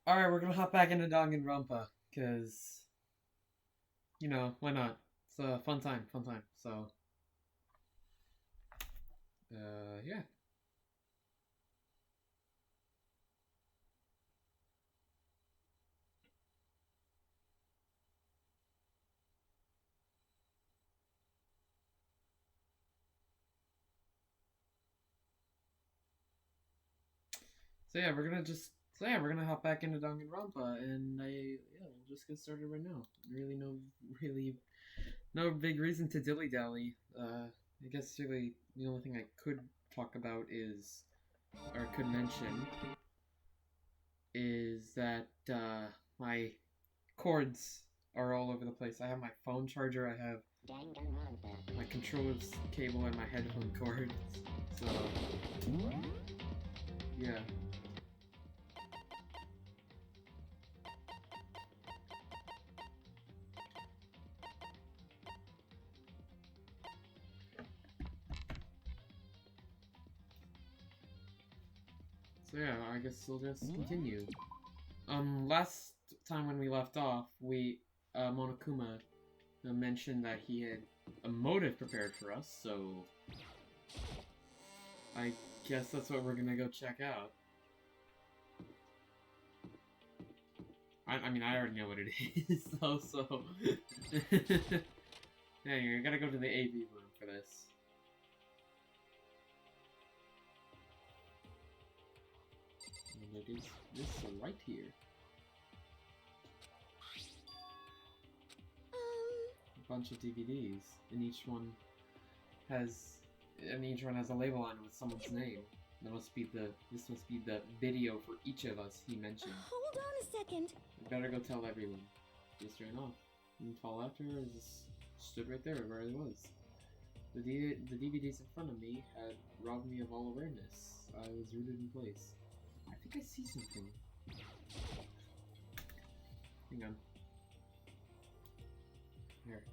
Alright, we're gonna hop back into Danganronpa, because, why not? It's a fun time, fun time. So, yeah. We're gonna hop back into Danganronpa, and we'll just get started right now. Really, no big reason to dilly dally. I guess really the only thing I could talk about or could mention, is that my cords are all over the place. I have my phone charger, I have my controller's cable, and my headphone cords. So, yeah. So yeah, I guess we'll just continue. Last time when we left off, Monokuma mentioned that he had a motive prepared for us, so I guess that's what we're gonna go check out. I mean, I already know what it is, though, so... yeah, you gotta go to the AV room for this. And it is this right here. A bunch of DVDs, and each one has a label on it with someone's name. This must be the video for each of us, he mentioned. Hold on a second. I better go tell everyone. Just ran off. Didn't fall after her, just stood right there where I was. The DVDs in front of me had robbed me of all awareness. I was rooted in place. I think I see something. Hang on. Here.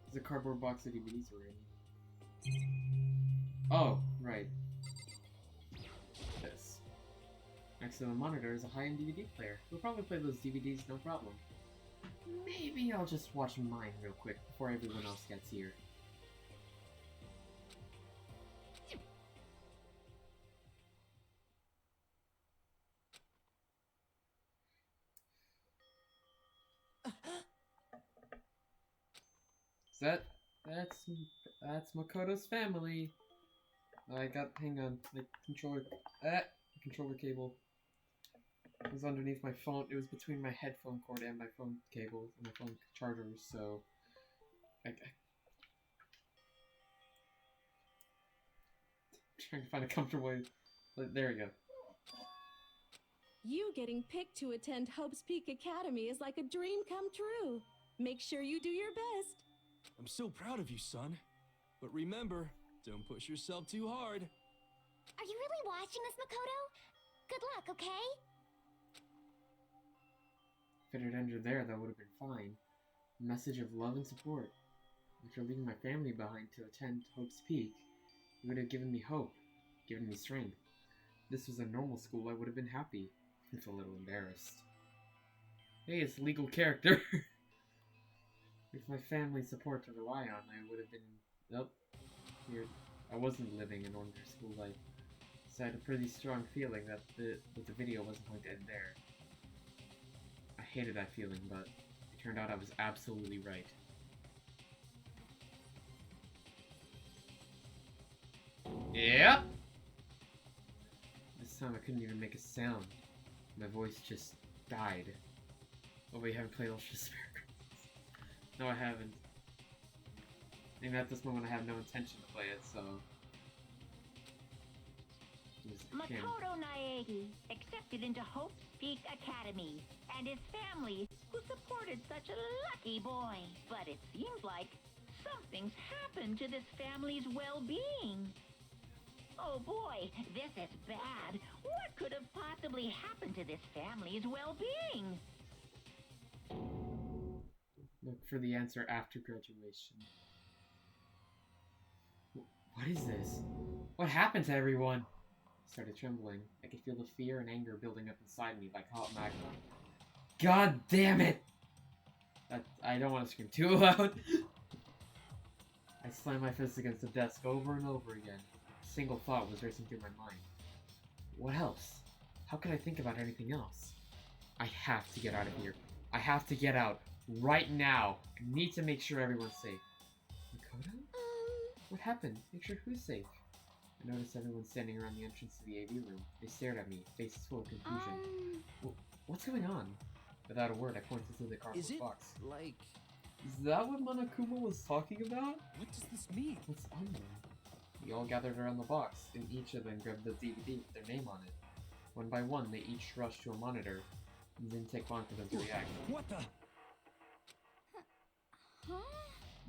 There's a cardboard box of DVDs we're in. Oh, right. This. Next to the monitor is a high-end DVD player. We'll probably play those DVDs, no problem. Maybe I'll just watch mine real quick before everyone else gets here. That's Makoto's family. Hang on, the controller cable. It was underneath my phone. It was between my headphone cord and my phone cable, and my phone chargers, so... trying to find a comfortable way. But there we go. You getting picked to attend Hope's Peak Academy is like a dream come true. Make sure you do your best. I'm so proud of you, son. But remember, don't push yourself too hard. Are you really watching us, Makoto? Good luck, okay? If it had ended there, that would have been fine. A message of love and support. After leaving my family behind to attend Hope's Peak, it would have given me hope, given me strength. If this was a normal school, I would have been happy, if a little embarrassed. Hey, it's legal character. With my family's support to rely on, I would have been... Nope. Here, I wasn't living an ordinary school life. So I had a pretty strong feeling that the video wasn't going to end there. I hated that feeling, but it turned out I was absolutely right. Yep! This time I couldn't even make a sound. My voice just died. Oh, we haven't played Ultra Spirit. No, I haven't. Even at this moment, I have no intention to play it, so... Makoto Naegi accepted into Hope's Peak Academy, and his family, who supported such a lucky boy. But it seems like something's happened to this family's well-being. Oh boy, this is bad. What could have possibly happened to this family's well-being? Look for the answer after graduation. What is this? What happened to everyone? I started trembling. I could feel the fear and anger building up inside me like hot magma. God damn it! I don't want to scream too loud. I slammed my fist against the desk over and over again. A single thought was racing through my mind. What else? How could I think about anything else? I have to get out of here. I have to get out. Right now. I need to make sure everyone's safe. Makoto? What happened? Make sure who's safe? I noticed everyone standing around the entrance to the AV room. They stared at me, faces full of confusion. What's going on? Without a word, I pointed to the cardboard box. Like... Is that what Monokuma was talking about? What does this mean? What's on there? We all gathered around the box, and each of them grabbed the DVD with their name on it. One by one, they each rushed to a monitor. It didn't take long for them to react. What the? Huh?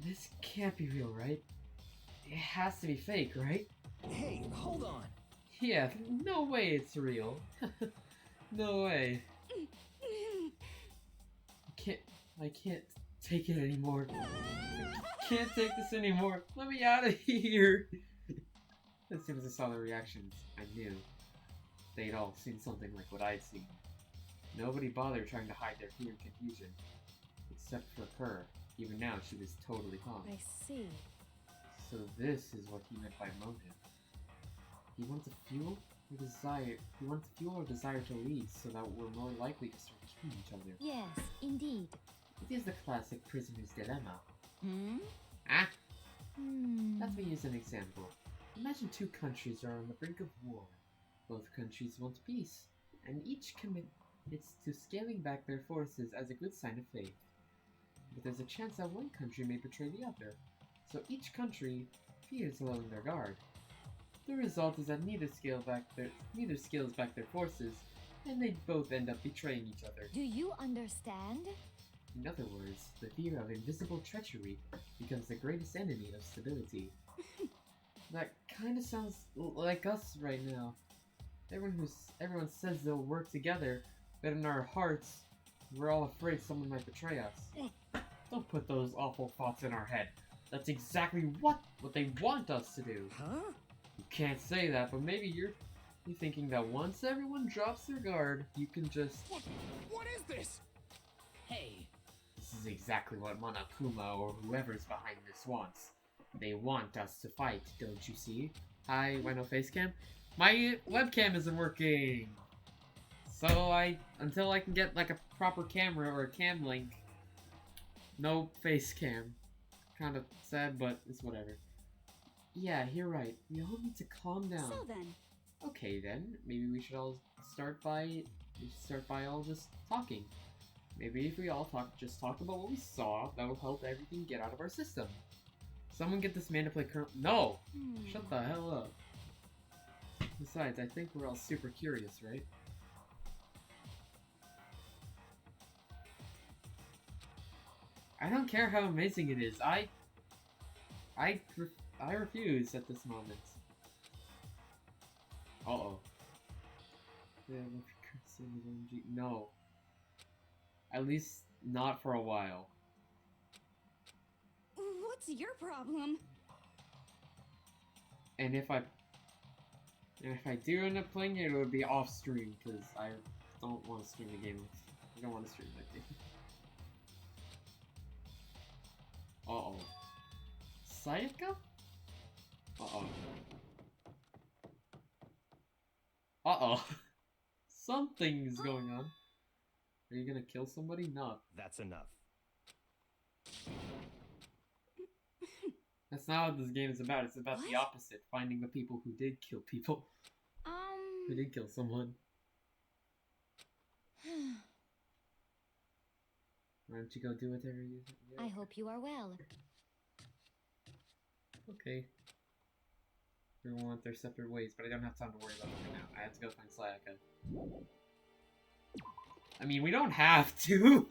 This can't be real, right? It has to be fake, right? Hey, hold on. Yeah, no way it's real. No way. I can't take it anymore. I can't take this anymore. Let me out of here. As soon as I saw the reactions, I knew. They'd all seen something like what I'd seen. Nobody bothered trying to hide their fear and confusion. Except for her. Even now, she was totally calm. I see. So this is what he meant by motive. He wants to fuel our desire. He wants to fuel our desire to lead, so that we're more likely to start killing each other. Yes, indeed. It is the classic prisoner's dilemma. Hmm? Let me use an example. Imagine two countries are on the brink of war. Both countries want peace, and each commits to scaling back their forces as a good sign of faith. But there's a chance that one country may betray the other, so each country fears lowering their guard. The result is that neither scales back their forces, and they both end up betraying each other. Do you understand? In other words, the fear of invisible treachery becomes the greatest enemy of stability. That kinda sounds like us right now. Everyone says they'll work together, but in our hearts, we're all afraid someone might betray us. Don't put those awful thoughts in our head. That's exactly what they want us to do. Huh? You can't say that, but maybe you're thinking that once everyone drops their guard, you can just... What is this? Hey. This is exactly what Monokuma or whoever's behind this wants. They want us to fight, don't you see? Hi, why no facecam? My webcam isn't working! So until I can get like a proper camera or a cam link, no facecam. Kinda sad, but it's whatever. Yeah, you're right. We all need to calm down. So then. Okay then, maybe we should all start by all just talking. Maybe if we all just talk about what we saw, that will help everything get out of our system. Someone get this man to play No! Shut the hell up. Besides, I think we're all super curious, right? I don't care how amazing it is. I refuse at this moment. Uh-oh. No. At least not for a while. What's your problem? And if I do end up playing it, it would be off stream because I don't want to stream the game. I don't want to stream that game. Uh-oh. Sayaka? Uh-oh. Uh-oh. Something's going on. Are you gonna kill somebody? No. That's enough. That's not what this game is about. It's about the opposite. Finding the people who did kill people. Who did kill someone. Why don't you go do whatever you... Yeah. I hope you are well. Okay. Everyone went their separate ways, but I don't have time to worry about it right now. I have to go find Sayaka. I mean, we don't have to!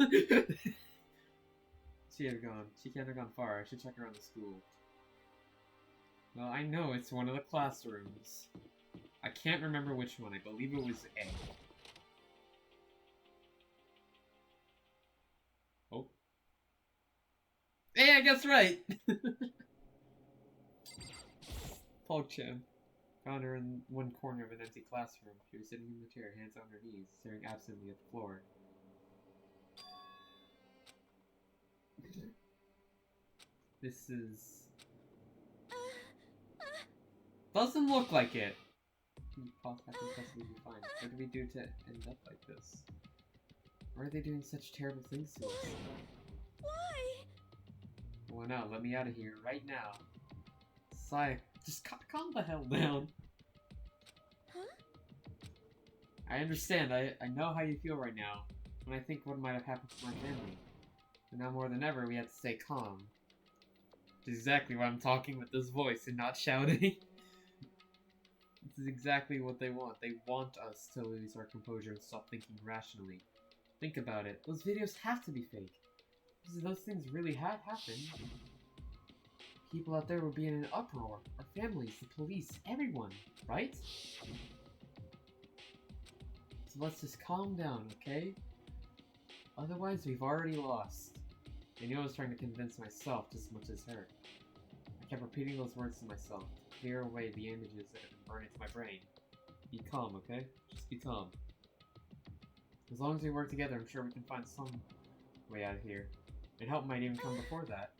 She can't have gone far. I should check around the school. Well, I know it's one of the classrooms. I can't remember which one. I believe it was A. Oh. Hey, I guess right! PogChamp. Found her in one corner of an empty classroom. She was sitting in the chair, hands on her knees, staring absently at the floor. This is... Doesn't look like it! Pause back and possibly be fine. What did we do to end up like this? Why are they doing such terrible things to us? Why? Well, no, let me out of here right now. Sigh, just calm the hell down. Huh? I understand, I know how you feel right now, when I think what might have happened to my family. But now more than ever, we have to stay calm. Which is exactly why I'm talking with this voice and not shouting. This is exactly what they want. They want us to lose our composure and stop thinking rationally. Think about it. Those videos have to be fake. Because if those things really had happened, people out there would be in an uproar. Our families, the police, everyone, right? So let's just calm down, okay? Otherwise, we've already lost. I knew I was trying to convince myself just as much as her. I kept repeating those words to myself, to clear away the images that had been burned into my brain. Be calm, okay? Just be calm. As long as we work together, I'm sure we can find some way out of here. And help might even come before that.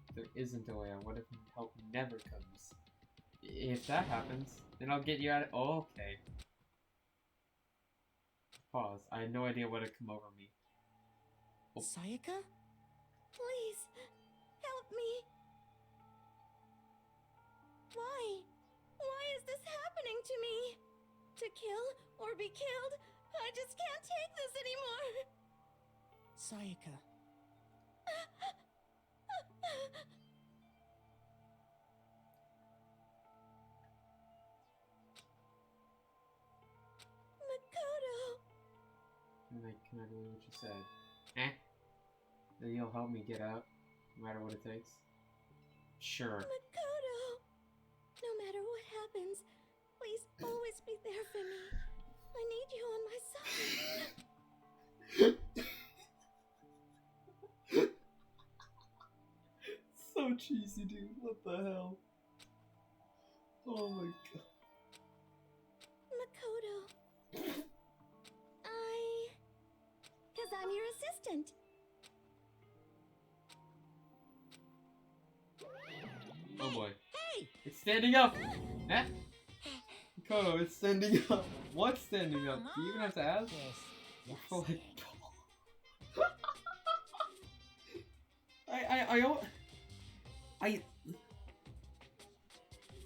If there isn't a way out, what if help never comes? If that happens, then I'll get you out of— oh, okay. Pause. I had no idea what had come over me. Sayaka? Please, help me. Why? Why is this happening to me? To kill or be killed? I just can't take this anymore. Sayaka. Makoto. Can I believe what you said? Eh? Then you'll help me get out, no matter what it takes? Sure. Makoto. No matter what happens, please always be there for me. I need you on my side. So cheesy, dude. What the hell? Oh my god. Makoto. Because I'm your assistant. Oh boy. Hey! It's standing up! Eh? Koto, it's standing up. What's standing up? Do you even have to ask? Yes. Oh my god. I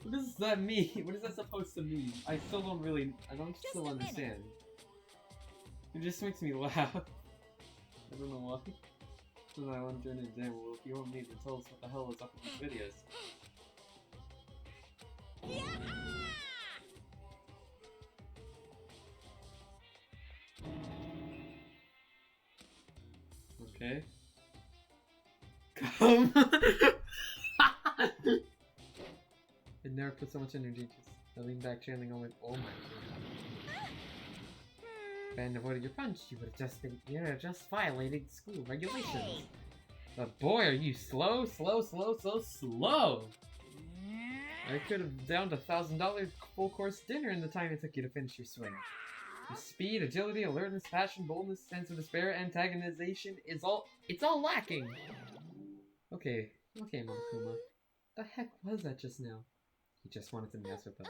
what does that mean? What is that supposed to mean? I still don't really, I don't Just still a minute. understand. It just makes me laugh. I don't know why. So I want to join an exam. Well, if you want me to tell us what the hell is up with these videos. Okay. Come! I never put so much energy into I lean back, channeling on my— oh my god. If I hadn't avoided your punch, you would have just violated school regulations. But boy, are you slow. I could have downed $1,000 full course dinner in the time it took you to finish your swing. Your speed, agility, alertness, passion, boldness, sense of despair, antagonization it's all lacking. Okay, Monokuma. The heck was that just now? He just wanted to mess with us.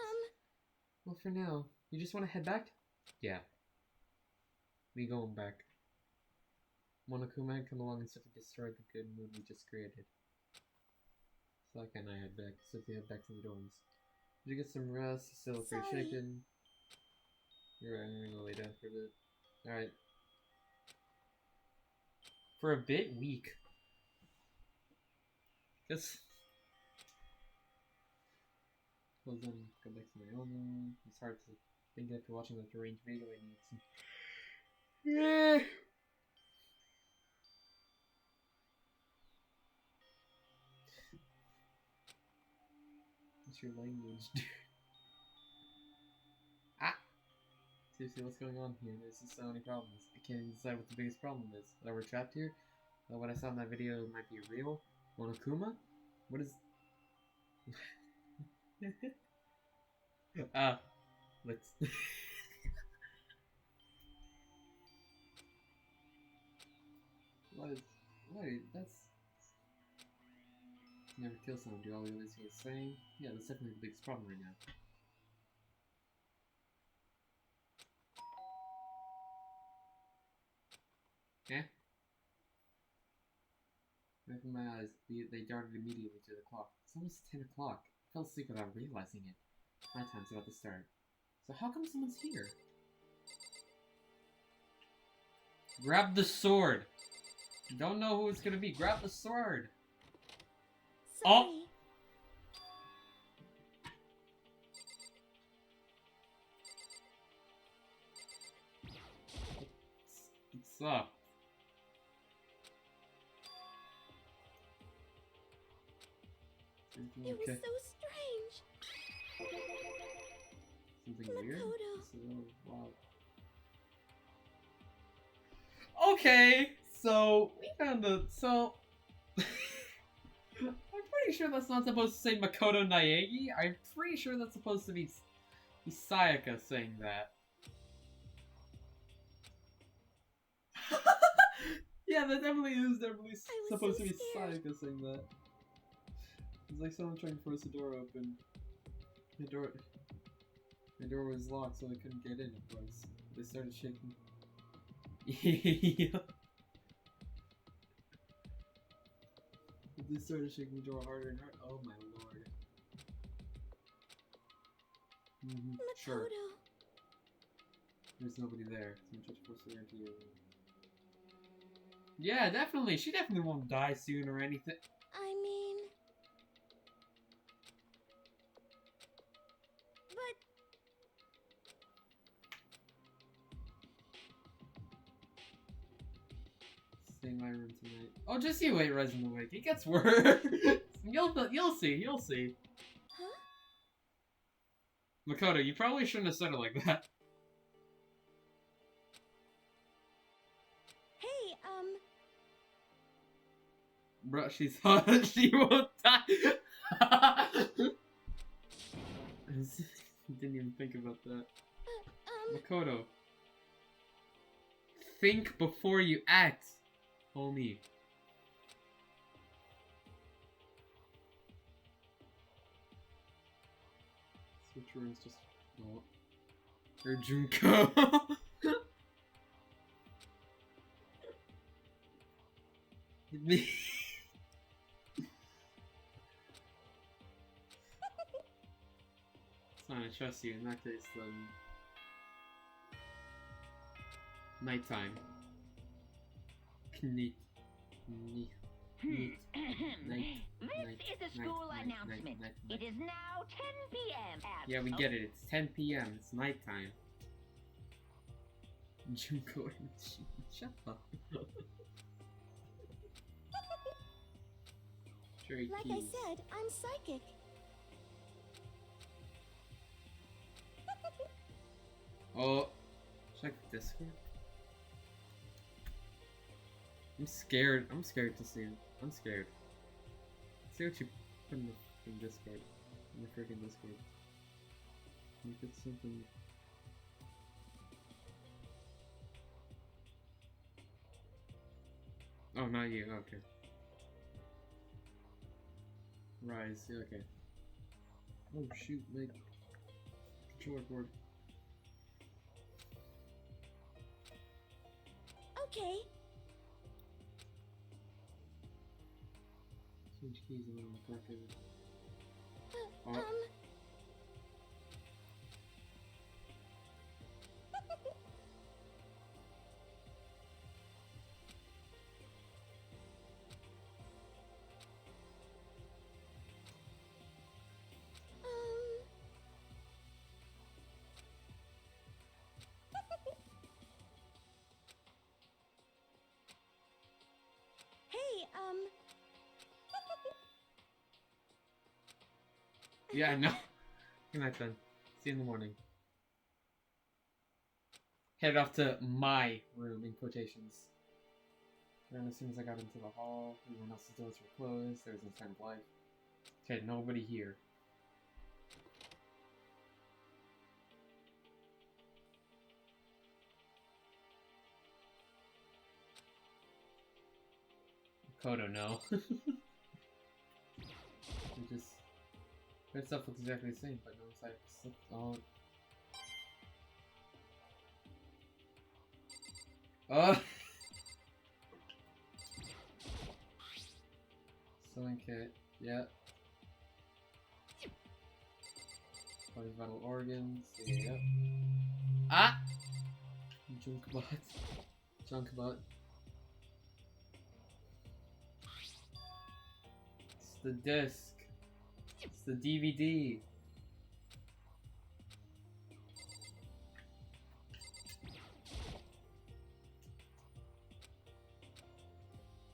Well, for now, you just want to head back? Yeah. We going back. Monokuma had come along and swiftly destroyed the good mood we just created. Saka and I head back. Swiftly head back to the dorms. Did you get some rest? Still pretty Sorry. shaken. You're right, I'm gonna lay down for a bit. Alright. For a bit, weak. Guess. Close them, go back to my own room. It's hard to think after watching the deranged video. I need some. Yeah. What's your language, dude? Ah! Seriously, what's going on here? There's just so many problems. I can't even decide what the biggest problem is. That we're trapped here? That what I saw in that video might be real? Monokuma? What is... Let's. What is, that's. Never kill someone, do all the others the same? Yeah, that's definitely the biggest problem right now. Yeah? Open my eyes, they darted immediately to the clock. It's almost 10 o'clock. I fell asleep without realizing it. My time's about to start. So how come someone's here? Grab the sword! You don't know who it's gonna be. Grab the sword! Sorry. Oh! What's up? It was so strange. Something weird? Makoto. It's a little wild. Okay, so we found the I'm pretty sure that's not supposed to say Makoto Naegi. I'm pretty sure that's supposed to be Sayaka saying that. Yeah, that definitely is supposed so to be scared. Sayaka saying that. It's like someone trying to force the door open. The door was locked, so they couldn't get in, of course. They started shaking. Yeah. They started shaking the door harder and harder. Oh my lord. Sure. Makoto. There's nobody there. Someone tried to force her into your room. Yeah, definitely. She definitely won't die soon or anything. I mean... But... Stay in my room tonight. Oh, just you wait, Resident Awake. It gets worse. You'll see. Huh? Makoto, you probably shouldn't have said it like that. Hey, Bro, she's hot. She won't die. Didn't even think about that. Makoto. Think before you act, homie. Switch rooms just... Oh. Or Junko. Me. It's fine, I trust you. In that case, then... Nighttime. Neat. Neat. Neat. Night. This is a school announcement. It is now 10 p.m. Yeah, we get it. It's 10 p.m. It's nighttime. Junko and shut up. Stray like keys. I said, I'm psychic. Oh, check Discord. I'm scared. I'm scared to see it. I'm scared. See what you put in Discord. In the freaking Discord. Look at something. Oh, not you. Okay. Rise. Yeah, okay. Oh shoot, my controller board. Okay. Change keys and then back over. Uh, Oh. Hey, Yeah, no. Good night then. See you in the morning. Headed off to my room, in quotations. And as soon as I got into the hall, everyone else's doors were closed, there was no sign of life. Okay, nobody here. Makoto, no. It just... Their stuff looks exactly the same, but no, it's like... Oh... Oh! Sewing kit, yeah. Body's vital organs, yeah. Ah! Junkbot. Junkbot. It's the disc. It's the DVD.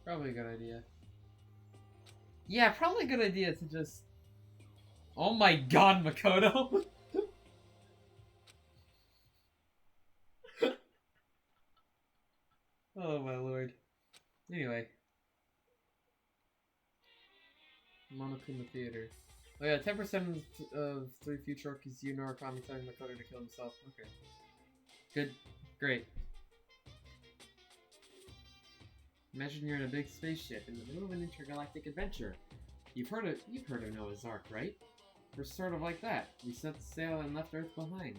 Probably a good idea. Yeah, probably a good idea to just... Oh my god, Makoto! Oh my lord. Anyway. Monokuma Theater. Oh yeah, 10% of 3 future arc is Yunor Kami telling Makoto to kill himself. Okay. Good. Great. Imagine you're in a big spaceship in the middle of an intergalactic adventure. You've heard of Noah's Ark, right? We're sort of like that. We set sail and left Earth behind.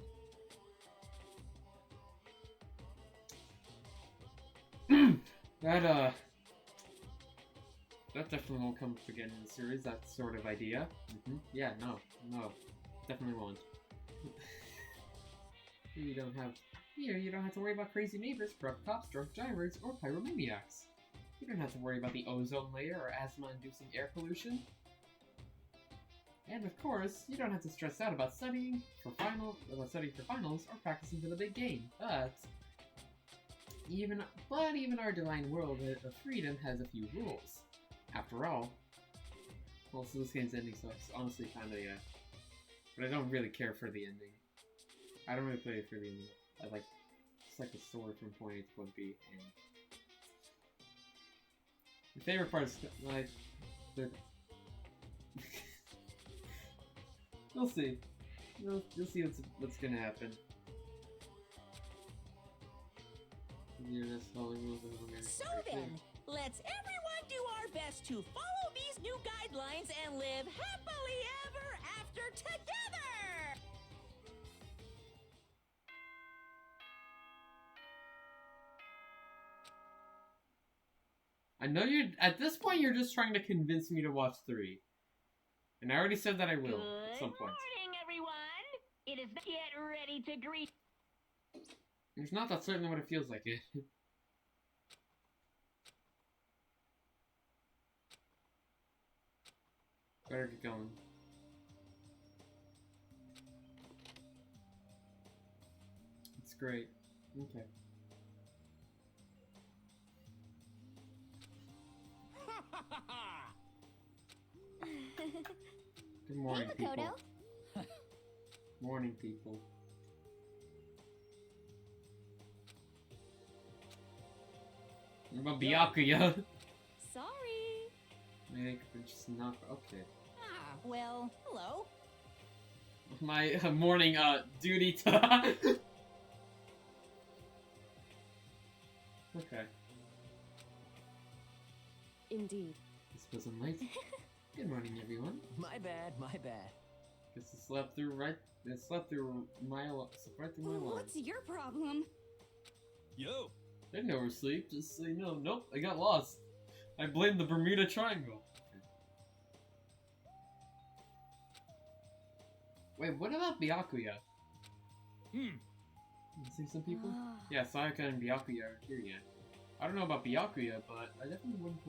That definitely won't come up again in the series, that sort of idea. Yeah, no, definitely won't. You don't have to worry about crazy neighbors, corrupt cops, drunk drivers, or pyromaniacs. You don't have to worry about the ozone layer or asthma-inducing air pollution. And of course, you don't have to stress out about studying for finals or practicing for the big game. But even our divine world of freedom has a few rules. After all, also this game's ending sucks. Honestly, kinda, yeah. But I don't really care for the ending. I don't really play it for the ending. I like, it's like a story from point A to point B, and my favorite part is like the. You'll see. You'll see what's gonna happen. So then, let's everyone do our best to follow these new guidelines and live happily ever after together! I know at this point you're just trying to convince me to watch 3. And I already said that I will at some point. Good morning, everyone. It is get ready to greet. If not, that's certainly what it feels like. Better get going. It's great. Okay. Good morning, Hey, Makoto. people. Morning, people. What about Byakuya? Sorry. Maybe they could just not. Okay. Ah, well, hello. My morning duty to. Okay. Indeed. This wasn't late. Good morning, everyone. My bad, my bad. Guess it slept through my right through my line. What's your problem? Yo, I didn't oversleep, just so you know. Nope, I got lost. I blame the Bermuda Triangle. Wait, what about Byakuya? You see some people? Yeah, Sayaka and Byakuya are here yet. I don't know about Byakuya, but I definitely wouldn't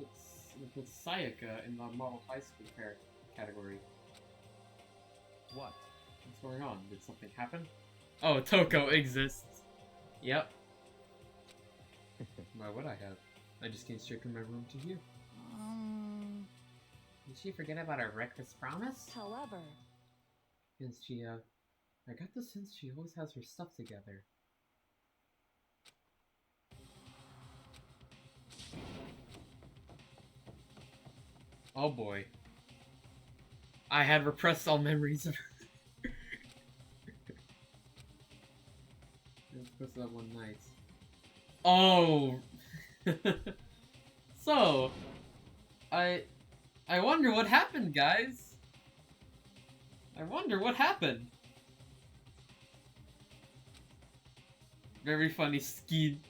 put Sayaka in the model high school category. what? What's going on? Did something happen? Oh, Toko exists. Yep. Why would I have? I just came straight from my room to here. Did she forget about our breakfast promise? However, Since she, I got the sense she always has her stuff together. Oh boy. I had repressed all memories of her. Repressed that one night. Oh! So, I wonder what happened, guys. I wonder what happened. Very funny scheme.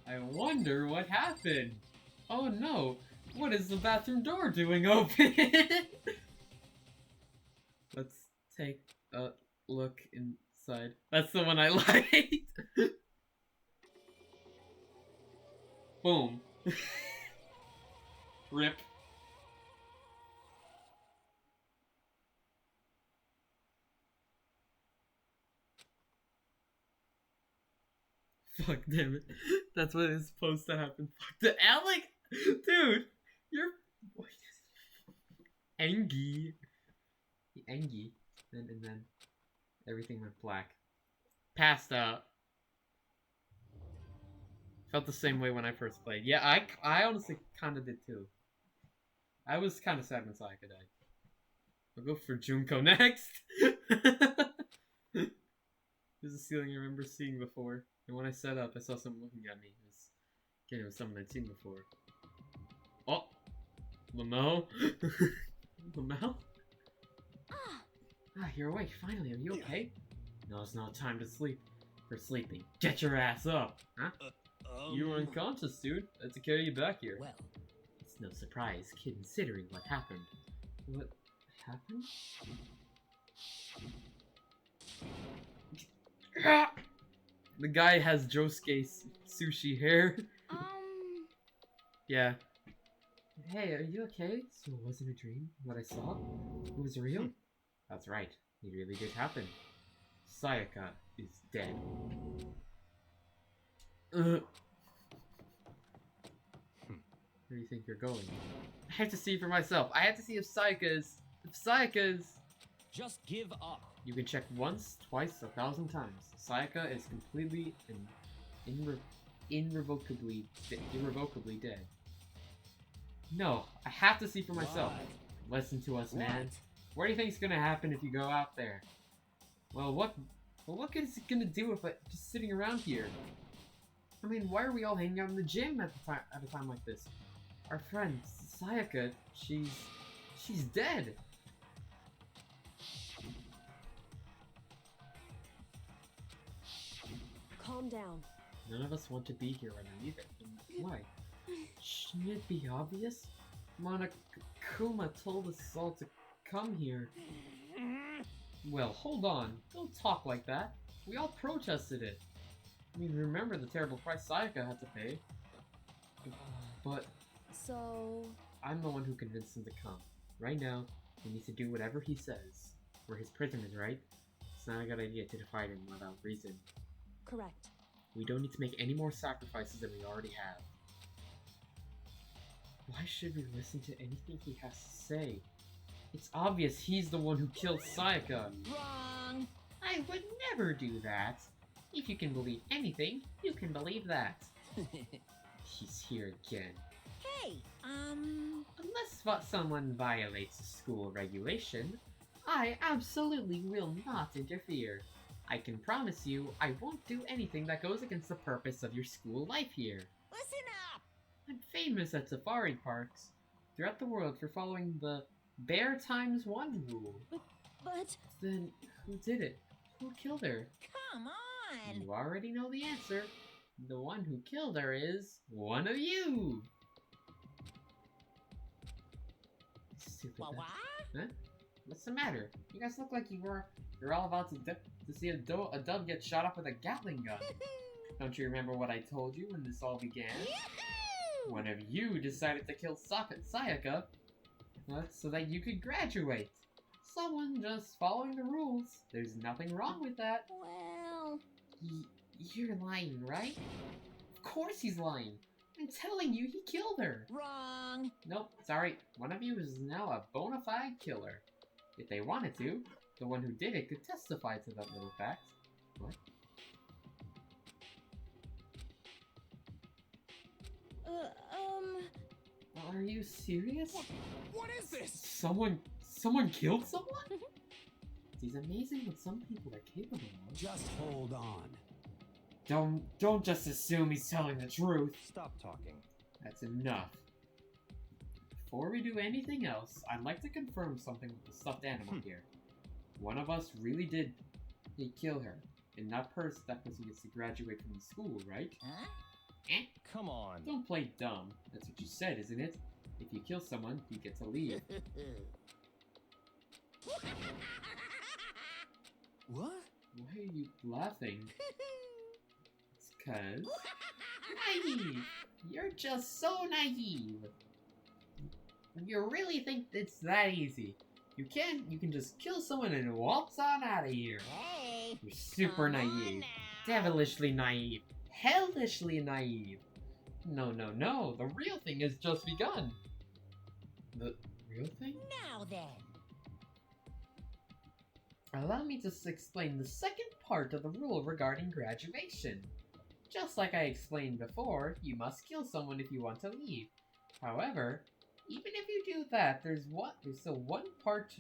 I wonder what happened. Oh no, what is the bathroom door doing open? Let's take a look inside. That's the one I liked. Boom. Rip. Fuck, damn it. That's what is supposed to happen. Fuck the Alec! Dude! You're... Angie. Angie. And then everything went black. Passed out. Felt the same way when I first played. Yeah, I honestly kind of did too. I was kind of sad when Sayaka died. I'll go for Junko next. There's a ceiling I remember seeing before. And when I set up, I saw someone looking at me. It was someone I'd seen before. Oh! Lamel? Lamel? Ah, you're awake, finally. Are you okay? No, it's not time to sleep. For sleeping. Get your ass up! Huh? You were unconscious, dude. I had to carry you back here. Well, It's no surprise, considering what happened. What happened? The guy has Josuke's sushi hair. Yeah. Hey, are you okay? So it wasn't a dream? What I saw? It was real? That's right. It really did happen. Sayaka is dead. Where do you think you're going? I have to see for myself. I have to see if Sayaka's... just give up. You can check once, twice, 1,000 times. Sayaka is completely and irrevocably dead. No, I have to see for myself. Why? Listen to us, man. What do you think's gonna happen if you go out there? Well, what is it gonna do if I'm just sitting around here? I mean, why are we all hanging out in the gym at a time like this? Our friend Sayaka, she's dead. Calm down. None of us want to be here right now either. Why? Shouldn't it be obvious? Monokuma told us all to come here. Well, hold on. Don't talk like that. We all protested it. I mean, remember the terrible price Sayaka had to pay. But So... I'm the one who convinced him to come. Right now, he needs to do whatever he says. We're his prisoners, right? It's not a good idea to defy him without reason. correct. We don't need to make any more sacrifices than we already have. Why should we listen to anything he has to say? It's obvious he's the one who killed Sayaka. Wrong. I would never do that. If you can believe anything, you can believe that. He's here again. Hey, Unless someone violates a school regulation, I absolutely will not interfere. I can promise you I won't do anything that goes against the purpose of your school life here. listen up. I'm famous at safari parks throughout the world for following the Bear Times 1 rule. But... Then who did it? Who killed her? Come on. You already know the answer. The one who killed her is one of you. Stupid. What? Huh? What's the matter? You guys look like you're all about to see a dove get shot up with a Gatling gun. Don't you remember what I told you when this all began? Yahoo! One of you decided to kill Sayaka so that you could graduate. Someone just following the rules. There's nothing wrong with that. Well... You're lying, right? Of course he's lying. I'm telling you, he killed her. Wrong. Nope, sorry. One of you is now a bona fide killer. If they wanted to, the one who did it could testify to that little fact. What? Are you serious? What is this? Someone killed someone? It's amazing what some people are capable of. Just hold on. Don't just assume he's telling the truth. Stop talking. That's enough. Before we do anything else, I'd like to confirm something with the stuffed animal here. One of us really did kill her. And that person gets to graduate from the school, right? Huh? Eh? Come on. Don't play dumb. That's what you said, isn't it? If you kill someone, you get to leave. What? Why are you laughing? It's 'cause... Naive! You're just so naive! You really think it's that easy? You can just kill someone and waltz on out of here. Hey! You're super come on naive. now. Devilishly naive. Hellishly naive. No, no, no. The real thing has just begun. The real thing? Now then. Allow me to explain the second part of the rule regarding graduation. Just like I explained before, you must kill someone if you want to leave. However, even if you do that, there's still one part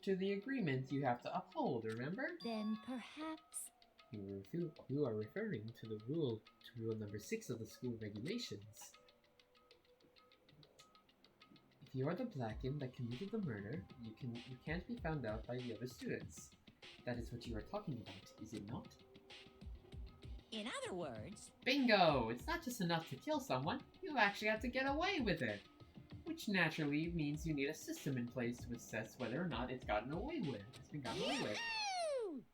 to the agreement you have to uphold, remember? Then perhaps... You are referring to rule number 6 of the school regulations. If you are the Blackened that committed the murder, you can't be found out by the other students. That is what you are talking about, is it not? In other words, Bingo! It's not just enough to kill someone, you actually have to get away with it. Which naturally means you need a system in place to assess whether or not it's been gotten away with. Yahoo!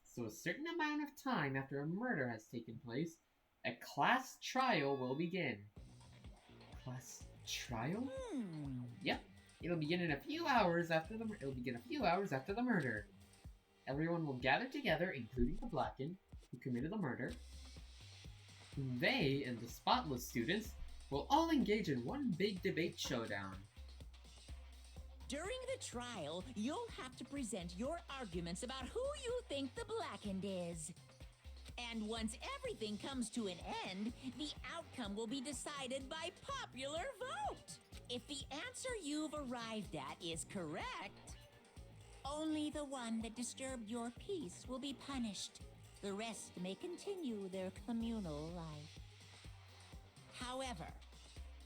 So a certain amount of time after a murder has taken place, a class trial will begin. Class trial? Yep. It'll begin in a few hours after the murder. Everyone will gather together, including the Blackened, who committed the murder. They and the spotless students will all engage in one big debate showdown. During the trial, you'll have to present your arguments about who you think the Blackened is. And once everything comes to an end, the outcome will be decided by popular vote. If the answer you've arrived at is correct, only the one that disturbed your peace will be punished. The rest may continue their communal life. However,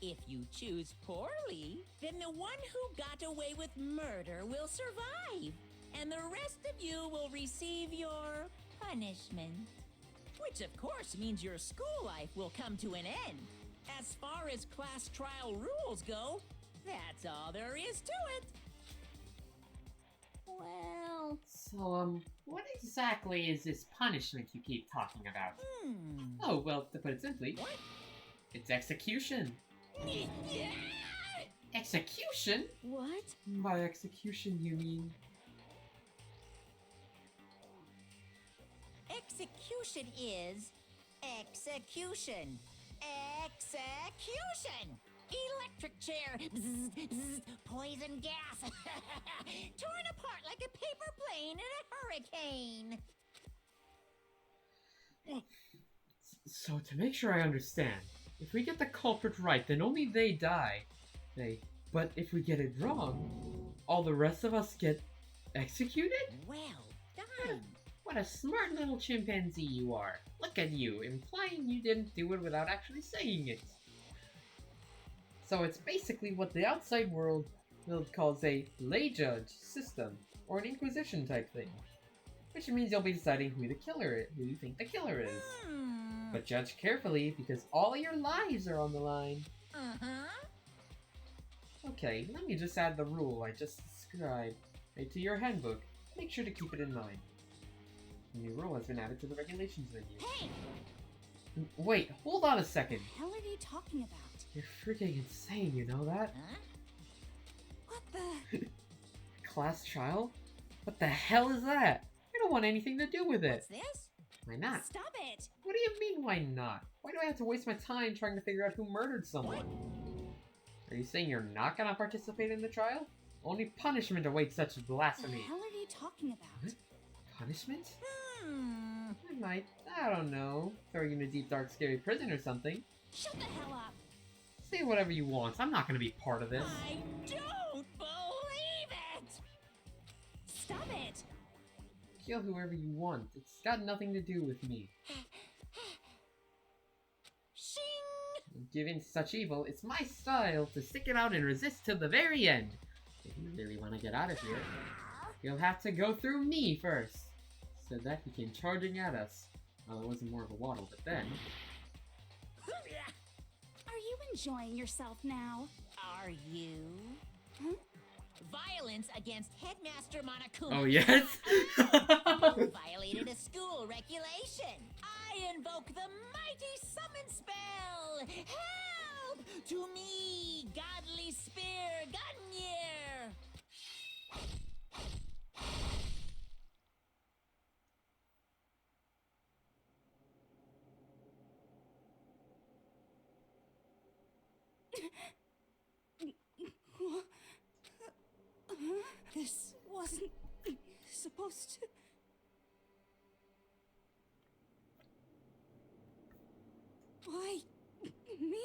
if you choose poorly, then the one who got away with murder will survive, and the rest of you will receive your punishment. Which of course means your school life will come to an end. As far as class trial rules go, that's all there is to it. Well... So, what exactly is this punishment you keep talking about? Oh, well, to put it simply, What? it's execution. Execution? What? By execution, you mean... Execution is... execution. Execution! Electric chair! Bzz, bzz, poison gas! Torn apart like a paper plane in a hurricane! So, to make sure I understand, if we get the culprit right, then only they die. But if we get it wrong, all the rest of us get executed? Well done! What a smart little chimpanzee you are. Look at you, implying you didn't do it without actually saying it. So it's basically what the outside world calls a lay judge system, or an inquisition type thing. Which means you'll be deciding who you think the killer is. But judge carefully, because all of your lives are on the line. Okay, let me just add the rule I just described to your handbook. Make sure to keep it in mind. A new rule has been added to the regulations menu. Hey! Wait, hold on a second. What the hell are you talking about? You're freaking insane, you know that? Huh? What the... Class trial? What the hell is that? I don't want anything to do with it. What's this? Why not? Stop it! What do you mean, why not? Why do I have to waste my time trying to figure out who murdered someone? Are you saying you're not gonna participate in the trial? Only punishment awaits such What the blasphemy. hell are you talking about? Punishment? I might, I don't know, throw you in a deep, dark, scary prison or something. Shut the hell up! Say whatever you want, I'm not gonna be part of this. I don't believe it! Stop it! Kill whoever you want, it's got nothing to do with me. Shing! Given such evil, it's my style to stick it out and resist till the very end. If you really want to get out of here, you'll have to go through me first. Said that he came charging at us. Well, it wasn't more of a waddle, but then... Are you enjoying yourself now? Are you? Huh? Violence against Headmaster Monokuma. Oh, yes? You violated a school regulation. I invoke the mighty summon spell. Help! To me, godly spear, Gunyear. This wasn't supposed to... Why me?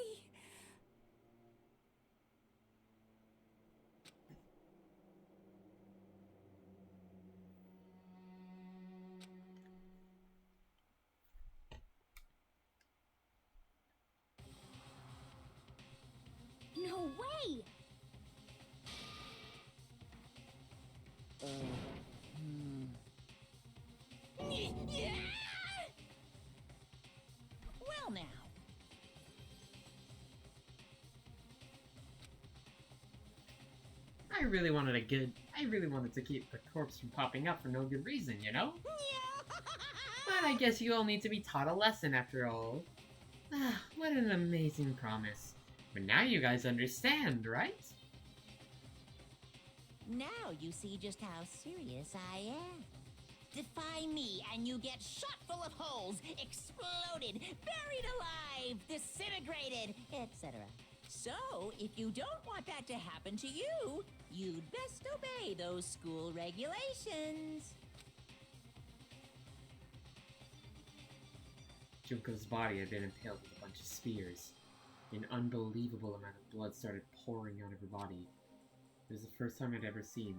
No way! Well now. I really wanted to keep the corpse from popping up for no good reason, you know? But I guess you all need to be taught a lesson after all. Ah, what an amazing promise. But now you guys understand, right? Now you see just how serious I am. Defy me and you get shot full of holes, exploded, buried alive, disintegrated, etc. So, if you don't want that to happen to you, you'd best obey those school regulations. Junko's body had been impaled with a bunch of spears. An unbelievable amount of blood started pouring out of her body. It was the first time I'd ever seen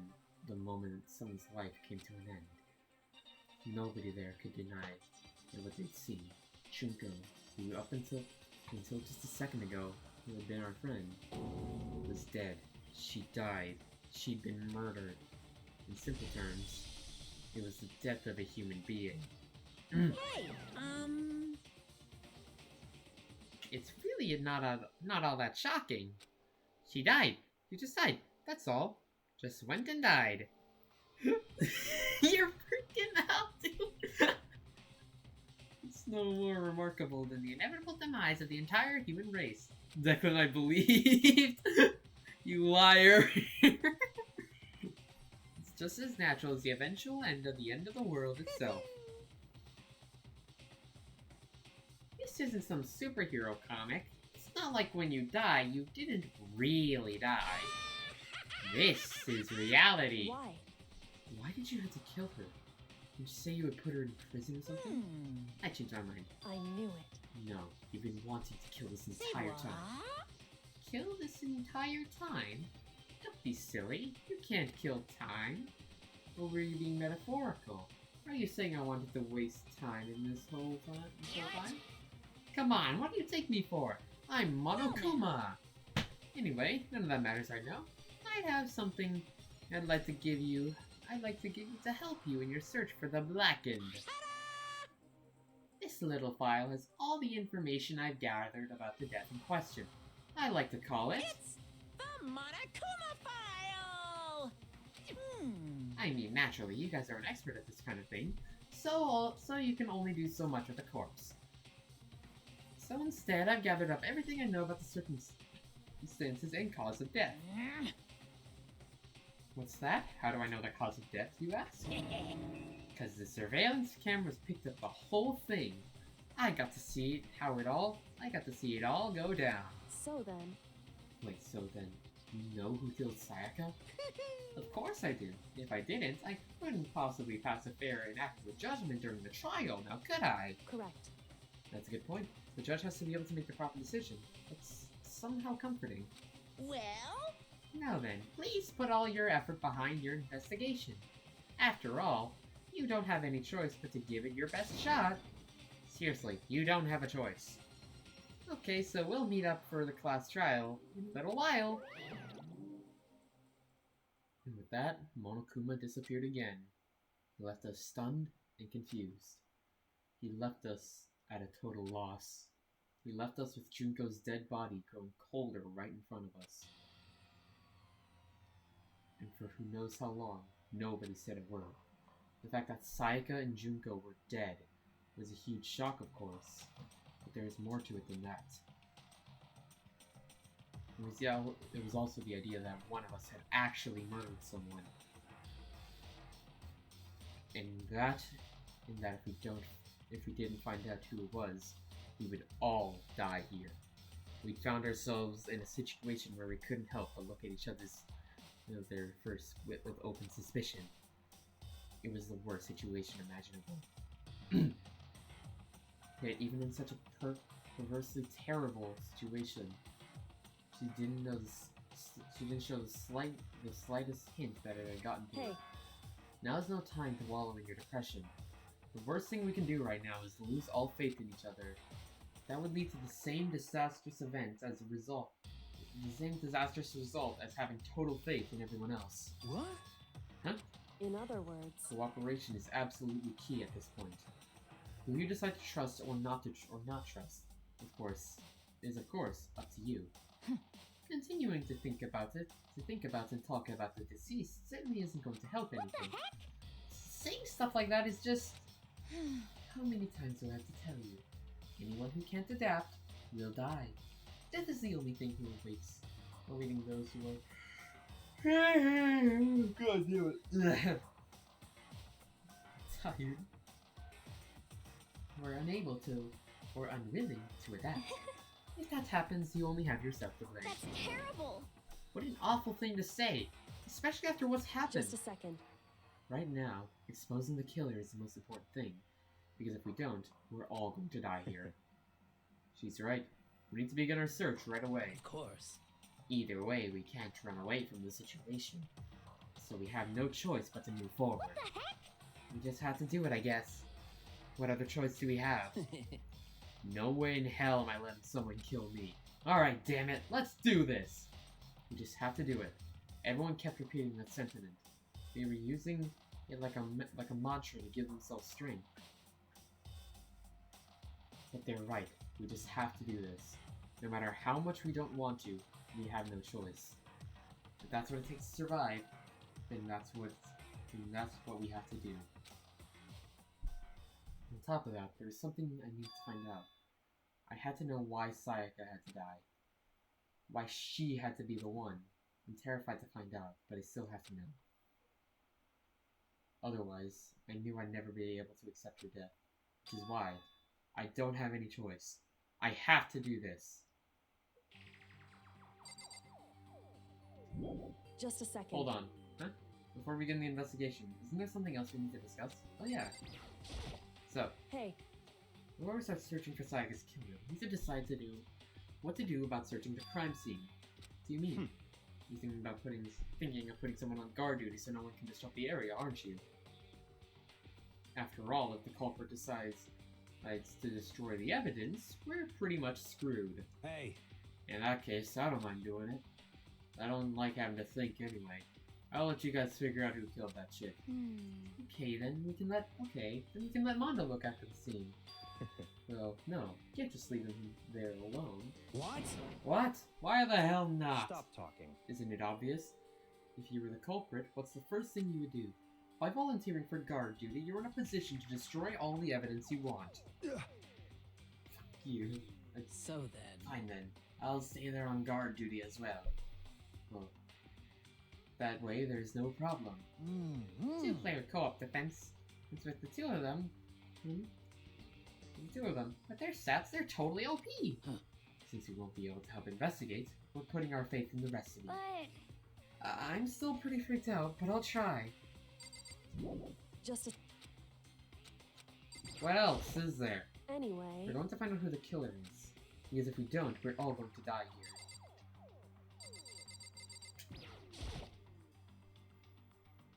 the moment someone's life came to an end. Nobody there could deny what they'd seen. Junko, who up until just a second ago who had been our friend, was dead. She died. She'd been murdered. In simple terms, it was the death of a human being. Hey, It's really not all that shocking. She died. She just died. That's all. Just went and died. You're freaking out, dude. It's no more remarkable than the inevitable demise of the entire human race. Declan, I believed. You liar. It's just as natural as the eventual end of the world itself. This isn't some superhero comic. It's not like when you die, you didn't really die. This is reality. Why? Why did you have to kill her? Did you say you would put her in prison or something? I changed my mind. I knew it. No, you've been wanting to kill this Say entire what? time. Kill this entire time? Don't be silly. You can't kill time. Or were you being metaphorical? Are you saying I wanted to waste time in this whole time? Come on, what do you take me for? I'm Monokuma! Anyway, none of that matters right now. I'd have something I'd like to give you to help you in your search for the Blackened. This little file has all the information I've gathered about the death in question. I like to call it... It's the Monokuma file! I mean, naturally, you guys are an expert at this kind of thing, so you can only do so much with a corpse. So instead, I've gathered up everything I know about the circumstances and cause of death. What's that? How do I know the cause of death, you ask? Because the surveillance cameras picked up the whole thing. I got to see it all go down. So then... Wait, so then, you know who killed Sayaka? Of course I do. If I didn't, I couldn't possibly pass a fair and accurate judgment during the trial, now could I? Correct. That's a good point. The judge has to be able to make the proper decision. That's somehow comforting. Well? Now then, please put all your effort behind your investigation. After all, you don't have any choice but to give it your best shot. Seriously, you don't have a choice. Okay, so we'll meet up for the class trial in a little while. And with that, Monokuma disappeared again. He left us stunned and confused. He left us at a total loss. He left us with Junko's dead body growing colder right in front of us. And for who knows how long, nobody said a word. The fact that Sayaka and Junko were dead was a huge shock, of course, but there is more to it than that. It was also the idea that one of us had actually murdered someone. And that if we didn't find out who it was, we would all die here. We found ourselves in a situation where we couldn't help but look at each other's, their first with open suspicion. It was the worst situation imaginable. Yet even in such a perversely terrible situation, she didn't show the slightest hint that it had gotten to her. Now's no time to wallow in your depression. The worst thing we can do right now is to lose all faith in each other. That would lead to the same disastrous event as a result. The same disastrous result as having total faith in everyone else. What? Huh? In other words, Cooperation is absolutely key at this point. Who you decide to trust or not trust, is of course up to you. Continuing to think about and talk about the deceased certainly isn't going to help anything. What the heck? Saying stuff like that is just... How many times do I have to tell you? Anyone who can't adapt will die. Death is the only thing who awaiting those who are... God damn it. Tired. Or unable to, or unwilling to adapt. If that happens, you only have yourself to blame. That's terrible. What an awful thing to say, especially after what's happened. just a second. Right now, exposing the killer is the most important thing, because if we don't, we're all going to die here. She's right. We need to begin our search right away. Of course. Either way, we can't run away from the situation. So we have no choice but to move forward. What the heck? We just have to do it, I guess. What other choice do we have? No way in hell am I letting someone kill me. Alright, damn it, let's do this! We just have to do it. Everyone kept repeating that sentiment. They were using it like a mantra to give themselves strength. But they're right. We just have to do this. No matter how much we don't want to, we have no choice. If that's what it takes to survive, then that's what we have to do. On top of that, there's something I need to find out. I had to know why Sayaka had to die. Why she had to be the one. I'm terrified to find out, but I still have to know. Otherwise, I knew I'd never be able to accept her death. Which is why I don't have any choice. I have to do this. Just a second. Hold on. Huh? Before we begin the investigation, isn't there something else we need to discuss? Oh yeah. So, Hey, before we start searching for Sayaka's killer, we need to decide what to do about searching the crime scene. What do you mean? You're thinking of putting someone on guard duty so no one can disrupt the area, aren't you? After all, if the culprit decides to destroy the evidence, we're pretty much screwed. Hey, In that case, I don't mind doing it. I don't like having to think anyway. I'll let you guys figure out who killed that chick. Okay, then we can let Mondo look after the scene. Well, no, you can't just leave him there alone. what? What? Why the hell not? Stop talking. Isn't it obvious? If you were the culprit, what's the first thing you would do? By volunteering for guard duty, you're in a position to destroy all the evidence you want. Fuck you. So then... Fine then. I'll stay there on guard duty as well. Well, that way there's no problem. Two-player co-op defense. It's with the two of them. But their stats, they're totally OP! Since we won't be able to help investigate, we're putting our faith in the rest of you. But I'm still pretty freaked out, but I'll try. just a... What else is there? Anyway... We're going to find out who the killer is. Because if we don't, we're all going to die here.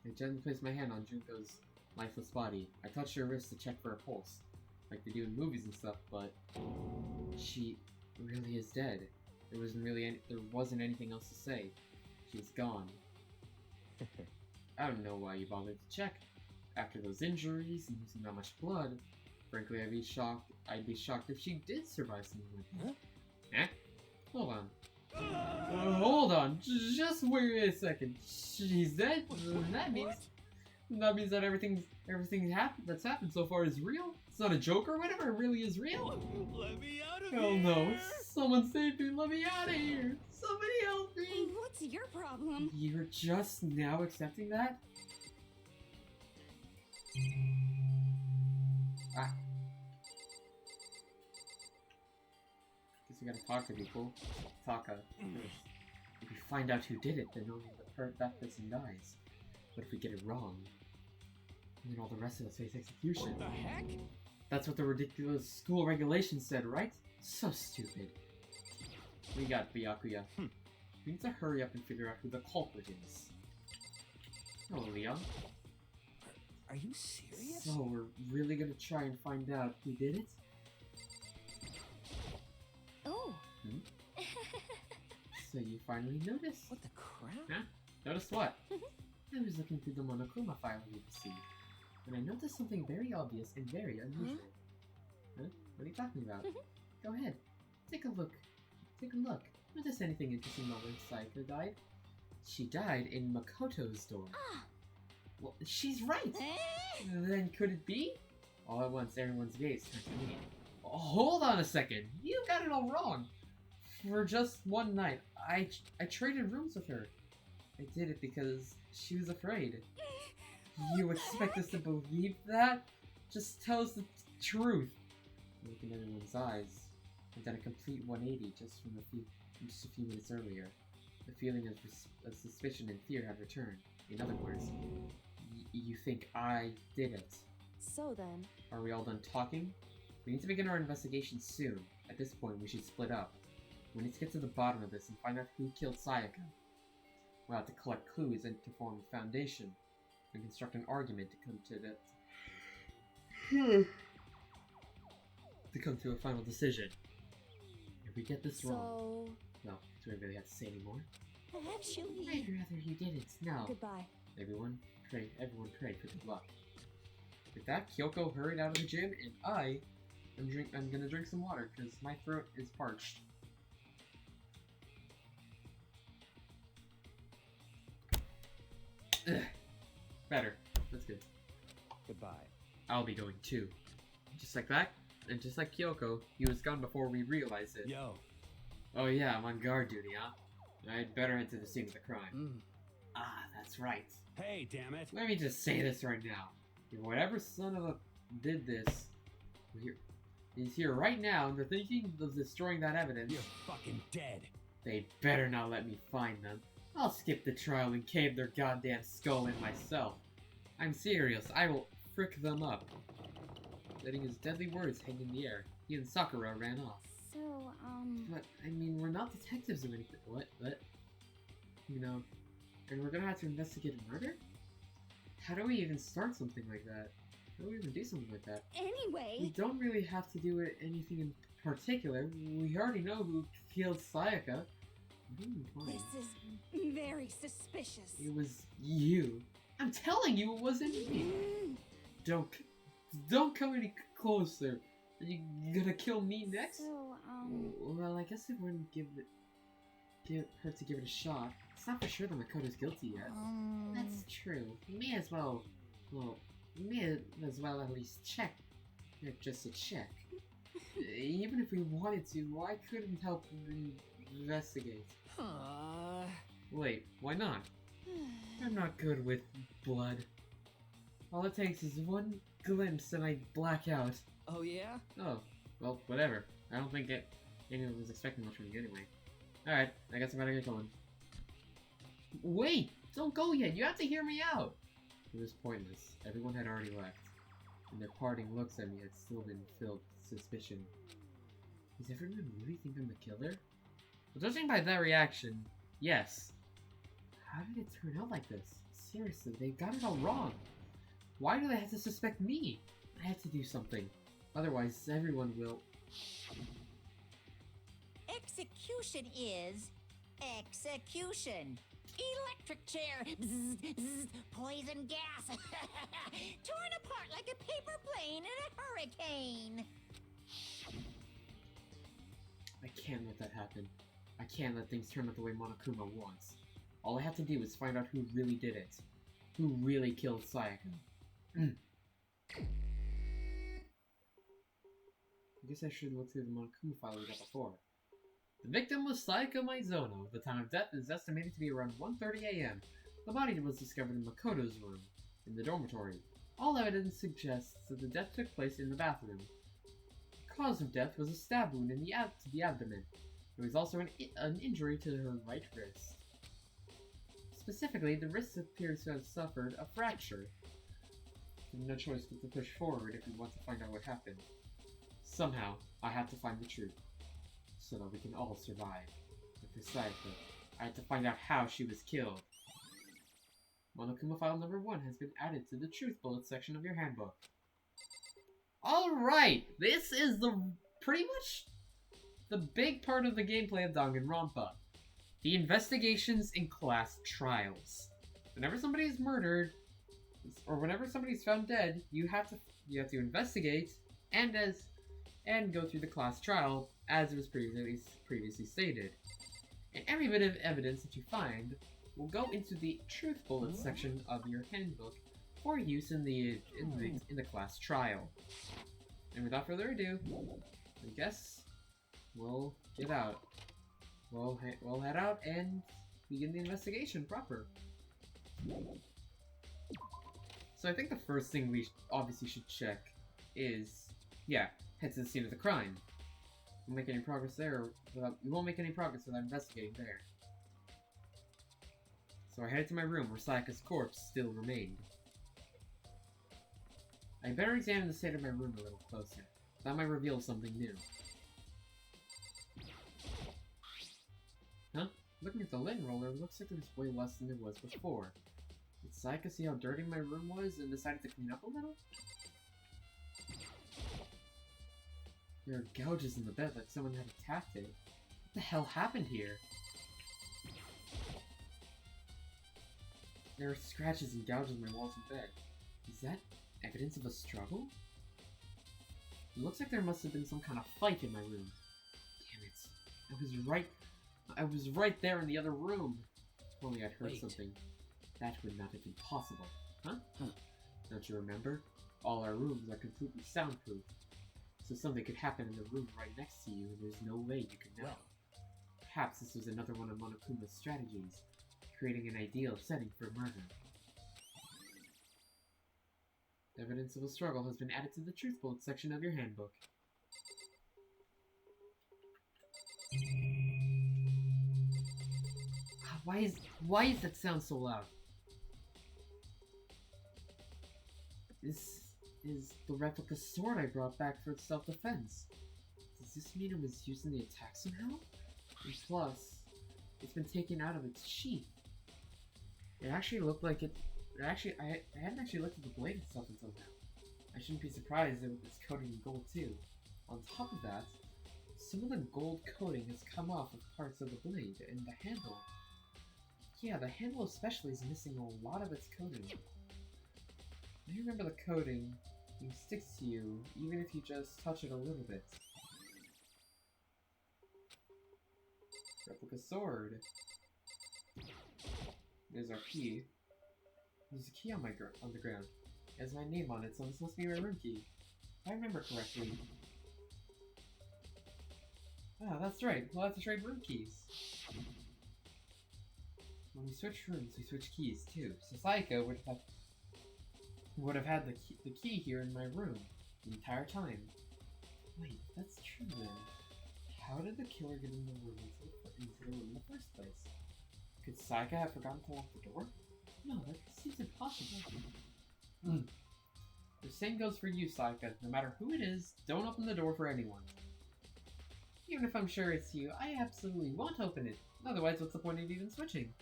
I gently placed my hand on Junko's lifeless body. I touched her wrist to check for a pulse, like they do in movies and stuff, but she is dead. There wasn't anything else to say. She's gone. I don't know why you bothered to check. After those injuries and losing that much blood, frankly, I'd be shocked if she did survive something like that. Huh? Hold on. Hold on. Just wait a second. She's dead? That means that everything that's happened so far is real? It's not a joke or whatever, it really is real? Let me out of Hell here! no. Someone save me, let me out of here! Somebody help me! What's your problem? You're just now accepting that? Ah. Guess we gotta talk to people. If we find out who did it, then only that person dies. But if we get it wrong, then all the rest of us face execution. What the heck? That's what the ridiculous school regulations said, right? So stupid. We got Byakuya. We need to hurry up and figure out who the culprit is. Oh, Leon. Are you serious? So we're really gonna try and find out who did it? Oh. So you finally noticed? What the crap? Huh? Noticed what? I was looking through the Monokuma file we received, and I noticed something very obvious and very unusual. Huh? What are you talking about? Go ahead. Take a look. Take a look. Notice anything interesting about when Sayaka died? She died in Makoto's door. Well, she's right! Then could it be? All at once, everyone's gaze turned to me. Oh, hold on a second! You got it all wrong! For just one night, I traded rooms with her. I did it because she was afraid. You expect us to believe that? Just tell us the truth. Look in everyone's eyes. I've done a complete 180 just a few minutes earlier. The feeling of suspicion and fear had returned. In other words, you think I did it. So then, Are we all done talking? We need to begin our investigation soon. At this point, we should split up. We need to get to the bottom of this and find out who killed Sayaka. We'll have to collect clues and to form a foundation and construct an argument to come to a final decision. If we get this wrong, well, do we really have to say anymore? Actually. I'd rather you didn't. No. goodbye. Everyone pray for good luck. With that, Kyoko hurried out of the gym, and I'm gonna drink some water because my throat is parched. Ugh. Better. That's good. Goodbye. I'll be going too. Just like that, and just like Kyoko, he was gone before we realized it. Yo. Oh yeah, I'm on guard duty, huh? I'd better head to the scene of the crime. Ah, that's right. Hey, damn it. Let me just say this right now. If whatever son of a did this, he's here right now, and they're thinking of destroying that evidence. You're fucking dead. They better not let me find them. I'll skip the trial and cave their goddamn skull in myself. I'm serious, I will frick them up. Letting his deadly words hang in the air, he and Sakura ran off. So, But, I mean, we're not detectives or anything. What? You know, and we're gonna have to investigate a murder? How do we even start something like that? How do we even do something like that? We anyway. don't really have to do anything in particular. We already know who killed Sayaka. What are you implying? This is very suspicious. It was you. I'm telling you, it wasn't me. Don't come any closer. Are you gonna kill me next? So, Well, I guess if we're gonna give it a shot. It's not for sure that Makoto's guilty yet. That's true. May as well at least check. Just a check. Even if we wanted to, I couldn't help investigate. Wait, why not? I'm not good with blood. All it takes is one glimpse and I black out. Oh yeah? Oh, well, whatever. I don't think anyone was expecting much from you anyway. Alright, I guess I better get going. Wait! Don't go yet! You have to hear me out! It was pointless. Everyone had already left. And their parting looks at me had still been filled with suspicion. Does everyone really think I'm the killer? Well, judging by that reaction, yes. How did it turn out like this? Seriously, they got it all wrong. Why do they have to suspect me? I have to do something. Otherwise, everyone will... execution is execution. Electric chair, bzz, bzz, poison gas, torn apart like a paper plane in a hurricane. I can't let that happen. I can't let things turn out the way Monokuma wants. All I have to do is find out who really did it. Who really killed Sayaka. I guess I should look through the Monokuma file we got before. The victim was Sayaka Maizono. The time of death is estimated to be around 1:30 a.m. The body was discovered in Makoto's room, in the dormitory. All evidence suggests that the death took place in the bathroom. The cause of death was a stab wound in the abdomen. There was also an injury to her right wrist. Specifically, the wrist appears to have suffered a fracture. We have no choice but to push forward if we want to find out what happened. Somehow, I have to find the truth, so that we can all survive. And for Sayaka, I have to find out how she was killed. Monokuma file number 1 has been added to the truth bullet section of your handbook. Alright! This is pretty much the big part of the gameplay of Danganronpa. The investigations in class trials. Whenever somebody is murdered, or whenever somebody's found dead, you have to investigate and go through the class trial, as was previously stated. And every bit of evidence that you find will go into the truth bullet section of your handbook for use in the class trial. And without further ado, I guess we'll get out. We'll head out and begin the investigation proper. So I think the first thing we obviously should check is, head to the scene of the crime. We won't make any progress without investigating there. So I headed to my room where Sayaka's corpse still remained. I better examine the state of my room a little closer. That might reveal something new. Huh? Looking at the lint roller, it looks like there's way less than there was before. Did Sayaka see how dirty my room was and decided to clean up a little? There are gouges in the bed like someone had attacked it. What the hell happened here? There are scratches and gouges on my walls and bed. Is that evidence of a struggle? It looks like there must have been some kind of fight in my room. Damn it. I was right there in the other room. If only I'd heard something. That would not have been possible. Huh? Don't you remember? All our rooms are completely soundproof. So something could happen in the room right next to you and there's no way you could know. Perhaps this was another one of Monokuma's strategies, creating an ideal setting for murder. Evidence of a struggle has been added to the truth bullet section of your handbook. Why is that sound so loud? This is the replica sword I brought back for self-defense. Does this mean it was used in the attack somehow? And plus, it's been taken out of its sheath. It actually looked like it. I hadn't actually looked at the blade itself until now. I shouldn't be surprised if it's coated in gold too. On top of that, some of the gold coating has come off of parts of the blade and the handle. Yeah, the handle especially is missing a lot of its coating. I remember the coating sticks to you even if you just touch it a little bit. Replica sword. There's our key. There's a key on the ground. It has my name on it, so this must be my room key. If I remember correctly. Ah, that's right. We'll have to trade room keys. When we switch rooms, we switch keys too. So Sayaka would have had the key here in my room the entire time. Wait, that's true then. How did the killer get in the room into the room in the first place? Could Sayaka have forgotten to lock the door? No, that seems impossible. The same goes for you, Sayaka. No matter who it is, don't open the door for anyone. Even if I'm sure it's you, I absolutely won't open it. Otherwise, what's the point of even switching?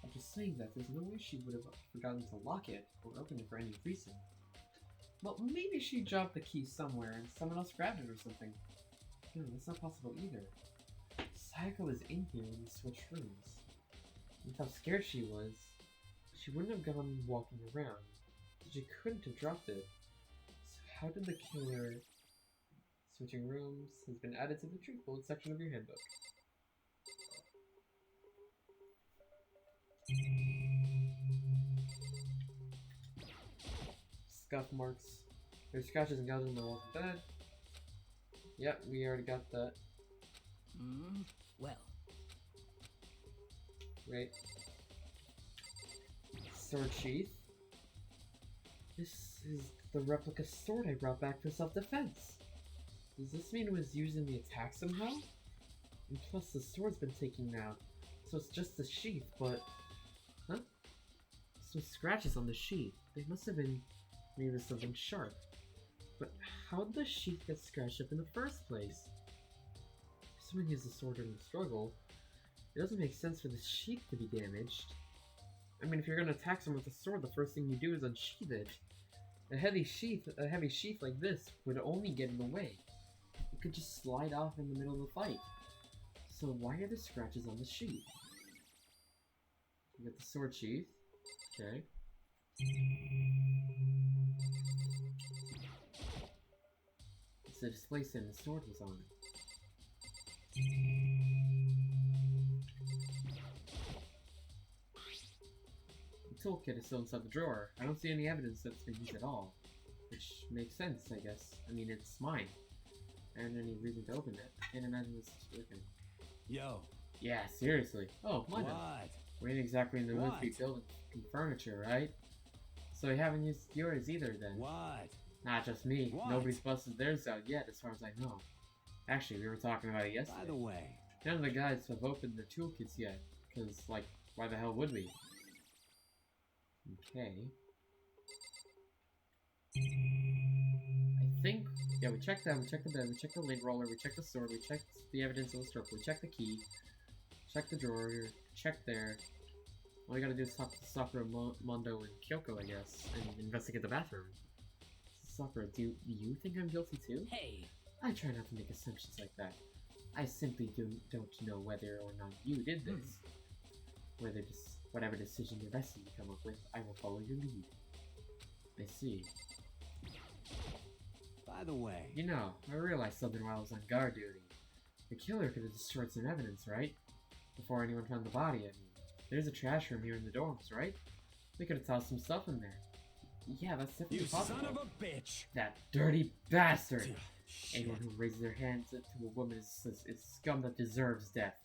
I'm just saying that there's no way she would have forgotten to lock it or open it for any reason. Well, maybe she dropped the key somewhere and someone else grabbed it or something. No, that's not possible either. Sayaka was in here when we switched rooms. With how scared she was, she wouldn't have gone walking around. She couldn't have dropped it. So how did the killer... Switching rooms has been added to the truth bullet section of your handbook. Scuff marks. There's scratches and gouges on the walls of the bed. Yep, we already got that. Well. Right. Sword sheath. This is the replica sword I brought back for self-defense. Does this mean it was used in the attack somehow? And plus the sword's been taken out, so it's just the sheath, but... Huh? Some scratches on the sheath. They must have been made with something sharp. But how did the sheath get scratched up in the first place? If someone used the sword during the struggle, it doesn't make sense for the sheath to be damaged. I mean, if you're gonna attack someone with a sword, the first thing you do is unsheath it. A heavy sheath like this would only get in the way. It could just slide off in the middle of the fight. So why are there scratches on the sheath? You get the sword sheath. Okay. It's a display stand the sword was on it. The toolkit is still inside the drawer. I don't see any evidence that it's been used at all. Which makes sense, I guess. I mean, it's mine. I don't have any reason to open it. I can't imagine this is working. Yo. Yeah, seriously. Oh, What? we ain't exactly in the mood to be building furniture, right? So you haven't used yours either, then? What? Not just me. What? Nobody's busted theirs out yet, as far as I know. Actually, we were talking about it yesterday. By the way. None of the guys have opened their toolkits yet, because, like, why the hell would we? Okay. I think, yeah, we checked that, we checked the bed, we checked the lint roller, we checked the sword, we checked the evidence of the stroke, we checked the key, checked the drawer, checked there. All we gotta do is talk to Sakura, Mondo, and Kyoko, I guess, and investigate the bathroom. Sakura, do you think I'm guilty too? Hey. I try not to make assumptions like that. I simply don't know whether or not you did this. Whatever decision the rest of you come up with, I will follow your lead. I see. By the way. You know, I realized something while I was on guard duty. The killer could have destroyed some evidence, right? Before anyone found the body, I mean. There's a trash room here in the dorms, right? They could have tossed some stuff in there. Yeah, that's definitely You possible. son of a bitch! That dirty bastard! Shit. Anyone who raises their hands to a woman is scum that deserves death.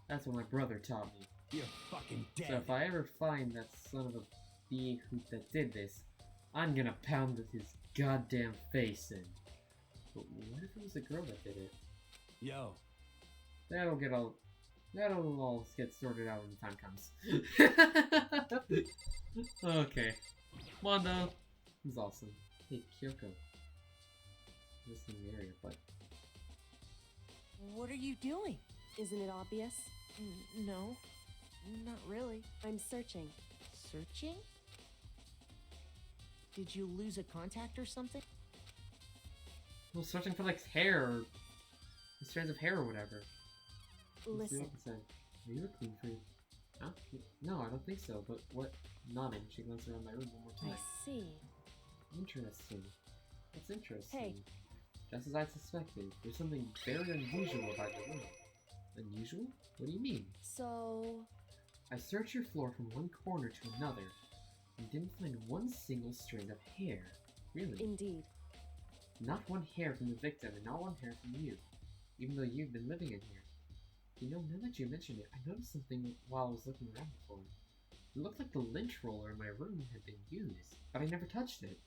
That's what my brother taught me. You're fucking dead. So if I ever find that son of a being that did this, I'm gonna pound his goddamn face in. But what if it was a girl that did it? Yo. That'll all get sorted out when the time comes. Okay. Mondo. He's awesome. Hey, Kyoko. This in the area, but... What are you doing? Isn't it obvious? No. Not really. I'm searching. Searching? Did you lose a contact or something? I was searching for, like, hair, or... strands of hair or whatever. Let's see Listen. what it said. Are you a clean freak? Huh? No, I don't think so, but what? Nodding, she glanced around my room one more time. I see. Interesting. What's interesting? Hey. Just as I suspected, there's something very unusual about your room. Unusual? What do you mean? So... I searched your floor from one corner to another, and didn't find one single strand of hair. Really? Indeed. Not one hair from the victim, and not one hair from you, even though you've been living in here. You know, now that you mention it, I noticed something while I was looking around before. It looked like the lint roller in my room had been used, but I never touched it.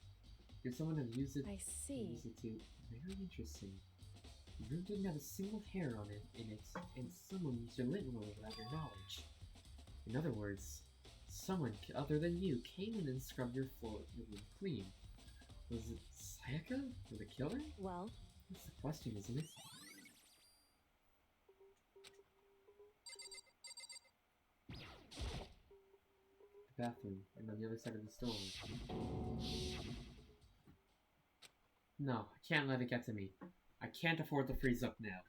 Did someone have used it? I see. Use it too? Very interesting. The room didn't have a single hair on it in it, and someone used your lint roller without your knowledge. In other words, someone other than you came in and scrubbed your floor room clean. Was it Sayaka or the killer? Well, That's the question, isn't it? The bathroom, and on the other side of the store. No, I can't let it get to me. I can't afford to freeze up now.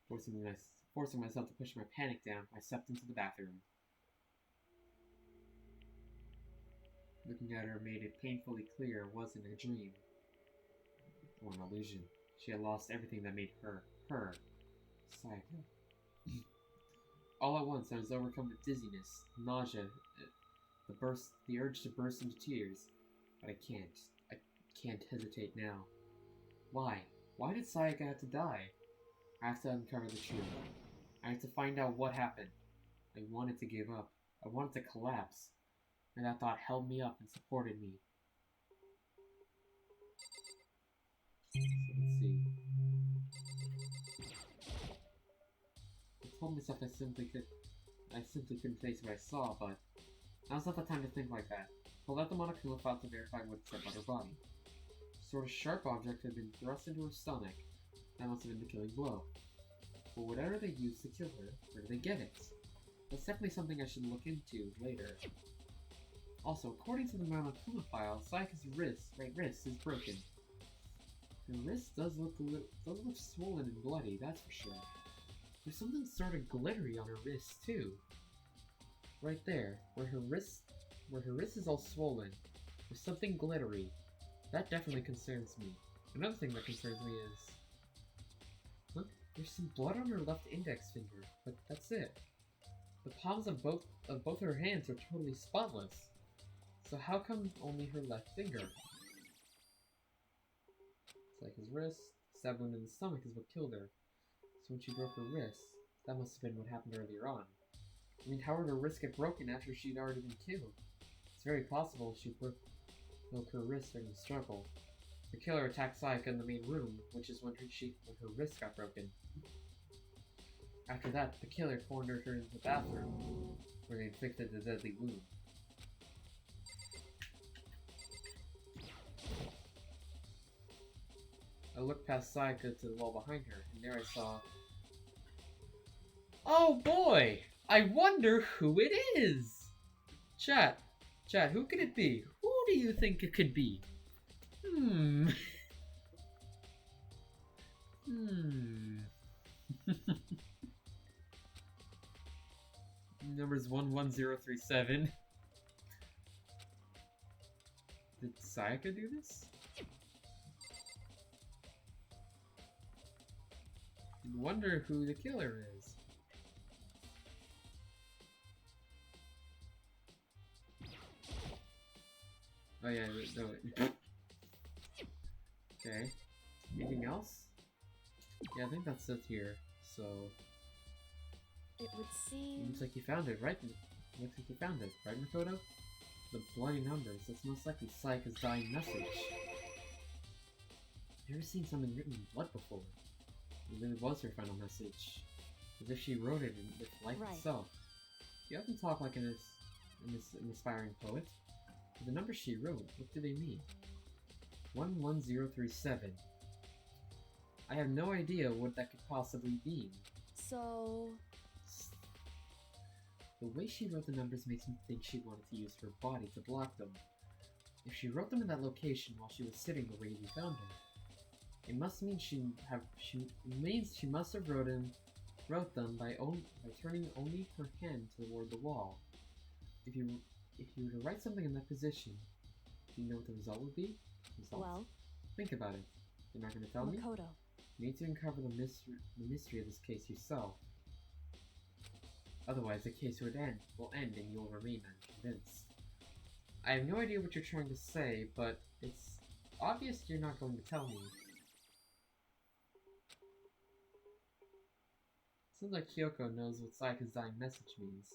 Forcing myself to push my panic down, I stepped into the bathroom. Looking at her made it painfully clear it wasn't a dream. Or an illusion. She had lost everything that made her, Sayaka. All at once, I was overcome with dizziness, nausea, the urge to burst into tears. But I can't hesitate now. Why? Why did Sayaka have to die? I have to uncover the truth. I have to find out what happened. I wanted to give up. I wanted to collapse. And that thought held me up and supported me. So let's see. I told myself I simply couldn't face what I saw, but now's not the time to think like that. Pulled out the monochrome file to verify what it said about her body. A sort of sharp object had been thrust into her stomach. That must have been the killing blow. But whatever they used to kill her, where did they get it? That's definitely something I should look into later. Also, according to the monochrome file, Sayaka's right wrist, is broken. Her wrist does look swollen and bloody, that's for sure. There's something sort of glittery on her wrist too. Right there, where her wrist is all swollen. There's something glittery. That definitely concerns me. Another thing that concerns me is... Look, there's some blood on her left index finger, but that's it. The palms of both her hands are totally spotless. So how come only her left finger? It's like his wrist, stab wound in the stomach is what killed her. So when she broke her wrist, that must have been what happened earlier on. I mean, how would her wrist get broken after she'd already been killed? It's very possible she broke her wrist during the struggle. The killer attacked Sayaka in the main room, which is when her wrist got broken. After that, the killer cornered her into the bathroom, where they inflicted the deadly wound. I looked past Sayaka to the wall behind her, and there I saw... Oh boy! I wonder who it is! Chat, who could it be? Who do you think it could be? Number's 11037. Did Sayaka do this? I wonder who the killer is. Oh yeah, no. Okay. Anything else? Yeah, I think that's it here. So... It would seem... Looks like you found it, right? Looks like you found it, right, Makoto? The bloody numbers. That's most likely Sayaka's dying message. Never seen something written in blood before. It really was her final message. As if she wrote it with life itself. You often talk like an aspiring poet. But the numbers she wrote, what do they mean? 11037. I have no idea what that could possibly mean. So... The way she wrote the numbers makes me think she wanted to use her body to block them. If she wrote them in that location while she was sitting where we found her, it must mean she must have wrote them by turning only her hand toward the wall. If you were to write something in that position, do you know what the result would be? Well... Think about it. You're not going to tell me? Makoto. You need to uncover the mystery of this case yourself. Otherwise, the case will end and you'll remain unconvinced. I have no idea what you're trying to say, but it's obvious you're not going to tell me. Seems like Kyoko knows what Sayaka's dying message means.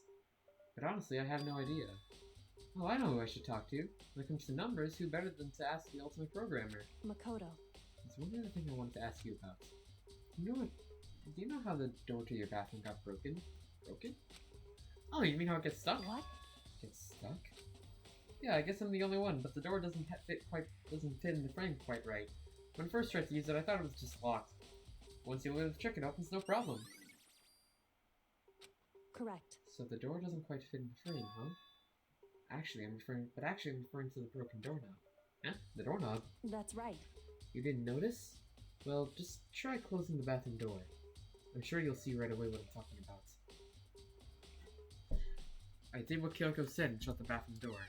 But honestly, I have no idea. Oh, I know who I should talk to. When it comes to numbers, who better than to ask the ultimate programmer? Makoto. There's one other thing I wanted to ask you about. Do you know how the door to your bathroom got broken? Broken? Oh, you mean how it gets stuck? What? Gets stuck? Yeah, I guess I'm the only one, but the door doesn't fit in the frame quite right. When I first tried to use it, I thought it was just locked. Once you learn the trick, it opens no problem. Correct. So the door doesn't quite fit in the frame, huh? Actually, I'm referring to the broken doorknob. Huh? The doorknob? That's right. You didn't notice? Well, just try closing the bathroom door. I'm sure you'll see right away what I'm talking about. I did what Kyoko said and shut the bathroom door.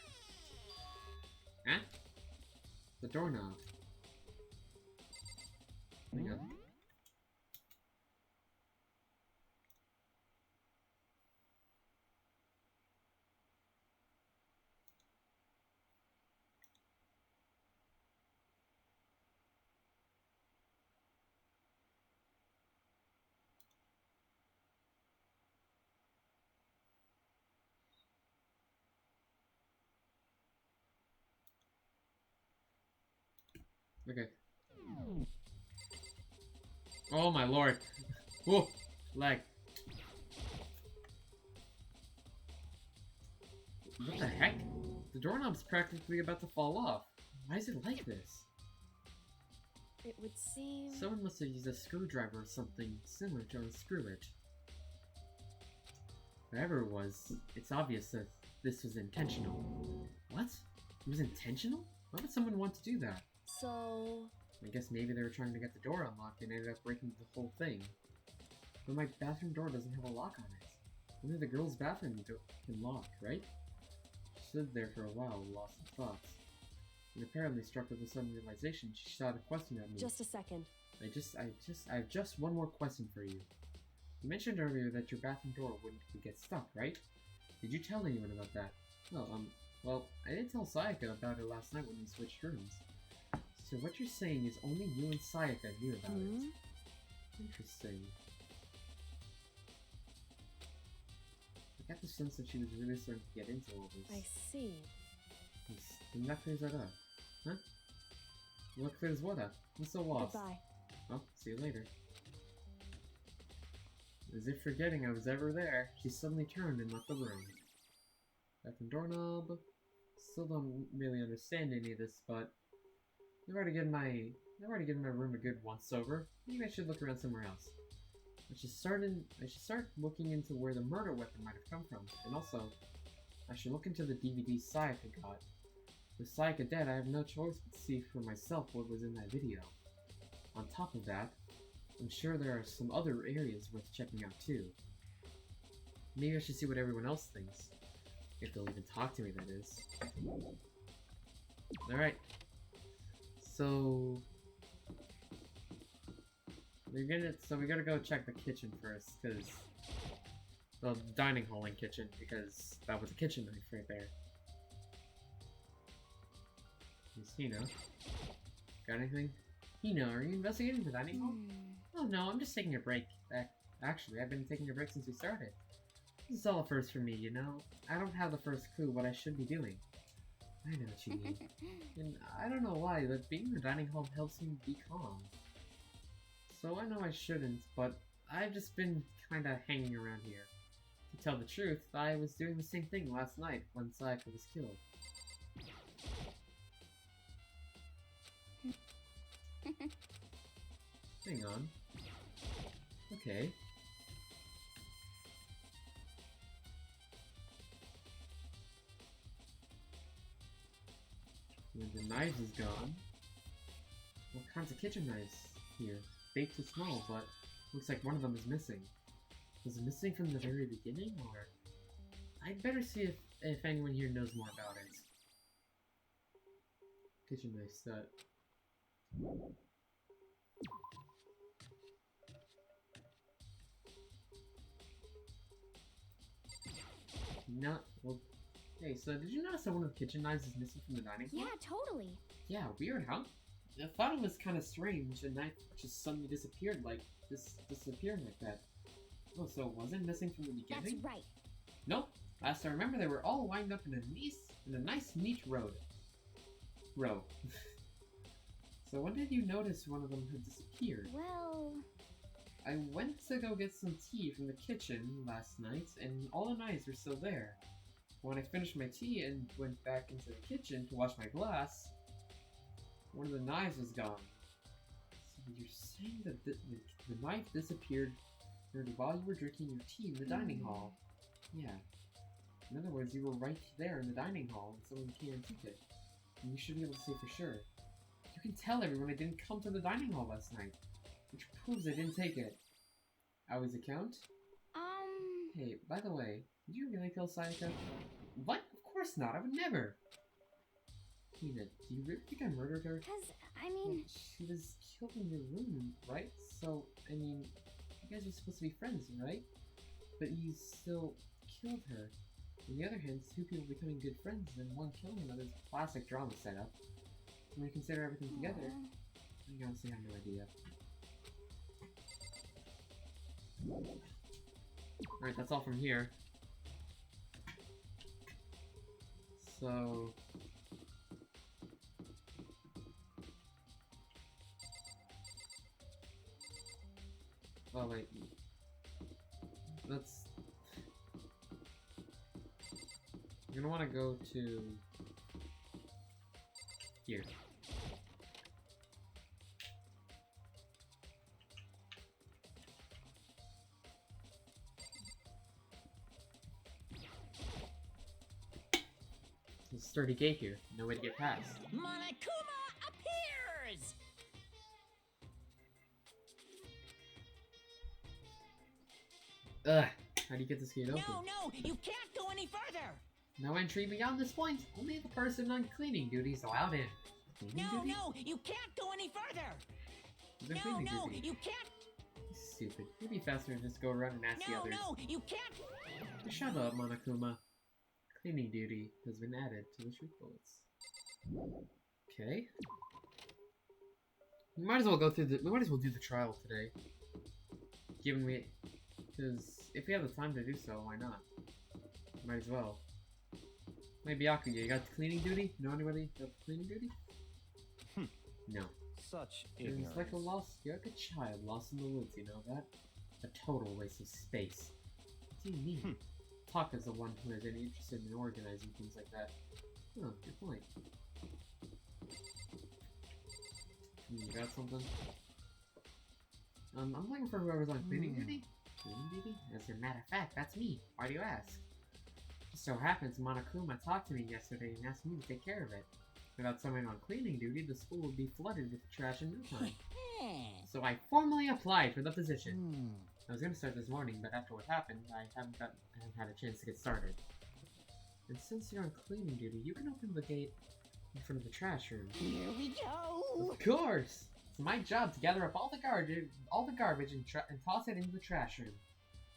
Huh? The doorknob. Hang on. Okay. Oh my lord. Whoa! Lag. What the heck? The doorknob's practically about to fall off. Why is it like this? It would seem... Someone must have used a screwdriver or something similar to unscrew it. Whatever it was, it's obvious that this was intentional. What? It was intentional? Why would someone want to do that? So... I guess maybe they were trying to get the door unlocked and ended up breaking the whole thing. But my bathroom door doesn't have a lock on it. Only the girl's bathroom can lock, right? She stood there for a while, lost in thoughts. And apparently struck with a sudden realization, she shot a question at me. Just a second. I have just one more question for you. You mentioned earlier that your bathroom door wouldn't get stuck, right? Did you tell anyone about that? Well, I did tell Sayaka about it last night when we switched rooms. So what you're saying is only you and Sayaka knew about it. Interesting. I got the sense that she was really starting to get into all this. I see. Then that clears that up. Huh? What clears what up? I'm so lost. Goodbye. Well, see you later. As if forgetting I was ever there, she suddenly turned and left the room. Bathroom doorknob. Still don't really understand any of this, but I've already given my room a good once over. Maybe I should look around somewhere else. I should start looking into where the murder weapon might have come from, and also I should look into the DVD Sayaka got. With Sayaka dead, I have no choice but to see for myself what was in that video. On top of that, I'm sure there are some other areas worth checking out too. Maybe I should see what everyone else thinks. If they'll even talk to me, that is. Alright. So we gotta go check the kitchen first, because the dining hall and kitchen, because that was a kitchen knife right there. Is Hina? Got anything? Hina, are you investigating the dining hall? Oh no, I'm just taking a break. Actually, I've been taking a break since we started. This is all a first for me, you know? I don't have the first clue what I should be doing. I know what you mean. And I don't know why, but being in the dining hall helps me be calm. So I know I shouldn't, but I've just been kinda hanging around here. To tell the truth, I was doing the same thing last night when Sayaka was killed. Hang on. Okay. When the knives is gone. What kinds of kitchen knives here? Big to small, but looks like one of them is missing. Was it missing from the very beginning, or? I'd better see if anyone here knows more about it. Kitchen knife set. Not well. Hey, so did you notice that one of the kitchen knives is missing from the dining hall? Yeah, totally. Yeah, weird, huh? I thought it was kind of strange, a knife just suddenly disappeared like that. Oh, so it wasn't missing from the beginning? That's right. Nope. Last I remember, they were all lined up in a nice, neat row. So when did you notice one of them had disappeared? Well... I went to go get some tea from the kitchen last night, and all the knives were still there. When I finished my tea and went back into the kitchen to wash my glass, one of the knives was gone. So you're saying that the knife disappeared while you were drinking your tea in the dining hall? Yeah. In other words, you were right there in the dining hall and someone came and took it. And you should be able to say for sure. You can tell everyone I didn't come to the dining hall last night. Oops, I didn't take it. Aoi's account? Um, Hey, by the way, did you really kill Sayaka? What? Of course not, I would never! Tina, do you really think I murdered her? cause, I Well, mean, she was killed in your room, right? So, I mean, you guys are supposed to be friends, right? But you still killed her. On the other hand, two people becoming good friends and one killing another is a classic drama setup. When we consider everything together, I honestly have no idea. Alright, that's all from here. So... oh wait. Let's... you're gonna want to go to... here. There's a sturdy gate here. No way to get past. Monokuma appears! Ugh! How do you get this gate open? No, you can't go any further! No entry beyond this point. Only the person on cleaning duty is allowed in. Cleaning duty? No, you can't go any further! The cleaning No, duty. you can't! Stupid. It'd be faster to just go around and ask the others. No, you can't! Shut up, Monokuma. Cleaning duty has been added to the truth bullets. Okay. We might as well go through the. We might as well do the trial today. Given we, because if we have the time to do so, why not? Might as well. Maybe Byakuya, you got cleaning duty? Know anybody got cleaning duty? No. Such It's ignorance. like you're like a child lost in the woods, you know that? A total waste of space. What do you mean? Taka's the one who has any interest in organizing things like that. Huh, good point. You got something? I'm looking for whoever's on cleaning duty. Cleaning duty? As a matter of fact, that's me. Why do you ask? Just so happens Monokuma talked to me yesterday and asked me to take care of it. Without someone on cleaning duty, the school would be flooded with trash in no time. So I formally applied for the position. I was going to start this morning, but after what happened, I haven't had a chance to get started. And since you're on cleaning duty, you can open the gate in front of the trash room. Here we go! Of course! It's my job to gather up all the garbage and toss it into the trash room.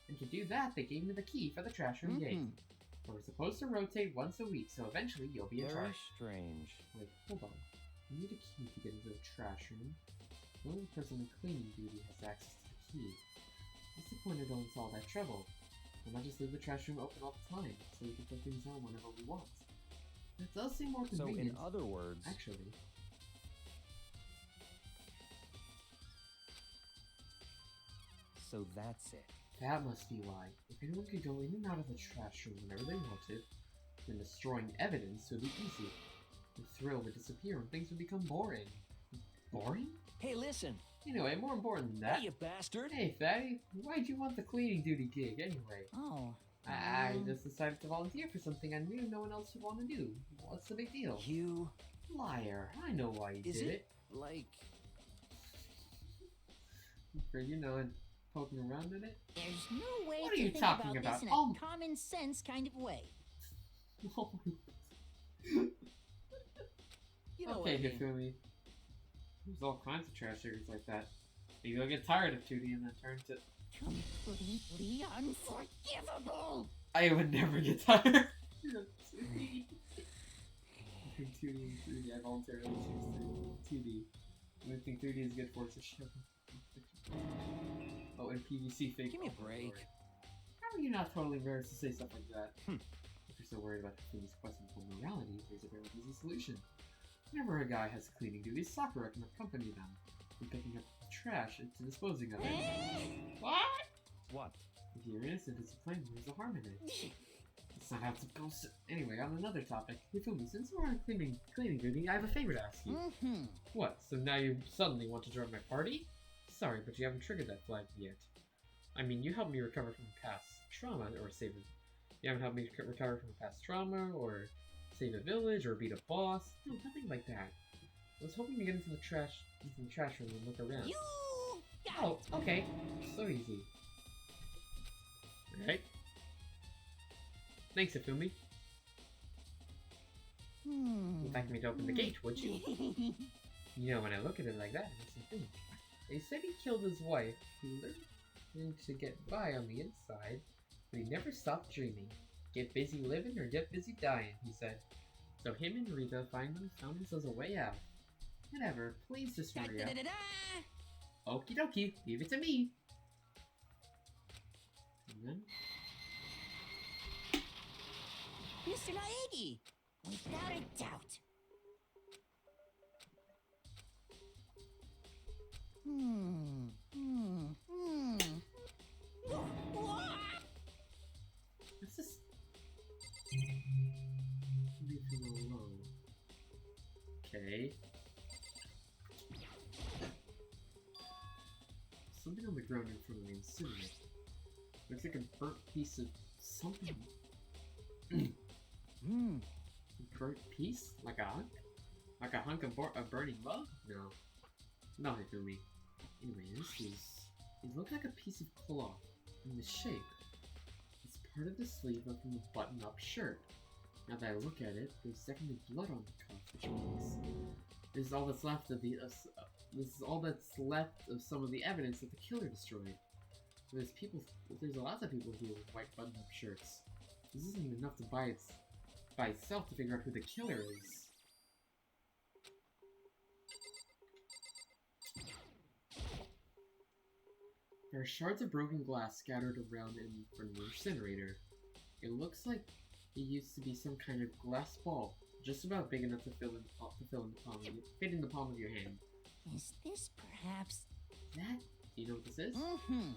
And to do that, they gave me the key for the trash room gate. We're supposed to rotate once a week, so eventually you'll be in Very charge. strange. Wait, hold on. You need a key to get into the trash room. The only person in cleaning duty has access to the key. What's the point of going to all that trouble? Why not just leave the trash room open all the time, so we can put things on whenever we want? That does seem more So convenient. in other words, Actually. so that's it. That must be why. If anyone could go in and out of the trash room whenever they wanted, then destroying evidence would be easy. The thrill would disappear and things would become boring. Boring? Hey, listen. Anyway, more important than that. Hey, you bastard. Hey, Fatty, why'd you want the cleaning duty gig anyway? Oh. I just decided to volunteer for something I knew no one else would want to do. What's the big deal? You... Liar, I know why you Is did it, like... For, you know, and poking around in it? There's no way What are to you think talking about about? this in Oh. a common sense kind of way. You know Okay, what I mean. Hifumi. There's all kinds of trash areas like that. Maybe you'll get tired of 2D and then turn to... Completely unforgivable! I would never get tired of 2D. Between 2D and 3D, I voluntarily choose 2D. The only thing 3D is good for is a show. Oh, and PVC fake. Give me a break. How are you not totally embarrassed to say stuff like that? If you're so worried about Hifumi's questionable morality, there's a very easy solution. Whenever a guy has cleaning duties, Sakura can accompany them from picking up the trash and to disposing of it. What? What? If you're innocent, it's a claim there's a harm in it. It's not how it's supposed to. Anyway, on another topic, Hifumi, since we're on cleaning duty, I have a favor to ask you. What? So now you suddenly want to join my party? Sorry, but you haven't triggered that flag yet. I mean, you helped me recover from past trauma, or save it. You haven't helped me recover from past trauma, or save a village, or beat a boss. No, nothing like that. I was hoping to get into the trash room and look around. You got Oh, Okay, so easy. Alright. Thanks, Ifumi. You'd like me to open the gate, would you? You know, when I look at it like that, it makes me think. They said he killed his wife, who learned to get by on the inside, but he never stopped dreaming. Get busy living or get busy dying, he said. So him and Rita found themselves a way out. Whatever, please just hurry up. Okie dokie, leave it to me. And then... Mr. Naegi! Without a doubt. Let's just... leave him alone. Okay. Something on the ground in front of the incinerator. Looks like a burnt piece of something. Burnt piece? Like a hunk? Like a hunk of burning love? No. Not Hifumi. Anyway, it looks like a piece of cloth in the shape. It's part of the sleeve of the button-up shirt. Now that I look at it, there's definitely blood on the cuff, which means this is all that's left of the this is all that's left of some of the evidence that the killer destroyed. There's lots of people who wear white button-up shirts. This isn't enough to by itself to figure out who the killer is. There are shards of broken glass scattered around in front of the incinerator. It looks like it used to be some kind of glass ball, just about big enough to fit in the palm of your hand. Is this perhaps... That? Do you know what this is?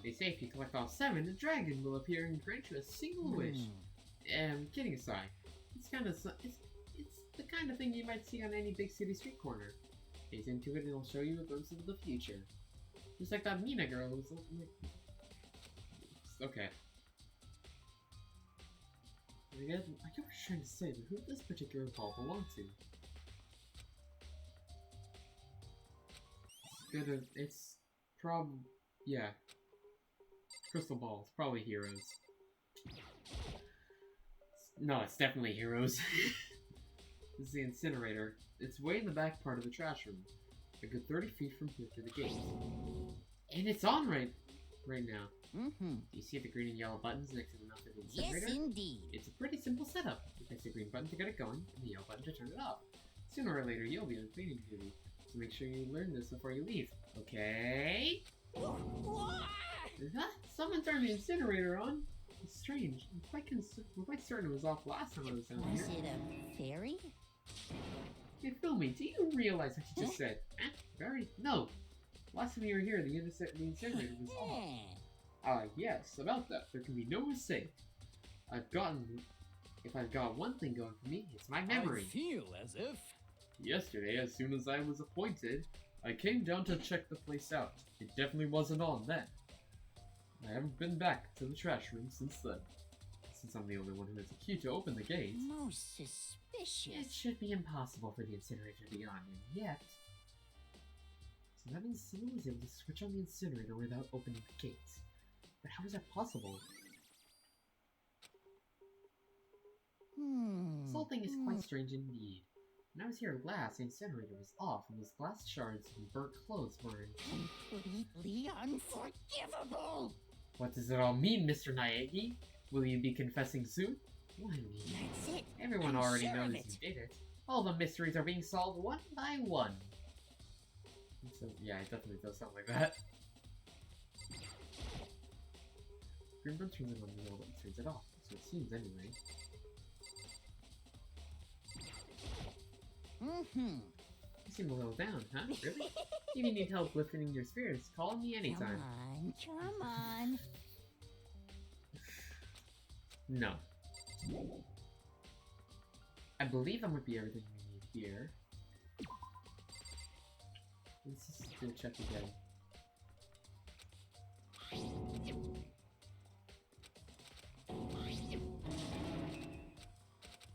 They say if you collect all 7, a dragon will appear and grant you a single wish. Kidding aside, it's the kind of thing you might see on any big city street corner. Gaze into it and it'll show you a glimpse of the future. Just like that Mina girl who's like... Okay. I get what you're trying to say, but who does this particular ball belong to? It's yeah. Crystal ball. It's probably Heroes. No, it's definitely Heroes. This is the incinerator. It's way in the back part of the trash room. A good 30 feet from here to the gate. And it's on right now. Do you see the green and yellow buttons next to the mouth of the incinerator? Yes, indeed. It's a pretty simple setup. You press the green button to get it going, and the yellow button to turn it off. Sooner or later, you'll be on cleaning duty. So make sure you learn this before you leave. Okay? Someone turned the incinerator on. It's strange. I'm quite certain it was off last time I was down here. Was it a fairy? Hey, Filmy, do you realize what you just said? Very? No. Last time you were here, the incinerator was off. Yes, about that. There can be no mistake. If I've got one thing going for me, it's my memory. I feel as if... Yesterday, as soon as I was appointed, I came down to check the place out. It definitely wasn't on then. I haven't been back to the trash room since then. Since I'm the only one who has a key to open the gate. Most suspicious. It should be impossible for the incinerator to be on, and yet... So that means someone was able to switch on the incinerator without opening the gate. But how is that possible? This whole thing is quite strange indeed. When I was here last, the incinerator was off, and those glass shards and burnt clothes were Completely unforgivable! What does it all mean, Mr. Naegi? Will you be confessing soon? Well, I mean, That's it. everyone I'm already sure knows of you it. did it. All the mysteries are being solved one by one. So, yeah, it definitely does sound like that. Green button turns it on, the yellow button turns it off. So it seems anyway. You seem a little down, huh? Really? If you need help lifting your spirits, call me anytime. Come on. No. I believe that might be everything we need here. Let's just do a check again.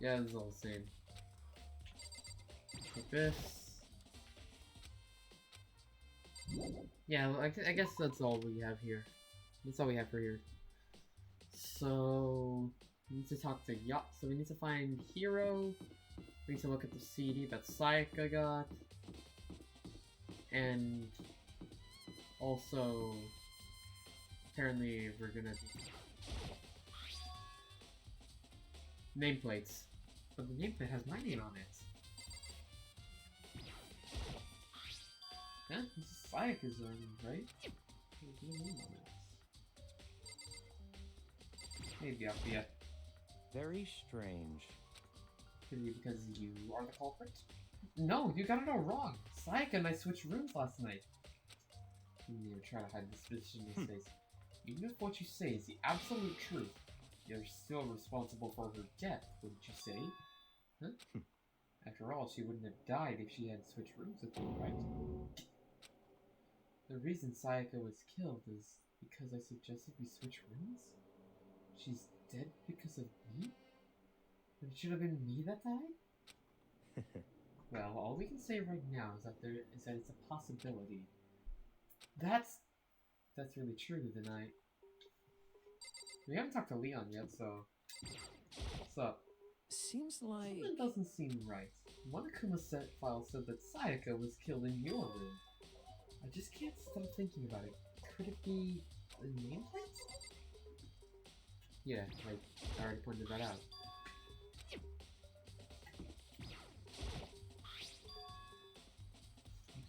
Yeah, this is all the same. Like this. Yeah, well, I guess that's all we have here. That's all we have for here. So we need to talk to So we need to find Hero. We need to look at the CD that Sayaka got. And also, apparently we're gonna do nameplates. But the nameplate has my name on it. Huh? This is Sayaka's right? There's no name on it. Maybe I'll be a... Very strange. Could it be because you are the culprit? No, you got it all wrong! Sayaka and I switched rooms last night. You didn't even try to hide the suspicion in his face. Even if what you say is the absolute truth, you're still responsible for her death, wouldn't you say? Huh? After all, she wouldn't have died if she had switched rooms with you, right? The reason Sayaka was killed is because I suggested we switch rooms? She's dead because of me? But it should have been me that died? Well, all we can say right now is that it's a possibility. That's really true, then we haven't talked to Leon yet, so what's up? Seems like... Something doesn't seem right. One Akuma set file said that Sayaka was killed in your room. I just can't stop thinking about it. Could it be the nameplate? Yeah, I already pointed that out.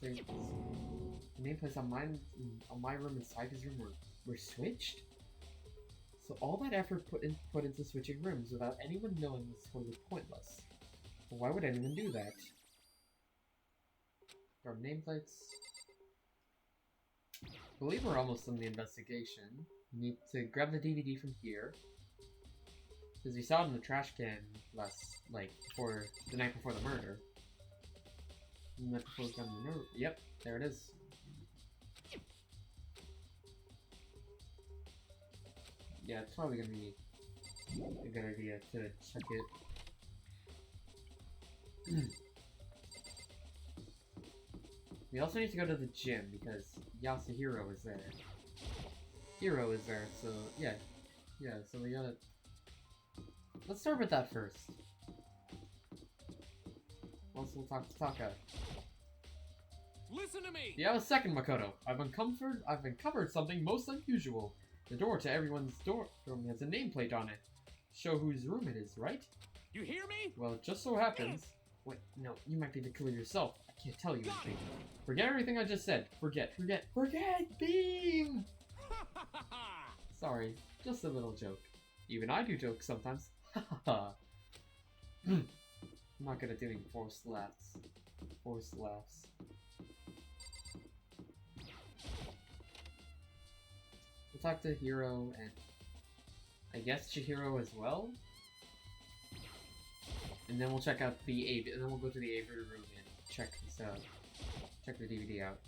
The nameplates on my room and Sayaka's room were switched? So all that effort put into switching rooms without anyone knowing was totally pointless. But why would anyone do that? Our nameplates. I believe we're almost done the investigation. We need to grab the DVD from here. Because we saw it in the trash can the night before the murder. The night before the murder. Yep, there it is. Yeah, it's probably gonna be a good idea to check it. We also need to go to the gym because Yasuhiro is there. Hiro is there, so yeah. Yeah, so we gotta... Let's start with that first. Once we'll talk to Taka. Listen to me! Yeah, a second, Makoto. I've uncovered something most unusual. The door to everyone's room has a nameplate on it. Show whose room it is, right? You hear me? Well, it just so happens... Wait, no, you might be the killer yourself. I can't tell you anything. Forget everything I just said. Forget! Beam! Sorry, just a little joke. Even I do jokes sometimes. I'm not good at doing forced laughs. Forced laughs. We'll talk to Hiro and I guess Chihiro as well. And then we'll check out the and then we'll go to the Avery room and check this out. Check the DVD out.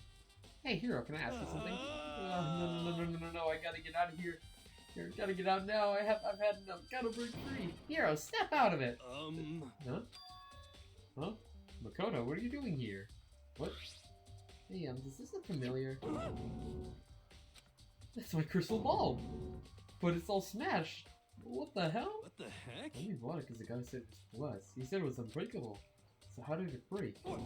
Hey Hiro, can I ask you something? No, I gotta get out of here. Here, gotta get out now. I've had enough. Gotta break free. Hiro, step out of it! Huh? Huh? Makoto, what are you doing here? What? Hey, does this look familiar? That's my crystal ball! But it's all smashed! What the hell? What the heck? I only bought it because the guy said it was blessed. He said it was unbreakable. So how did it break? What?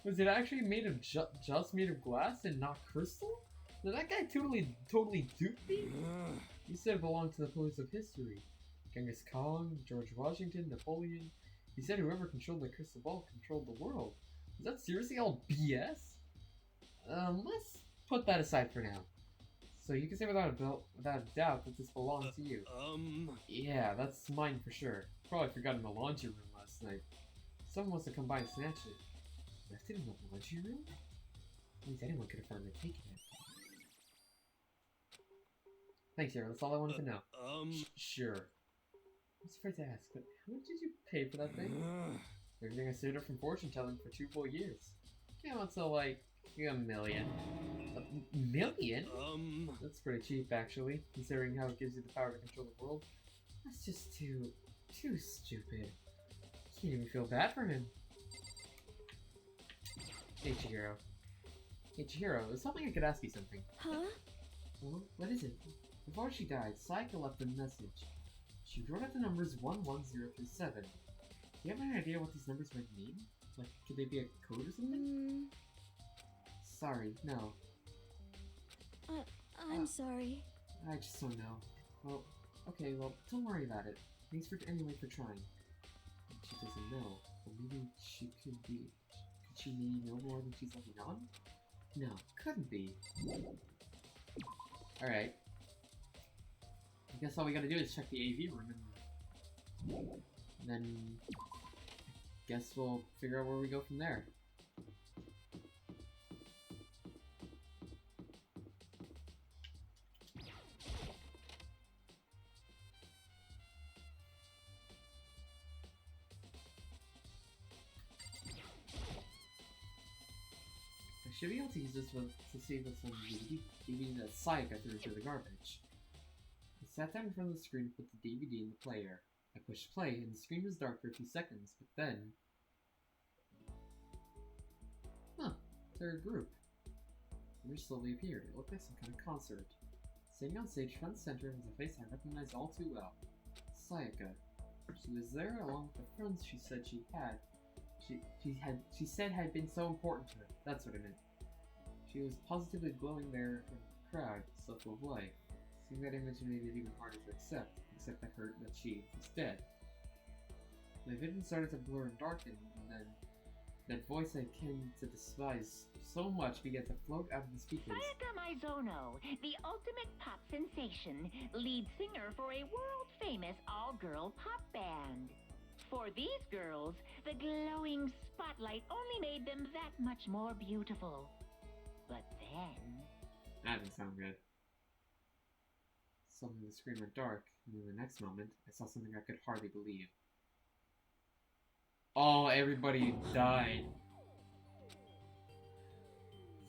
Was it actually made of just made of glass and not crystal? Did that guy totally duped me? He said it belonged to the pillars of history. Genghis Khan, George Washington, Napoleon. He said whoever controlled the crystal ball controlled the world. Is that seriously all BS? Let's put that aside for now. So you can say without a doubt that this belongs to you. Yeah, that's mine for sure. Probably forgot in the laundry room last night. Someone wants to come by and snatch it. Left it in the laundry room? At least anyone could have found it taken it. Thanks, Hiro. That's all I wanted to know. Sure. I was afraid to ask, but how much did you pay for that thing? Everything I saved up from fortune telling for 2 full years. Came out to like $1 million. $1 million? That's pretty cheap, actually, considering how it gives you the power to control the world. That's just too stupid. Can't even feel bad for him. Hey, Chihiro. Hey Chihiro, I was hoping I could ask you something. Huh? Well, what is it? Before she died, Sayaka left a message. She wrote out the numbers 110 through 7. Do you have any idea what these numbers might mean? Like, could they be a code or something? Sorry, no. I'm sorry. I just don't know. Well, okay, well, don't worry about it. Thanks for anyway for trying. She doesn't know. But maybe she could be... Could she maybe know more than she's letting on? No, couldn't be. Alright. I guess all we gotta do is check the AV room and then guess we'll figure out where we go from there. I should be able to use this one to see what's on the DVD that Sayaka threw into the garbage. I sat down in front of the screen to put the DVD in the player. I pushed play, and the screen was dark for a few seconds, but then... Huh, they're a group. Image slowly appeared. It looked like some kind of concert. Sitting on stage front and center was a face I recognized all too well. Sayaka. She was there along with the friends she said she had. She said had been so important to her. That's what I meant. She was positively glowing there in the crowd, so full of life. Seeing that image made it even harder to accept that she was dead. My vision started to blur and darken, and then that voice I came to despise so much began to float out of the speakers. Sayaka Mizono, the ultimate pop sensation, lead singer for a world-famous all-girl pop band. For these girls, the glowing spotlight only made them that much more beautiful. But then... That didn't sound good. Suddenly the screen went dark, and in the next moment, I saw something I could hardly believe. Oh, everybody died.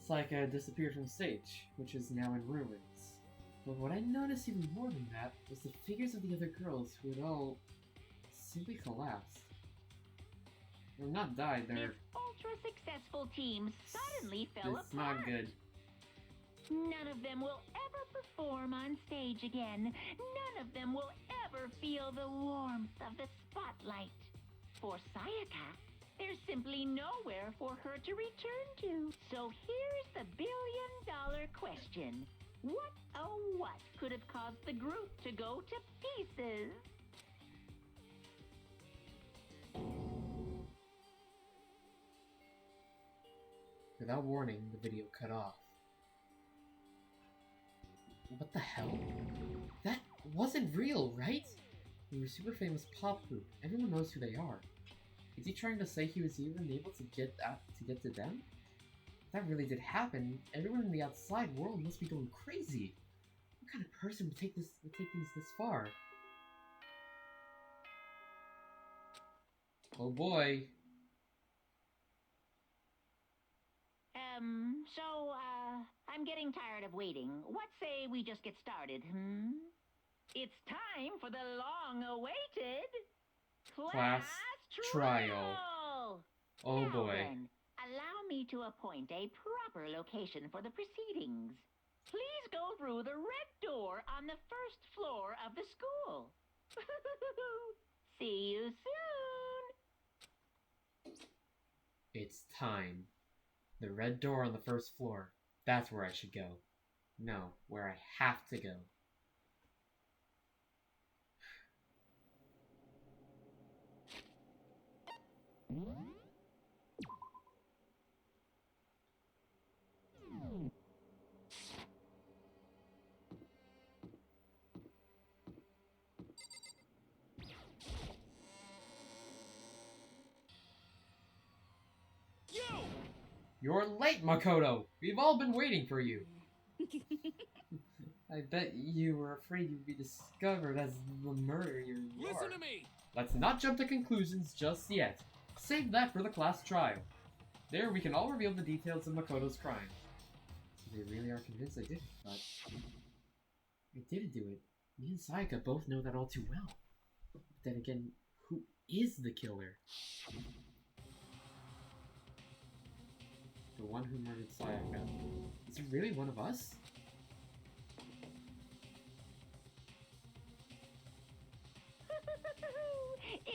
Sayaka had disappeared from the stage, which is now in ruins. But what I noticed even more than that was the figures of the other girls who had all simply collapsed. They're not died, they're... This ultra-successful team suddenly fell apart. It's not good. None of them will ever perform on stage again. None of them will ever feel the warmth of the spotlight. For Sayaka, there's simply nowhere for her to return to. So here's the billion-dollar question. What, oh what, could have caused the group to go to pieces? Without warning, the video cut off. What the hell? That wasn't real, right? They were a super famous pop group. Everyone knows who they are. Is he trying to say he was even able to get to them? If that really did happen, everyone in the outside world must be going crazy. What kind of person would take things this far? Oh boy. I'm getting tired of waiting. What say we just get started, It's time for the long-awaited Class trial. Oh now boy. Then, allow me to appoint a proper location for the proceedings. Please go through the red door on the first floor of the school. See you soon. It's time. The red door on the first floor. That's where I should go. No, where I have to go. You're late, Makoto! We've all been waiting for you! I bet you were afraid you'd be discovered as the murderer you are. Listen to me! Let's not jump to conclusions just yet. Save that for the class trial. There we can all reveal the details of Makoto's crime. So they really are convinced I did it, but... I didn't do it. Me and Sayaka both know that all too well. But then again, who is the killer? The one who murdered Sayaka. Is it really one of us?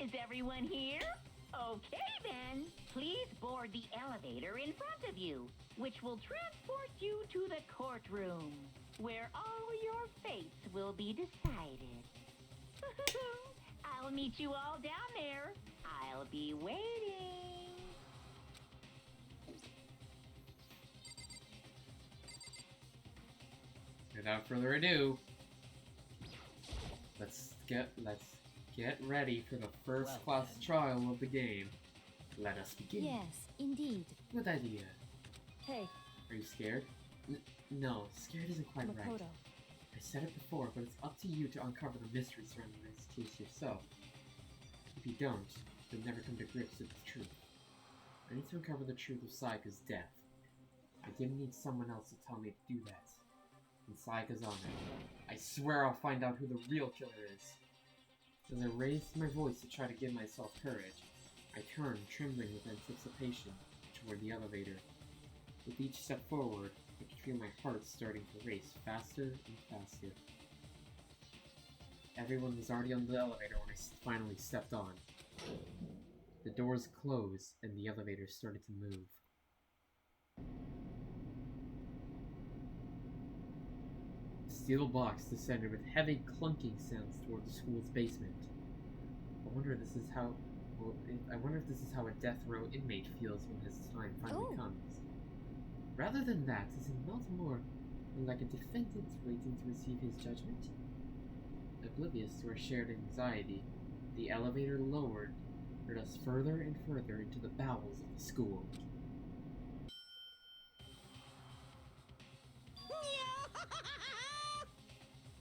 Is everyone here? Okay then. Please board the elevator in front of you, which will transport you to the courtroom, where all your fates will be decided. I'll meet you all down there. I'll be waiting. Without further ado, let's get ready for the first class trial of the game. Let us begin. Yes, indeed. Good idea. Hey, Are you scared? No, scared isn't quite right. Makoto. I said it before, but it's up to you to uncover the mystery surrounding this case yourself. If you don't, you'll never come to grips with the truth. I need to uncover the truth of Sayaka's death. I didn't need someone else to tell me to do that. And Sayaka's honor. I swear I'll find out who the real killer is. As I raised my voice to try to give myself courage, I turned, trembling with anticipation, toward the elevator. With each step forward, I could feel my heart starting to race faster and faster. Everyone was already on the elevator when I finally stepped on. The doors closed, and the elevator started to move. The steel box descended with heavy clunking sounds toward the school's basement. I wonder if this is how a death row inmate feels when his time finally comes. Rather than that, is it not more like a defendant waiting to receive his judgment? Oblivious to our shared anxiety, the elevator lowered us further and further into the bowels of the school.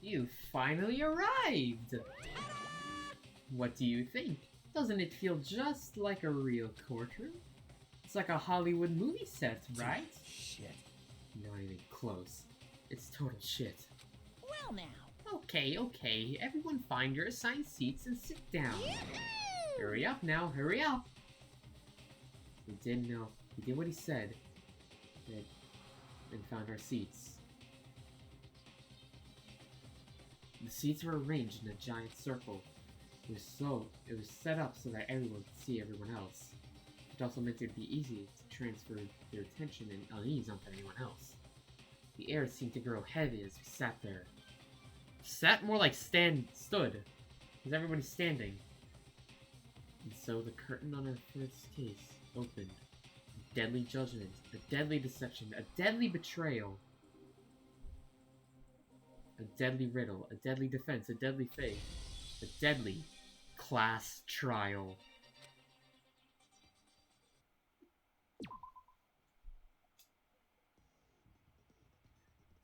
You finally arrived! What do you think? Doesn't it feel just like a real courtroom? It's like a Hollywood movie set, right? Shit. Not even close. It's total shit. Well now. Okay, everyone find your assigned seats and sit down. Hurry up now, hurry up! We did what he said, and found our seats. The seats were arranged in a giant circle. It was set up so that everyone could see everyone else. It also meant it would be easy to transfer their attention and unease onto anyone else. The air seemed to grow heavy as we sat there. Sat more like stood, because everybody's standing. And so the curtain on our first case opened. A deadly judgment, a deadly deception, a deadly betrayal. A deadly riddle, a deadly defense, a deadly faith, a deadly class trial.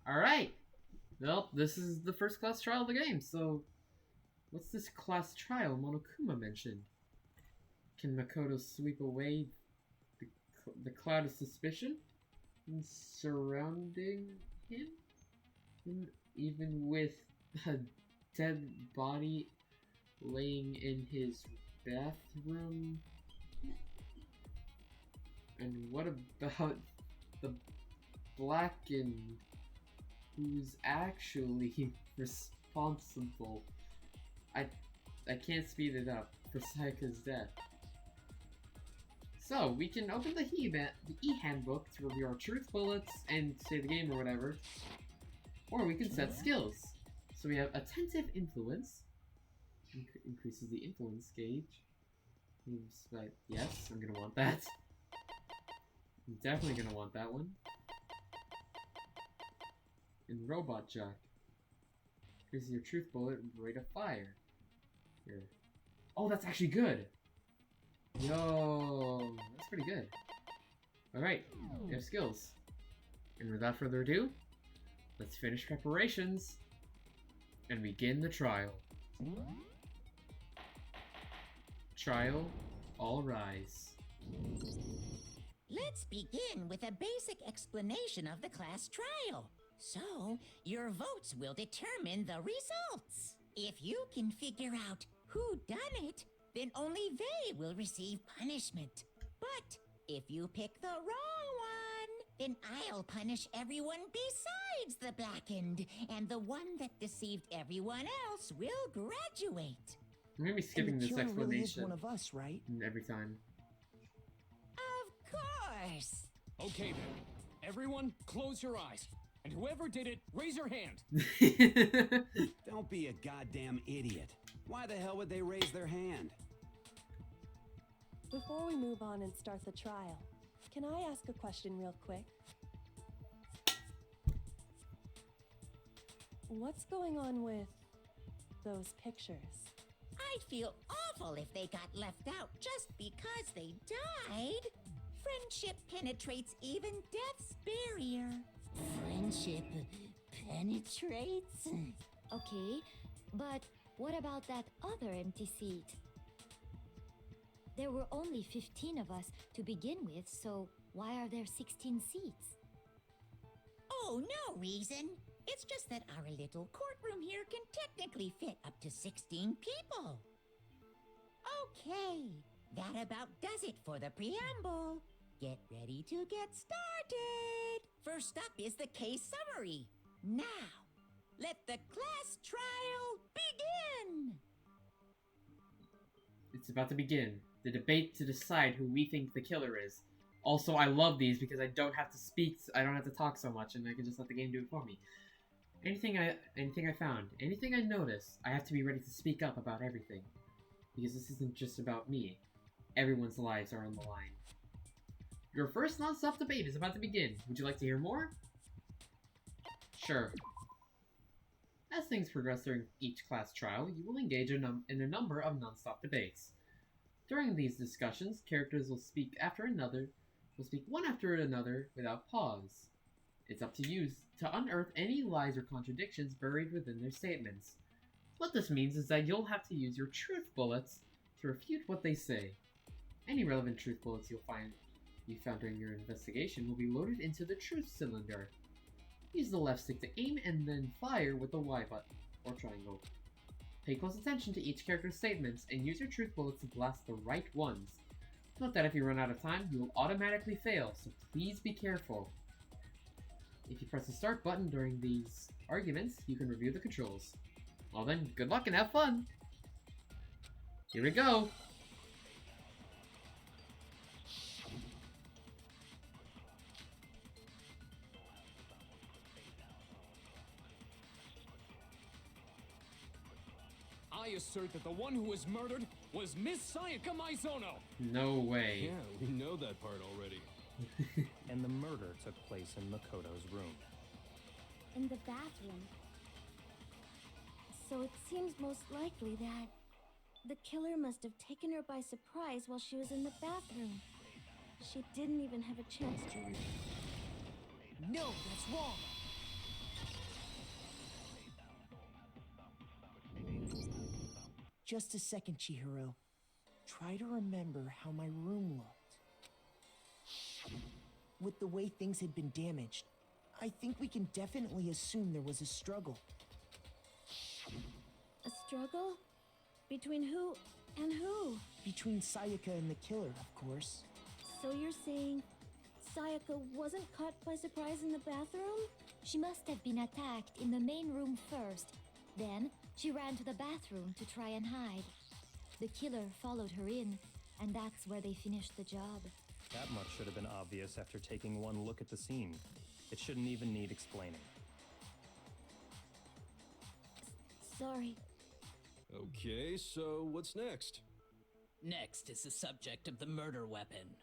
Alright! Well, this is the first class trial of the game, so what's this class trial Monokuma mentioned? Can Makoto sweep away the cloud of suspicion surrounding him? Even with a dead body laying in his bathroom? And what about the blackened, who's actually responsible? I can't speed it up for Sayaka's death. So, we can open the e-handbook to review our truth bullets and save the game or whatever. Or we can set skills. So we have attentive influence. Increases the influence gauge. Yes, I'm gonna want that. I'm definitely gonna want that one. And robot jock. Increases your truth bullet rate of fire. Here. Oh, that's actually good! Yo, that's pretty good. Alright, we have skills. And without further ado, let's finish preparations and begin the trial. Trial, all rise. Let's begin with a basic explanation of the class trial. So, your votes will determine the results. If you can figure out who done it, then only they will receive punishment. But if you pick the wrong one, Then I'll punish everyone besides the Blackened, and the one that deceived everyone else will graduate. I'm gonna be skipping this Really is explanation one of us, right? every time. Of course. Okay then. Everyone, close your eyes. And whoever did it, raise your hand. Don't be a goddamn idiot. Why the hell would they raise their hand? Before we move on and start the trial, can I ask a question real quick? What's going on with those pictures? I'd feel awful if they got left out just because they died. Friendship penetrates even death's barrier. Friendship penetrates? Okay, but what about that other empty seat? There were only 15 of us to begin with, so why are there 16 seats? Oh, no reason. It's just that our little courtroom here can technically fit up to 16 people. Okay, that about does it for the preamble. Get ready to get started. First up is the case summary. Now, let the class trial begin. It's about to begin. The debate to decide who we think the killer is. Also, I love these because I don't have to speak, I don't have to talk so much, and I can just let the game do it for me. Anything I found, anything I notice, I have to be ready to speak up about everything. Because this isn't just about me. Everyone's lives are on the line. Your first non-stop debate is about to begin. Would you like to hear more? Sure. As things progress during each class trial, you will engage in a number of non-stop debates. During these discussions, characters will speak one after another without pause. It's up to you to unearth any lies or contradictions buried within their statements. What this means is that you'll have to use your truth bullets to refute what they say. Any relevant truth bullets you found during your investigation will be loaded into the truth cylinder. Use the left stick to aim and then fire with the Y button, or triangle. Pay close attention to each character's statements and use your truth bullets to blast the right ones. Note that if you run out of time, you will automatically fail, so please be careful. If you press the start button during these arguments, you can review the controls. Well then, good luck and have fun! Here we go! I assert that the one who was murdered was Miss Sayaka Maizono. No way. Yeah, we know that part already. And the murder took place in Makoto's room. In the bathroom. So it seems most likely that the killer must have taken her by surprise while she was in the bathroom. She didn't even have a chance to. No, that's wrong. Just a second, Chihiro. Try to remember how my room looked. With the way things had been damaged, I think we can definitely assume there was a struggle. A struggle? Between who and who? Between Sayaka and the killer, of course. So you're saying Sayaka wasn't caught by surprise in the bathroom? She must have been attacked in the main room first. Then, she ran to the bathroom to try and hide. The killer followed her in, and that's where they finished the job. That much should have been obvious after taking one look at the scene. It shouldn't even need explaining. Sorry. Okay, so what's next? Next is the subject of the murder weapon.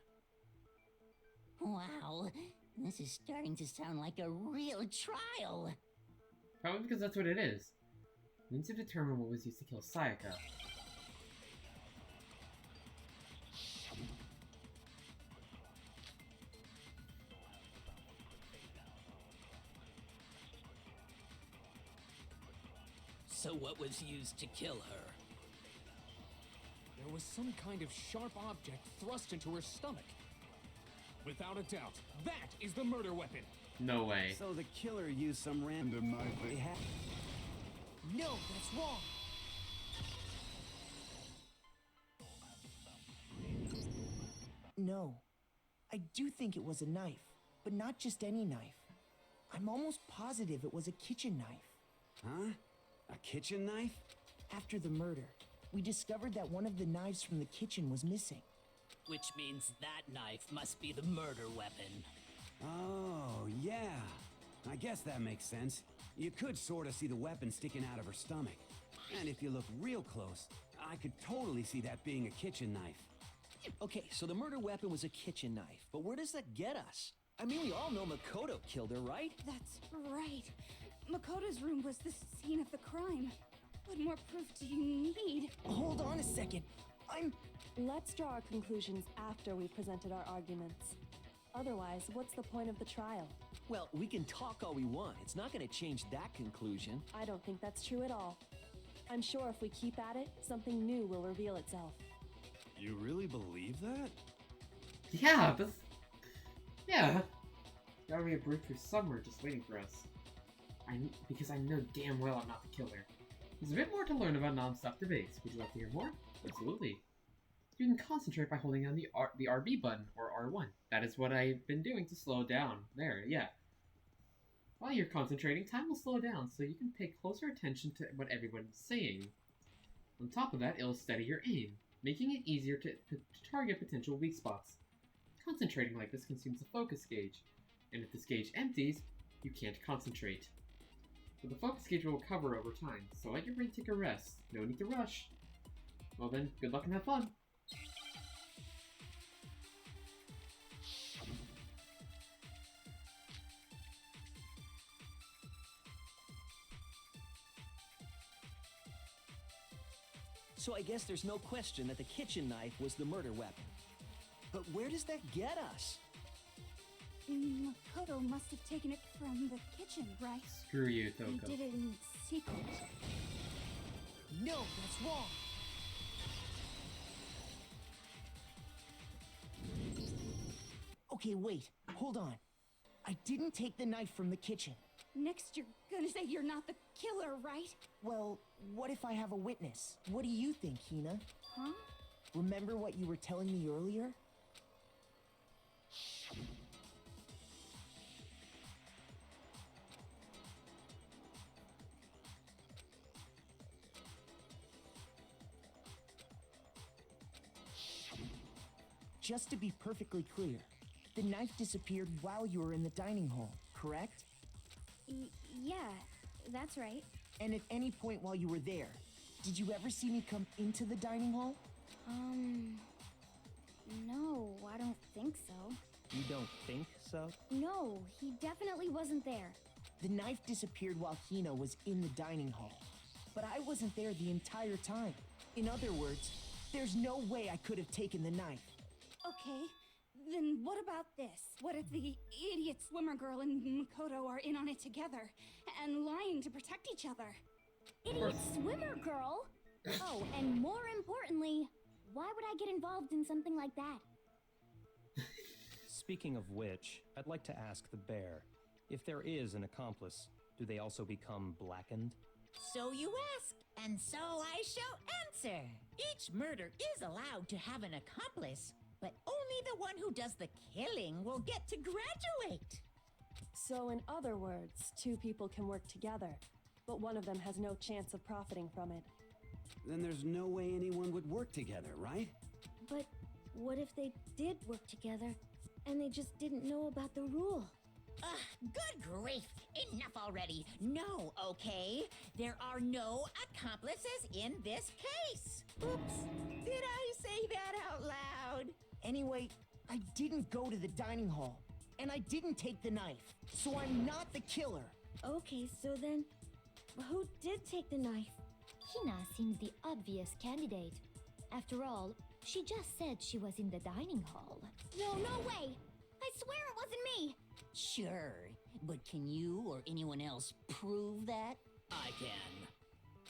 Wow, this is starting to sound like a real trial. Probably because that's what it is. We need to determine what was used to kill Sayaka. So what was used to kill her? There was some kind of sharp object thrust into her stomach. Without a doubt, that is the murder weapon. No way. So the killer used some random knife they had. No, that's wrong. No, I do think it was a knife. But not just any knife. I'm almost positive it was a kitchen knife. Huh? A kitchen knife? After the murder, we discovered that one of the knives from the kitchen was missing. Which means that knife must be the murder weapon. Oh, yeah. I guess that makes sense. You could sort of see the weapon sticking out of her stomach. And if you look real close, I could totally see that being a kitchen knife. Okay, so the murder weapon was a kitchen knife, but where does that get us? I mean, we all know Makoto killed her, right? That's right. Makoto's room was the scene of the crime. What more proof do you need? Hold on a second. Let's draw our conclusions after we've presented our arguments. Otherwise, what's the point of the trial? Well, we can talk all we want. It's not going to change that conclusion. I don't think that's true at all. I'm sure if we keep at it, something new will reveal itself. You really believe that? Yeah, yeah. Gotta be a breakthrough somewhere just waiting for us. Because I know damn well I'm not the killer. There's a bit more to learn about non-stop debates. Would you like to hear more? Absolutely. You can concentrate by holding down the RB button, or R1. That is what I've been doing to slow down. There, yeah. While you're concentrating, time will slow down, so you can pay closer attention to what everyone's saying. On top of that, it'll steady your aim, making it easier to target potential weak spots. Concentrating like this consumes the focus gauge, and if this gauge empties, you can't concentrate. But the focus gauge will recover over time, so let your brain take a rest. No need to rush. Well then, good luck and have fun! So I guess there's no question that the kitchen knife was the murder weapon. But where does that get us? Makoto must have taken it from the kitchen, right? Screw you, Toko. He did it in secret. No, that's wrong. Okay, wait. Hold on. I didn't take the knife from the kitchen. Next, you're gonna say you're not the killer, right? Well, what if I have a witness? What do you think, Hina? Huh? Remember what you were telling me earlier? Just to be perfectly clear, the knife disappeared while you were in the dining hall, correct? Yeah, that's right. And at any point while you were there, did you ever see me come into the dining hall? No, I don't think so. You don't think so? No, he definitely wasn't there. The knife disappeared while Hina was in the dining hall. But I wasn't there the entire time. In other words, there's no way I could have taken the knife. Okay, then what about this? What if the idiot swimmer girl and Makoto are in on it together and lying to protect each other? Idiot swimmer girl? Oh, and more importantly, why would I get involved in something like that? Speaking of which, I'd like to ask the bear, if there is an accomplice, do they also become blackened? So you ask, and so I shall answer. Each murder is allowed to have an accomplice, but only the one who does the killing will get to graduate. So in other words, two people can work together, but one of them has no chance of profiting from it. Then there's no way anyone would work together, right? But what if they did work together and they just didn't know about the rule? Ugh, good grief! Enough already! No, okay? There are no accomplices in this case! Oops! Did I say that out loud? Anyway, I didn't go to the dining hall, and I didn't take the knife, so I'm not the killer. Okay, so then, who did take the knife? Hina seems the obvious candidate. After all, she just said she was in the dining hall. No way! I swear it wasn't me! Sure, but can you or anyone else prove that? I can.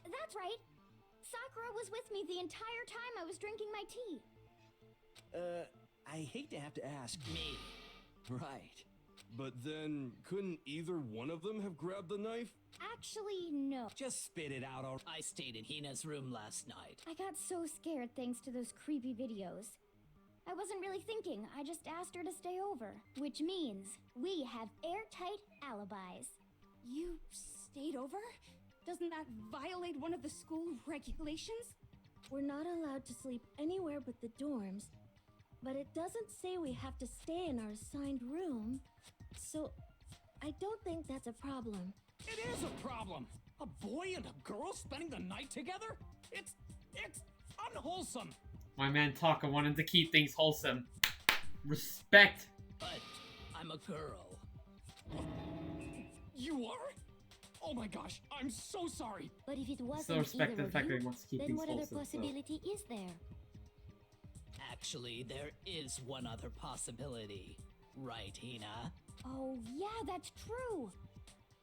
That's right. Sakura was with me the entire time I was drinking my tea. I hate to have to ask. Me. Right. But then, couldn't either one of them have grabbed the knife? Actually, no. Just spit it out already. I stayed in Hina's room last night. I got so scared thanks to those creepy videos. I wasn't really thinking. I just asked her to stay over. Which means we have airtight alibis. You stayed over? Doesn't that violate one of the school regulations? We're not allowed to sleep anywhere but the dorms, but it doesn't say we have to stay in our assigned room, so I don't think that's a problem. It is a problem! A boy and a girl spending the night together? It's unwholesome! My man Taka wanted to keep things wholesome. Respect! But I'm a girl. You are? Oh my gosh, I'm so sorry! But if it wasn't So respect either the of fact that you, he wants to keep then things what other wholesome, so- possibility is there? Actually, there is one other possibility. Right, Hina? Oh, yeah, that's true.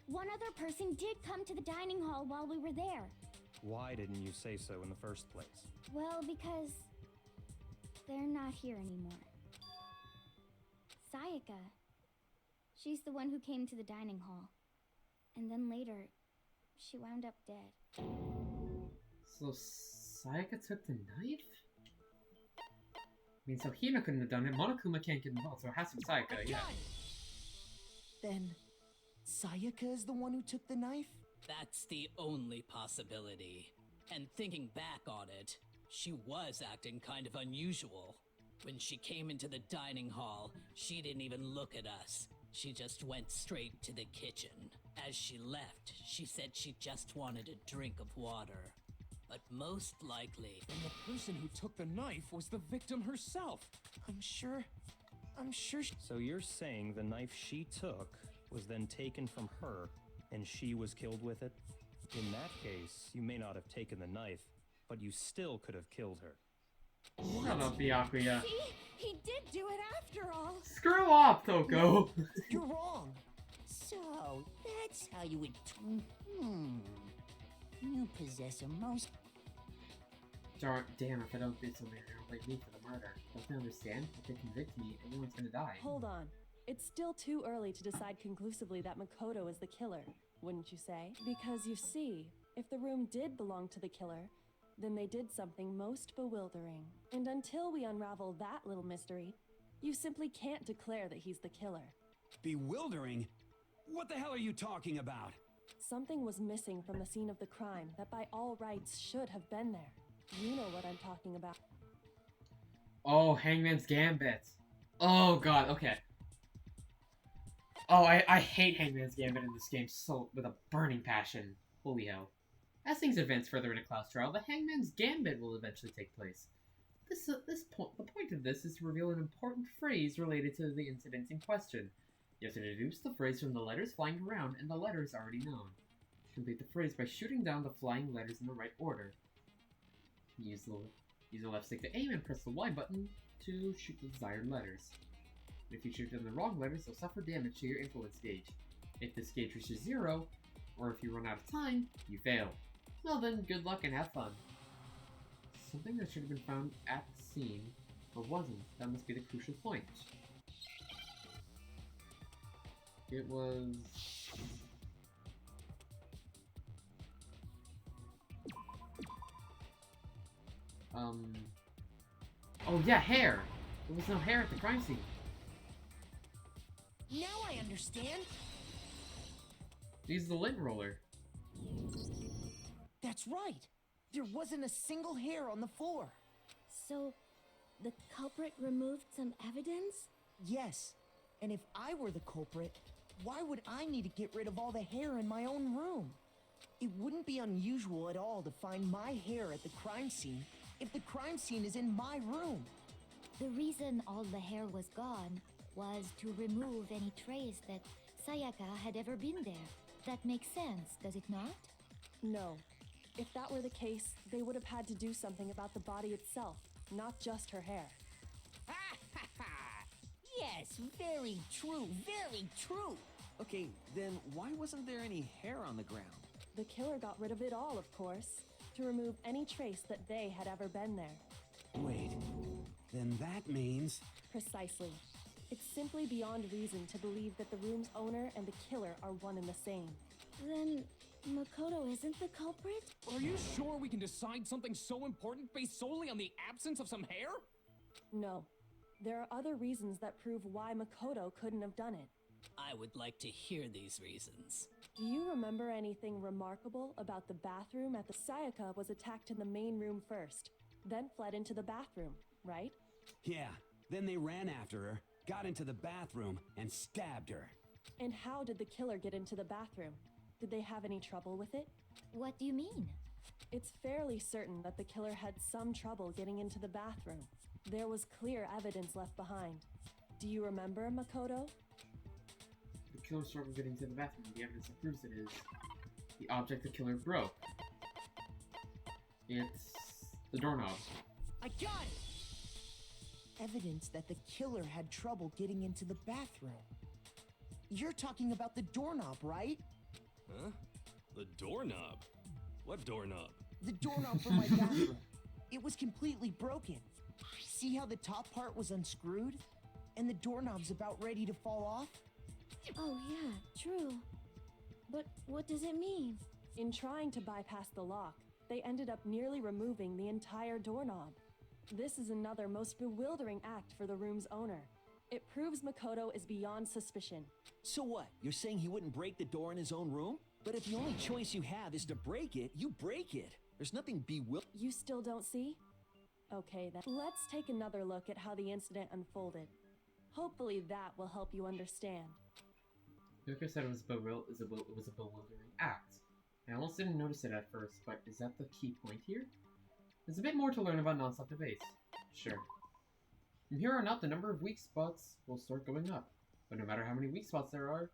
One other person did come to the dining hall while we were there. Why didn't you say so in the first place? Well, because they're not here anymore. Sayaka. She's the one who came to the dining hall. And then later, she wound up dead. So Sayaka took the knife? I mean, so Hina couldn't have done it. Monokuma can't get involved, so it has to be Sayaka, yeah. Then, Sayaka is the one who took the knife? That's the only possibility. And thinking back on it, she was acting kind of unusual. When she came into the dining hall, she didn't even look at us. She just went straight to the kitchen. As she left, she said she just wanted a drink of water. But most likely... Then the person who took the knife was the victim herself. I'm sure So you're saying the knife she took was then taken from her, and she was killed with it? In that case, you may not have taken the knife, but you still could have killed her. Shut up, Byakuya. See? He did do it after all. Screw off, Toko! You're wrong. So, that's how you would... You possess a most... Damn, if I don't get somebody, they'll blame me for the murder. Don't they understand? If they convict me, everyone's gonna die. Hold on. It's still too early to decide conclusively that Makoto is the killer, wouldn't you say? Because you see, if the room did belong to the killer, then they did something most bewildering. And until we unravel that little mystery, you simply can't declare that he's the killer. Bewildering? What the hell are you talking about? Something was missing from the scene of the crime that by all rights should have been there. You know what I'm talking about. Oh, Hangman's Gambit. Oh god, okay. Oh, I hate Hangman's Gambit in this game so with a burning passion. Holy hell. As things advance further into Klaus trial, the Hangman's Gambit will eventually take place. The point of this is to reveal an important phrase related to the incident in question. You have to deduce the phrase from the letters flying around and the letters already known. Complete the phrase by shooting down the flying letters in the right order. Use the left stick to aim and press the Y button to shoot the desired letters. If you shoot down the wrong letters, they'll suffer damage to your influence gauge. If this gauge reaches 0, or if you run out of time, you fail. Well then, good luck and have fun. Something that should have been found at the scene, but wasn't. That must be the crucial point. It was... Oh yeah, hair! There was no hair at the crime scene. Now I understand. Use the lint roller. That's right. There wasn't a single hair on the floor. So, the culprit removed some evidence? Yes. And if I were the culprit, why would I need to get rid of all the hair in my own room? It wouldn't be unusual at all to find my hair at the crime scene if the crime scene is in my room. The reason all the hair was gone was to remove any trace that Sayaka had ever been there. That makes sense, does it not? No. If that were the case, they would have had to do something about the body itself, not just her hair. Yes, very true, very true. Okay, then why wasn't there any hair on the ground? The killer got rid of it all, of course, to remove any trace that they had ever been there. Wait, then that means... Precisely. It's simply beyond reason to believe that the room's owner and the killer are one and the same. Then Makoto isn't the culprit? Are you sure we can decide something so important based solely on the absence of some hair? No. There are other reasons that prove why Makoto couldn't have done it. I would like to hear these reasons. Do you remember anything remarkable about the bathroom at the Sayaka was attacked in the main room first, then fled into the bathroom, right? Yeah, then they ran after her, got into the bathroom, and stabbed her. And how did the killer get into the bathroom? Did they have any trouble with it? What do you mean? It's fairly certain that the killer had some trouble getting into the bathroom. There was clear evidence left behind. Do you remember, Makoto? The killer struggled getting to the bathroom. The evidence that proves it is the object the killer broke. It's the doorknob. I got it! Evidence that the killer had trouble getting into the bathroom. You're talking about the doorknob, right? Huh? The doorknob? What doorknob? The doorknob for my bathroom. It was completely broken. See how the top part was unscrewed? And the doorknob's about ready to fall off? Oh, yeah, true. But what does it mean? In trying to bypass the lock, they ended up nearly removing the entire doorknob. This is another most bewildering act for the room's owner. It proves Makoto is beyond suspicion. So what? You're saying he wouldn't break the door in his own room? But if the only choice you have is to break it, you break it. There's nothing You still don't see? Okay, then. Let's take another look at how the incident unfolded. Hopefully that will help you understand. Yoko said it was a bewildering act. I almost didn't notice it at first, but is that the key point here? There's a bit more to learn about non-stop debates. Sure. From here on out, the number of weak spots will start going up. But no matter how many weak spots there are,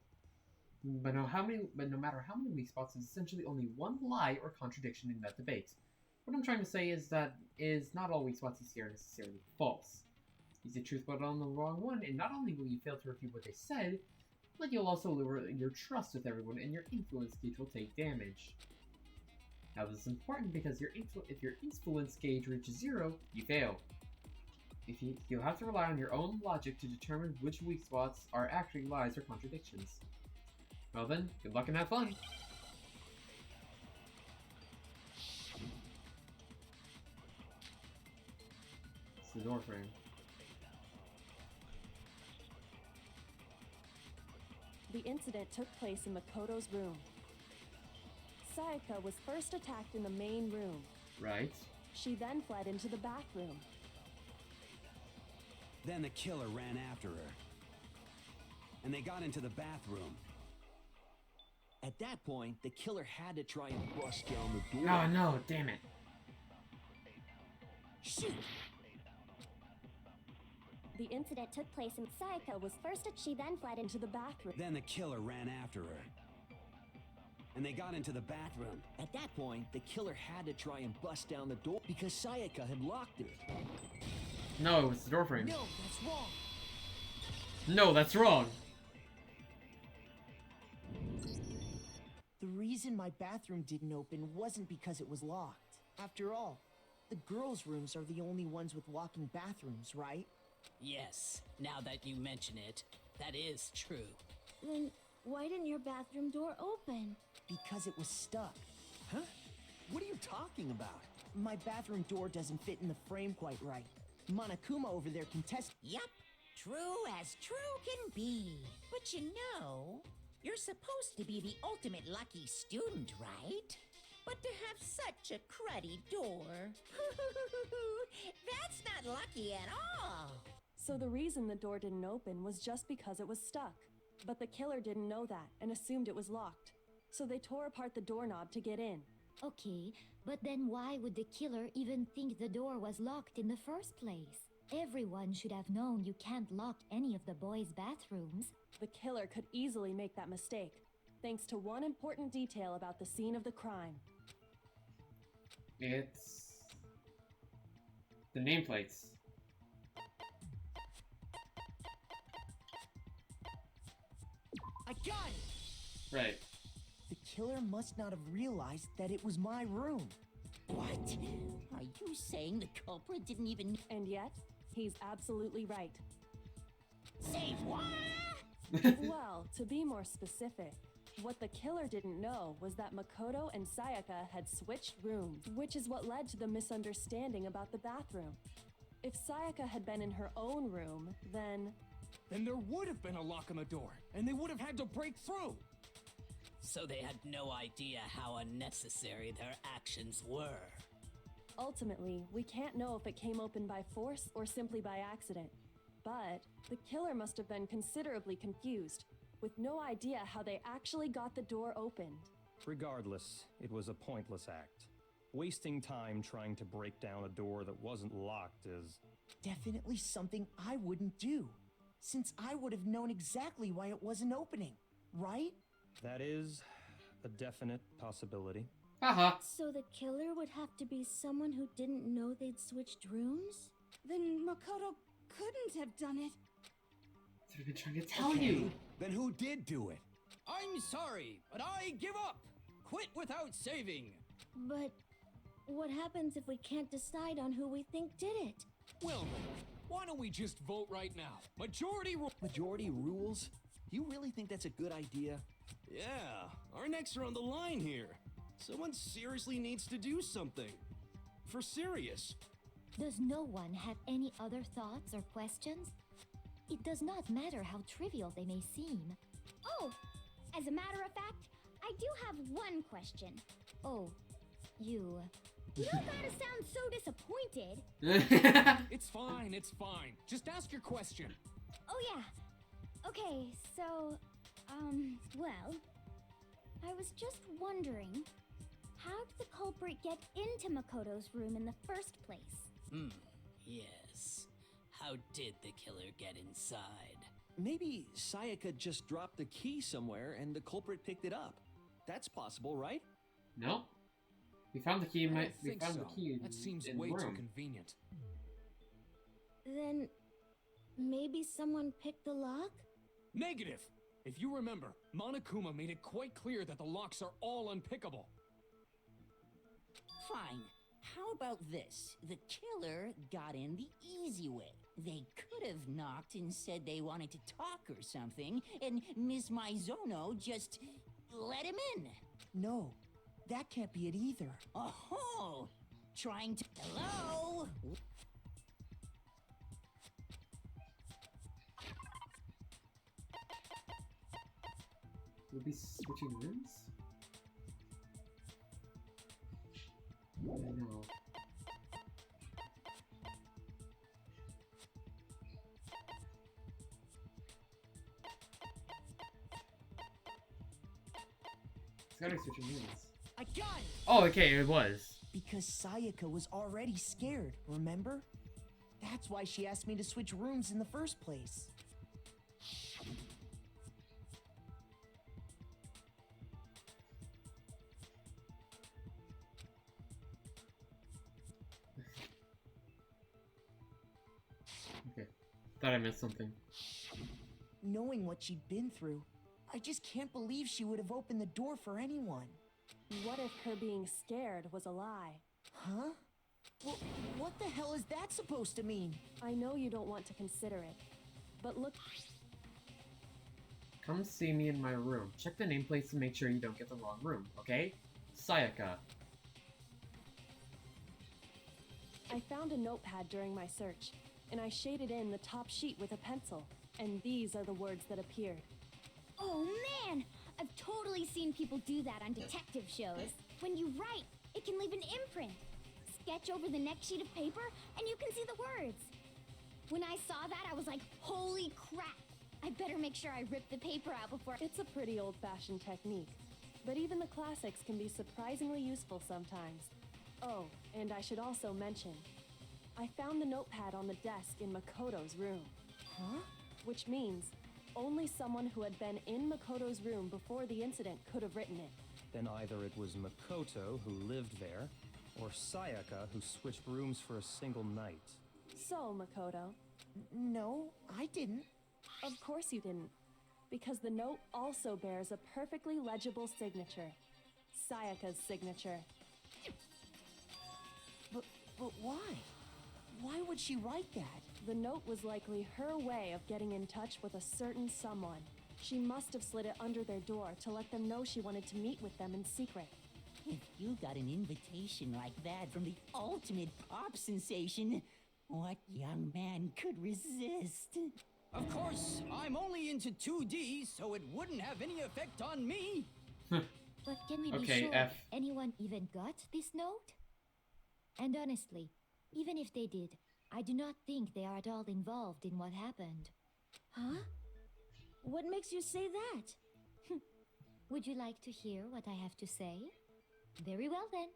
no matter how many weak spots, there's essentially only one lie or contradiction in that debate. What I'm trying to say is that not all weak spots you see are necessarily false. You see truth but on the wrong one, and not only will you fail to refute what they said, but you'll also lower your trust with everyone, and your influence gauge will take damage. Now this is important because if your influence gauge reaches 0, you fail. You'll have to rely on your own logic to determine which weak spots are actually lies or contradictions. Well then, good luck and have fun! It's the door frame. The incident took place in Makoto's room. Sayaka was first attacked in the main room. Right. She then fled into the bathroom. Then the killer ran after her. And they got into the bathroom. At that point, the killer had to try and bust down the door. Oh no, damn it. Shoot! The incident took place in Sayaka was first. She then fled into the bathroom. Then the killer ran after her. And they got into the bathroom. At that point, the killer had to try and bust down the door because Sayaka had locked it. No, it was the door frame. No, that's wrong. No, that's wrong. The reason my bathroom didn't open wasn't because it was locked. After all, the girls' rooms are the only ones with locking bathrooms, right? Yes, now that you mention it, that is true. Then why didn't your bathroom door open? Because it was stuck. Huh? What are you talking about? My bathroom door doesn't fit in the frame quite right. Monokuma over there can test. Yup, true as true can be. But you know, you're supposed to be the ultimate lucky student, right? But to have such a cruddy door, that's not lucky at all. So the reason the door didn't open was just because it was stuck. But the killer didn't know that and assumed it was locked. So they tore apart the doorknob to get in. Okay, but then why would the killer even think the door was locked in the first place? Everyone should have known you can't lock any of the boys' bathrooms. The killer could easily make that mistake, thanks to one important detail about the scene of the crime. It's the nameplates. I got it! Right. The killer must not have realized that it was my room. What? Are you saying the culprit didn't even... And yet, he's absolutely right. Say what? Well, to be more specific, what the killer didn't know was that Makoto and Sayaka had switched rooms, which is what led to the misunderstanding about the bathroom. If Sayaka had been in her own room, then there would have been a lock on the door, and they would have had to break through. So they had no idea how unnecessary their actions were. ultimately, we can't know if it came open by force or simply by accident. But the killer must have been considerably confused, with no idea how they actually got the door opened. Regardless, it was a pointless act. Wasting time trying to break down a door that wasn't locked is... definitely something I wouldn't do, since I would have known exactly why it wasn't opening, right? That is a definite possibility. So the killer would have to be someone who didn't know they'd switched rooms? Then Makoto couldn't have done it. That's what I've been trying to tell you. Then who did do it? I'm sorry, but I give up. Quit without saving. But what happens if we can't decide on who we think did it? Well then, why don't we just vote right now? Majority rules? You really think that's a good idea? Yeah, our necks are on the line here. Someone seriously needs to do something. For serious. Does no one have any other thoughts or questions? It does not matter how trivial they may seem. Oh, as a matter of fact, I do have one question. Oh, you... You don't gotta sound so disappointed. It's fine. Just ask your question. Oh yeah. Okay, so, well, I was just wondering, how did the culprit get into Makoto's room in the first place? Yes. How did the killer get inside? Maybe Sayaka just dropped the key somewhere and the culprit picked it up. That's possible, right? No. We found the key. We Think found so. the key. That seems in way the too room. convenient. Then maybe someone picked the lock? Negative! If you remember, Monokuma made it quite clear that the locks are all unpickable. Fine. How about this? The killer got in the easy way. They could have knocked and said they wanted to talk or something, and Miss Maizono just let him in. No, that can't be it either. Oh, trying to... Hello? We'll be switching rooms? I know. It's gotta be switching rooms. I got it! Oh, okay, it was. Because Sayaka was already scared, remember? That's why she asked me to switch rooms in the first place. Okay. Thought I missed something. Knowing what she'd been through, I just can't believe she would have opened the door for anyone. What if her being scared was a lie? Huh? Well, what the hell is that supposed to mean? I know you don't want to consider it, but look... Come see me in my room. Check the nameplates to make sure you don't get the wrong room, okay? Sayaka. I found a notepad during my search, and I shaded in the top sheet with a pencil, and these are the words that appeared. Oh man! I've totally seen people do that on detective shows. When you write, it can leave an imprint. Sketch over the next sheet of paper, and you can see the words. When I saw that, I was like, holy crap! I better make sure I rip the paper out before... It's a pretty old-fashioned technique, but even the classics can be surprisingly useful sometimes. Oh, and I should also mention, I found the notepad on the desk in Makoto's room. Huh? Which means only someone who had been in Makoto's room before the incident could have written it. Then either it was Makoto who lived there, or Sayaka who switched rooms for a single night. So, Makoto... No, I didn't. Of course you didn't, because the note also bears a perfectly legible signature. Sayaka's signature. But why? Why would she write that? The note was likely her way of getting in touch with a certain someone. She must have slid it under their door to let them know she wanted to meet with them in secret. If you got an invitation like that from the ultimate pop sensation, What young man could resist? Of course, I'm only into 2D, so it wouldn't have any effect on me. But can we be Okay, sure F. anyone even got this note? And honestly, even if they did, I do not think they are at all involved in what happened. Huh? What makes you say that? Would you like to hear what I have to say? Very well then.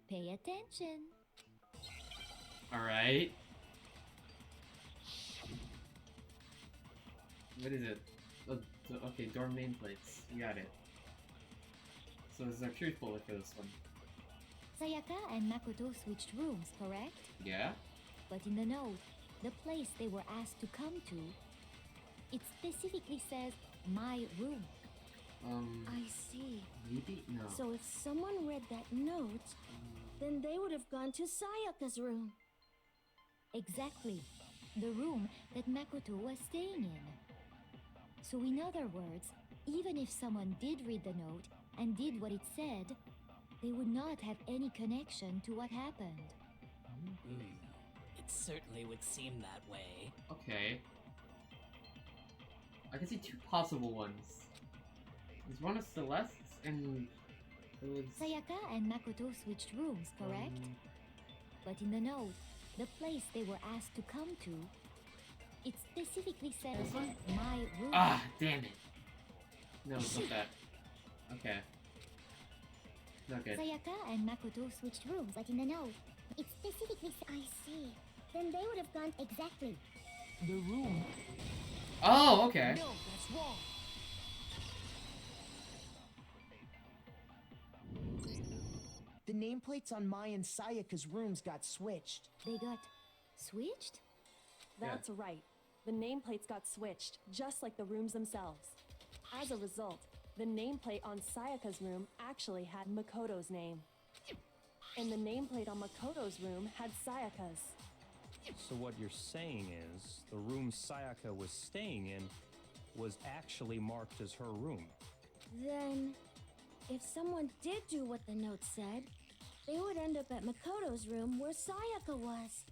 Pay attention. Alright. What is it? Okay, dorm nameplates. We got it. So this is our truth bullet for this one. Sayaka and Makoto switched rooms, correct? Yeah? But in the note, the place they were asked to come to, it specifically says, my room. I see. Maybe? No. So if someone read that note, then they would have gone to Sayaka's room. Exactly. The room that Makoto was staying in. So in other words, even if someone did read the note and did what it said, they would not have any connection to what happened. It certainly would seem that way. Okay. I can see two possible ones. There's one of Celeste's and... Sayaka and Makoto switched rooms, correct? But in the note, the place they were asked to come to, it specifically said, my room. Ah, damn it. No, it's not that. Okay. Not good. Sayaka and Makoto switched rooms, but in the note, it specifically said, I see. Then they would have gone exactly. The room. Oh, okay. No, that's wrong. The nameplates on Mai and Sayaka's rooms got switched. They got switched? That's right. The nameplates got switched, just like the rooms themselves. As a result, the nameplate on Sayaka's room actually had Makoto's name. And the nameplate on Makoto's room had Sayaka's. So what you're saying is, the room Sayaka was staying in was actually marked as her room. Then, if someone did do what the note said, they would end up at Makoto's room where Sayaka was.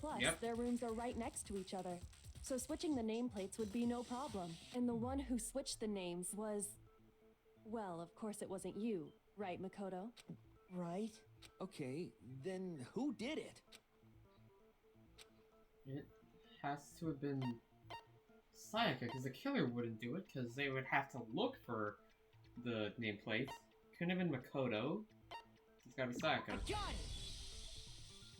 Plus, their rooms are right next to each other. So switching the nameplates would be no problem. And the one who switched the names was... Well, of course it wasn't you, right, Makoto? Right. Okay, then who did it? It has to have been Sayaka, because the killer wouldn't do it, because they would have to look for the nameplates. Couldn't have been Makoto. It's gotta be Sayaka.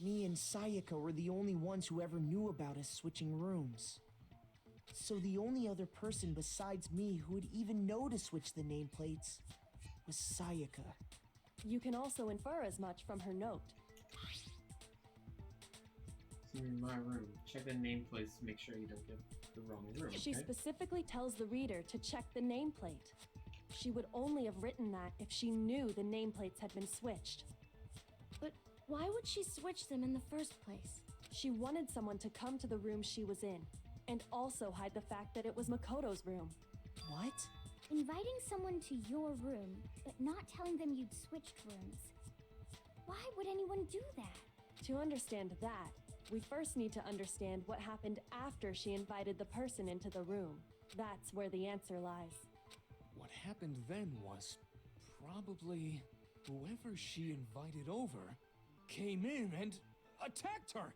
Me and Sayaka were the only ones who ever knew about us switching rooms. So the only other person besides me who would even know to switch the nameplates was Sayaka. You can also infer as much from her note. So in my room, check the nameplates to make sure you don't get the wrong room. She specifically tells the reader to check the nameplate. She would only have written that if she knew the nameplates had been switched. But why would she switch them in the first place? She wanted someone to come to the room she was in, and also hide the fact that it was Makoto's room. What? Inviting someone to your room, but not telling them you'd switched rooms. Why would anyone do that? To understand that, we first need to understand what happened after she invited the person into the room. That's where the answer lies. What happened then was probably whoever she invited over came in and attacked her.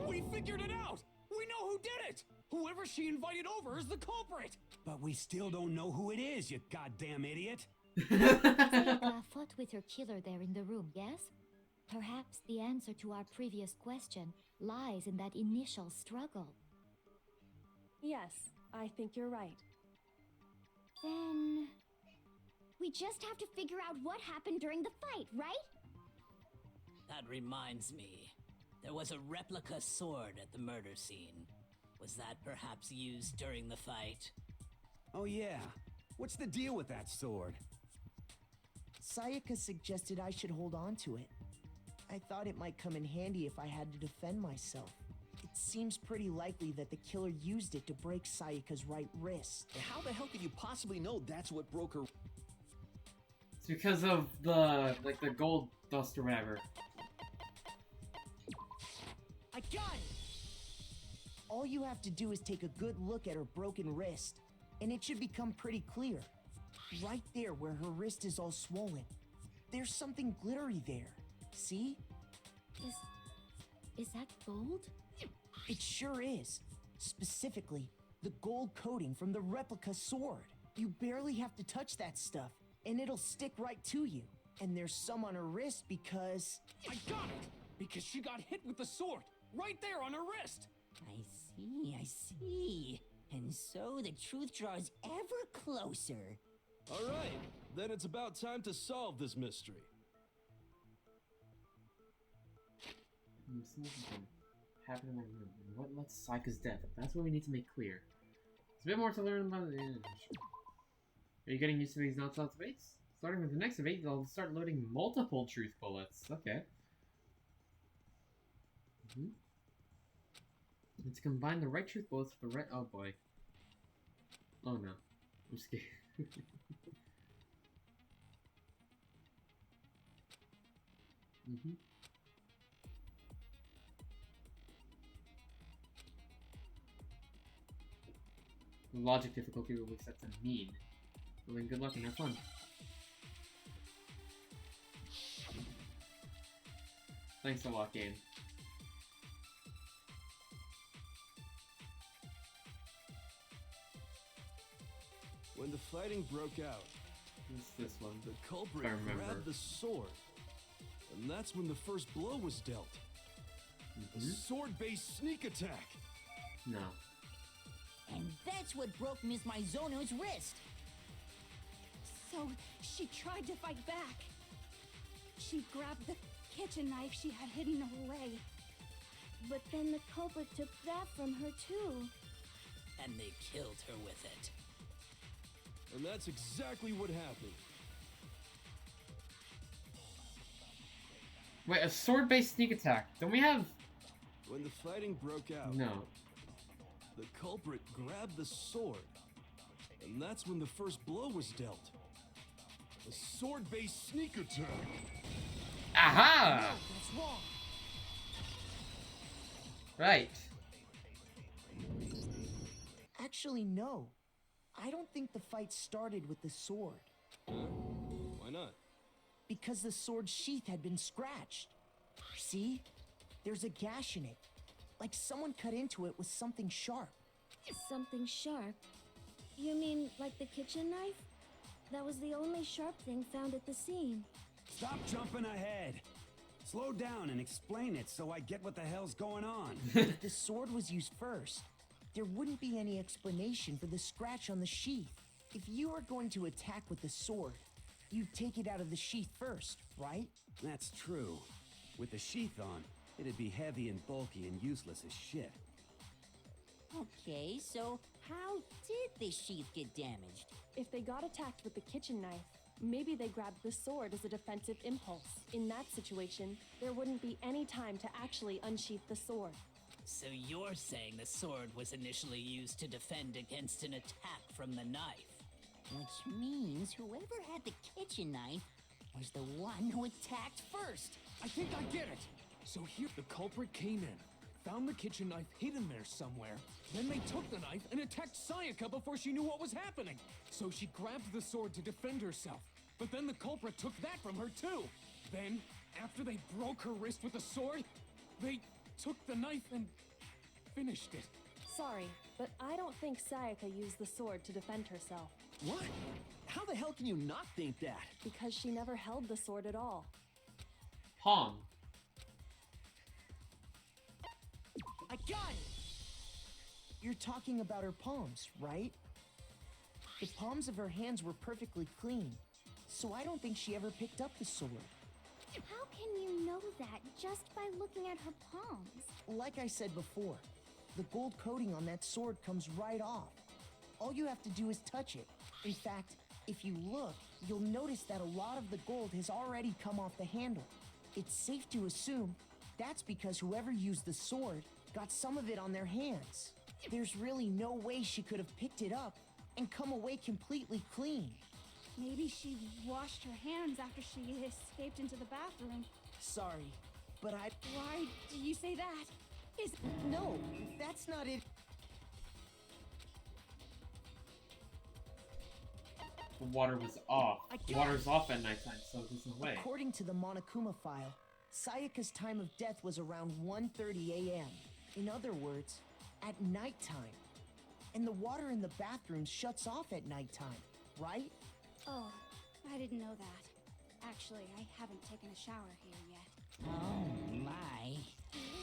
We figured it out! We know who did it! Whoever she invited over is the culprit! But we still don't know who it is, you goddamn idiot! Sayaka fought with her killer there in the room, yes? Perhaps the answer to our previous question lies in that initial struggle. Yes, I think you're right. Then... we just have to figure out what happened during the fight, right? That reminds me. There was a replica sword at the murder scene. Was that perhaps used during the fight? Oh yeah. What's the deal with that sword? Sayaka suggested I should hold on to it. I thought it might come in handy if I had to defend myself. It seems pretty likely that the killer used it to break Sayaka's right wrist. How the hell could you possibly know that's what broke her? It's because of the, like, the gold dust or whatever. I got it! All you have to do is take a good look at her broken wrist, and it should become pretty clear. Right there where her wrist is all swollen, there's something glittery there. See? Is that gold? It sure is. Specifically, the gold coating from the replica sword. You barely have to touch that stuff, and it'll stick right to you. And there's some on her wrist because... I got it! Because she got hit with the sword, right there on her wrist! I see. And so the truth draws ever closer. All right, then it's about time to solve this mystery. Something happened in my room. And what led to Saika's death? That's what we need to make clear. There's a bit more to learn about the Are you getting used to these non-stop debates? Starting with the next debate, they'll start loading multiple truth bullets. Okay. Let's combine the right truth bullets with the right... Oh boy. Oh no. I'm scared. The logic difficulty will be set to mean. Well then, good luck and have fun. Thanks a lot, game. When the fighting broke out, it's this one. The culprit grabbed the sword, and that's when the first blow was dealt. A sword-based sneak attack. No. And that's what broke Miss Maizono's wrist. So she tried to fight back. She grabbed the kitchen knife she had hidden away. But then the culprit took that from her too. And they killed her with it. And that's exactly what happened. Wait, a sword-based sneak attack. Don't we have... When the fighting broke out... No. The culprit grabbed the sword, and that's when the first blow was dealt. A sword-based sneak attack. Aha! No, that's wrong. Right. Actually, no. I don't think the fight started with the sword. Why not? Because the sword's sheath had been scratched. See? There's a gash in it. Like someone cut into it with something sharp. Something sharp? You mean like the kitchen knife? That was the only sharp thing found at the scene. Stop jumping ahead. Slow down and explain it so I get what the hell's going on. If the sword was used first, there wouldn't be any explanation for the scratch on the sheath. If you were going to attack with the sword, you'd take it out of the sheath first, right? That's true. With the sheath on, it'd be heavy and bulky and useless as shit. Okay, so how did the sheath get damaged? If they got attacked with the kitchen knife, maybe they grabbed the sword as a defensive impulse. In that situation, there wouldn't be any time to actually unsheath the sword. So you're saying the sword was initially used to defend against an attack from the knife? Which means whoever had the kitchen knife was the one who attacked first. I think I get it. So here, the culprit came in, found the kitchen knife hidden there somewhere, then they took the knife and attacked Sayaka before she knew what was happening. So she grabbed the sword to defend herself, but then the culprit took that from her too. Then, after they broke her wrist with the sword, they took the knife and finished it. Sorry, but I don't think Sayaka used the sword to defend herself. What? How the hell can you not think that? Because she never held the sword at all. Palm. I got it! You're talking about her palms, right? The palms of her hands were perfectly clean, so I don't think she ever picked up the sword. How can you know that just by looking at her palms? Like I said before, the gold coating on that sword comes right off. All you have to do is touch it. In fact, if you look, you'll notice that a lot of the gold has already come off the handle. It's safe to assume that's because whoever used the sword got some of it on their hands. There's really no way she could have picked it up and come away completely clean. Maybe she washed her hands after she escaped into the bathroom. Sorry, but Why do you say that? Is... No, that's not it. The water was off. The water's off at nighttime, so there's no way. According to the Monokuma file, Sayaka's time of death was around 1:30 a.m. In other words, at nighttime. And the water in the bathroom shuts off at nighttime, right? Oh, I didn't know that. Actually, I haven't taken a shower here yet. Oh, my.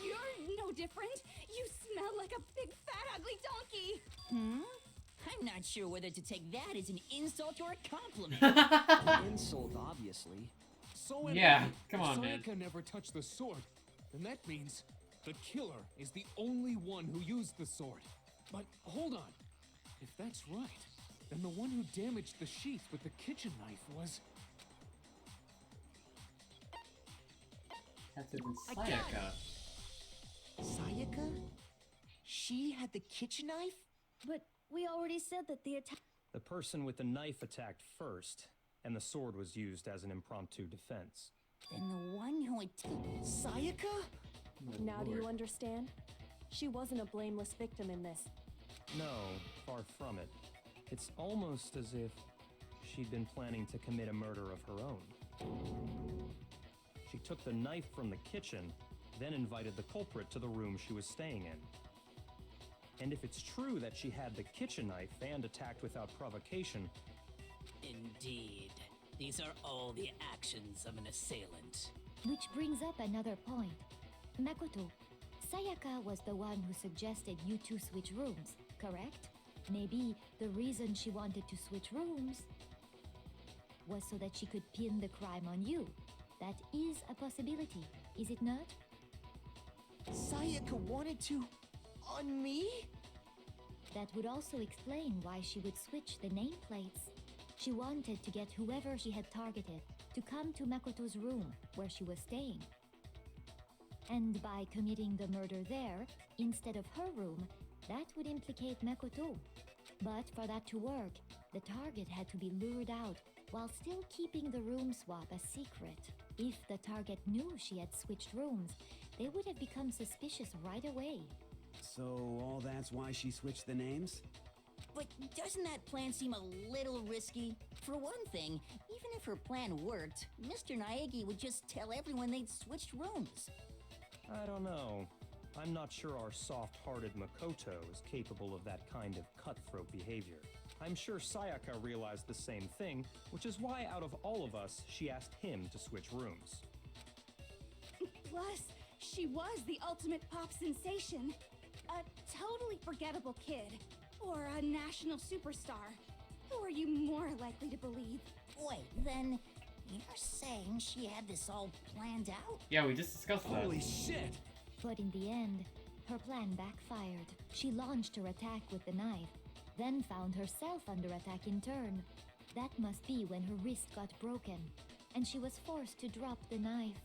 You're no different. You smell like a big, fat, ugly donkey. I'm not sure whether to take that as an insult or a compliment. An insult, obviously. So anyway, Yeah, come on, if man. Sayaka never touched the sword, then that means the killer is the only one who used the sword. But hold on. If that's right, then the one who damaged the sheath with the kitchen knife was... Had to be I got Sayaka. Sayaka? She had the kitchen knife? But we already said that the attack. The person with the knife attacked first, and the sword was used as an impromptu defense. Then the one who attacked... Sayaka? Now do you understand? She wasn't a blameless victim in this. No, far from it. It's almost as if she'd been planning to commit a murder of her own. She took the knife from the kitchen, then invited the culprit to the room she was staying in. And if it's true that she had the kitchen knife and attacked without provocation... Indeed. These are all the actions of an assailant. Which brings up another point. Makoto, Sayaka was the one who suggested you two switch rooms, correct? Maybe the reason she wanted to switch rooms was so that she could pin the crime on you. That is a possibility, is it not? Sayaka wanted to... on me? That would also explain why she would switch the nameplates. She wanted to get whoever she had targeted to come to Makoto's room where she was staying. And by committing the murder there, instead of her room, that would implicate Makoto. But for that to work, the target had to be lured out while still keeping the room swap a secret. If the target knew she had switched rooms, they would have become suspicious right away. So all that's why she switched the names? But doesn't that plan seem a little risky? For one thing, even if her plan worked, Mr. Naegi would just tell everyone they'd switched rooms. I don't know. I'm not sure our soft-hearted Makoto is capable of that kind of cutthroat behavior. I'm sure Sayaka realized the same thing, which is why out of all of us, she asked him to switch rooms. Plus, she was the ultimate pop sensation. A totally forgettable kid. Or a national superstar. Who are you more likely to believe? Wait, then you're saying she had this all planned out? Yeah, we just discussed that. Holy shit! But in the end, her plan backfired. She launched her attack with the knife, then found herself under attack in turn. That must be when her wrist got broken, and she was forced to drop the knife.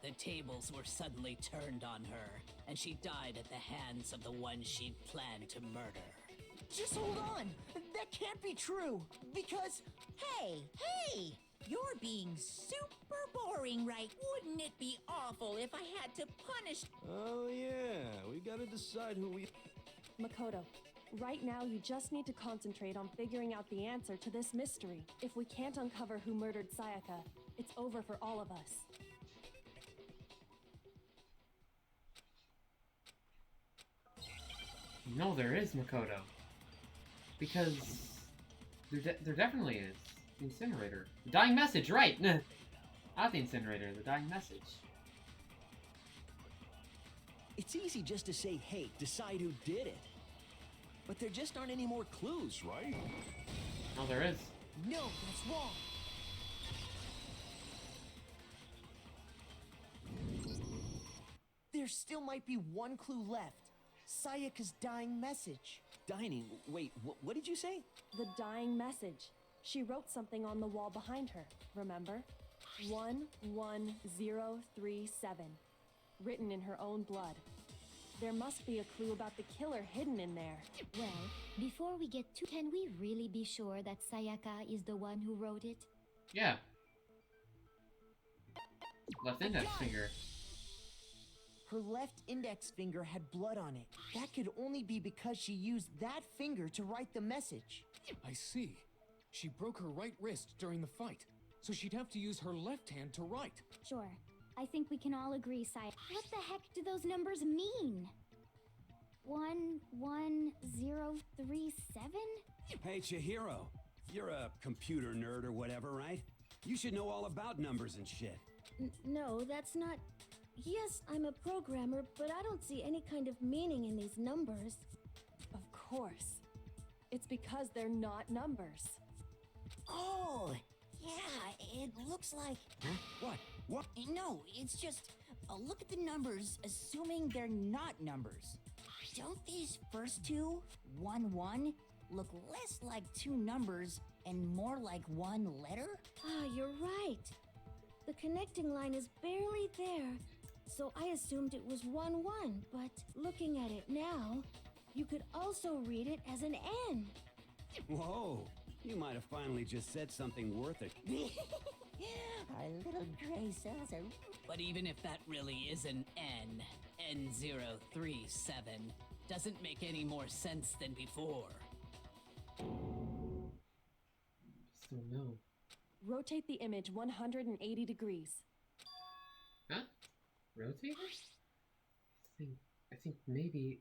The tables were suddenly turned on her, and she died at the hands of the one she'd planned to murder. Just hold on! That can't be true! Because... Hey! You're being super boring, right? Wouldn't it be awful if I had to punish... Oh yeah, we gotta decide who we... Makoto, right now you just need to concentrate on figuring out the answer to this mystery. If we can't uncover who murdered Sayaka, it's over for all of us. No, there is, Makoto. Because there definitely is. The incinerator. The dying message, right! Not the incinerator, the dying message. It's easy just to say, hey, decide who did it. But there just aren't any more clues, right? No, there is. No, that's wrong. There still might be one clue left. Sayaka's dying message. Dining? Wait, what did you say? The dying message. She wrote something on the wall behind her, remember? 11037. Written in her own blood. There must be a clue about the killer hidden in there. Well, before we get to... Can we really be sure that Sayaka is the one who wrote it? Yeah. Left index finger. Her left index finger had blood on it. That could only be because she used that finger to write the message. I see. She broke her right wrist during the fight, so she'd have to use her left hand to write. Sure. I think we can all agree, Sai. What the heck do those numbers mean? 11037? Hey, Chihiro. You're a computer nerd or whatever, right? You should know all about numbers and shit. No, that's not... Yes, I'm a programmer, but I don't see any kind of meaning in these numbers. Of course. It's because they're not numbers. Oh, yeah, it looks like... Huh? What? What? No, it's just... look at the numbers, assuming they're not numbers. Don't these first two, 1-1, look less like two numbers and more like one letter? Ah, you're right. The connecting line is barely there, so I assumed it was 1-1, but looking at it now, you could also read it as an N. Whoa, you might have finally just said something worth it. Our little gray cells are... But even if that really is an N, N037, doesn't make any more sense than before. Still no. Rotate the image 180 degrees. Huh? Rotate? I think maybe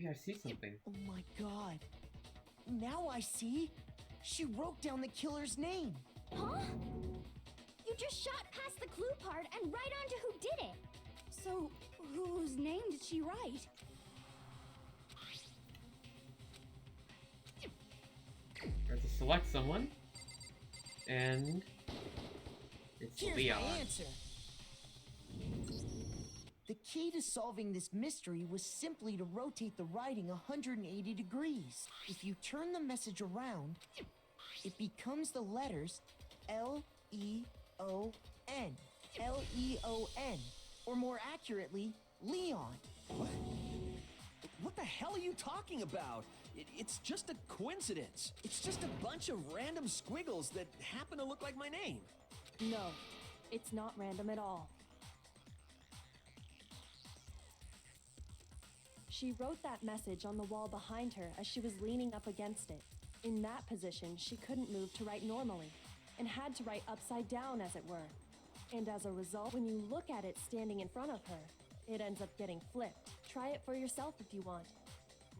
I see something. Oh my god. Now I see. She wrote down the killer's name. Huh? You just shot past the clue part and right onto who did it. So, whose name did she write? I have to select someone. And it's Here's Leon. my answer. The key to solving this mystery was simply to rotate the writing 180 degrees. If you turn the message around, it becomes the letters L-E-O-N. L-E-O-N. Or more accurately, Leon. What the hell are you talking about? It's just a coincidence. It's just a bunch of random squiggles that happen to look like my name. No, it's not random at all. She wrote that message on the wall behind her as she was leaning up against it. In that position, she couldn't move to write normally, and had to write upside down, as it were. And as a result, when you look at it standing in front of her, it ends up getting flipped. Try it for yourself if you want.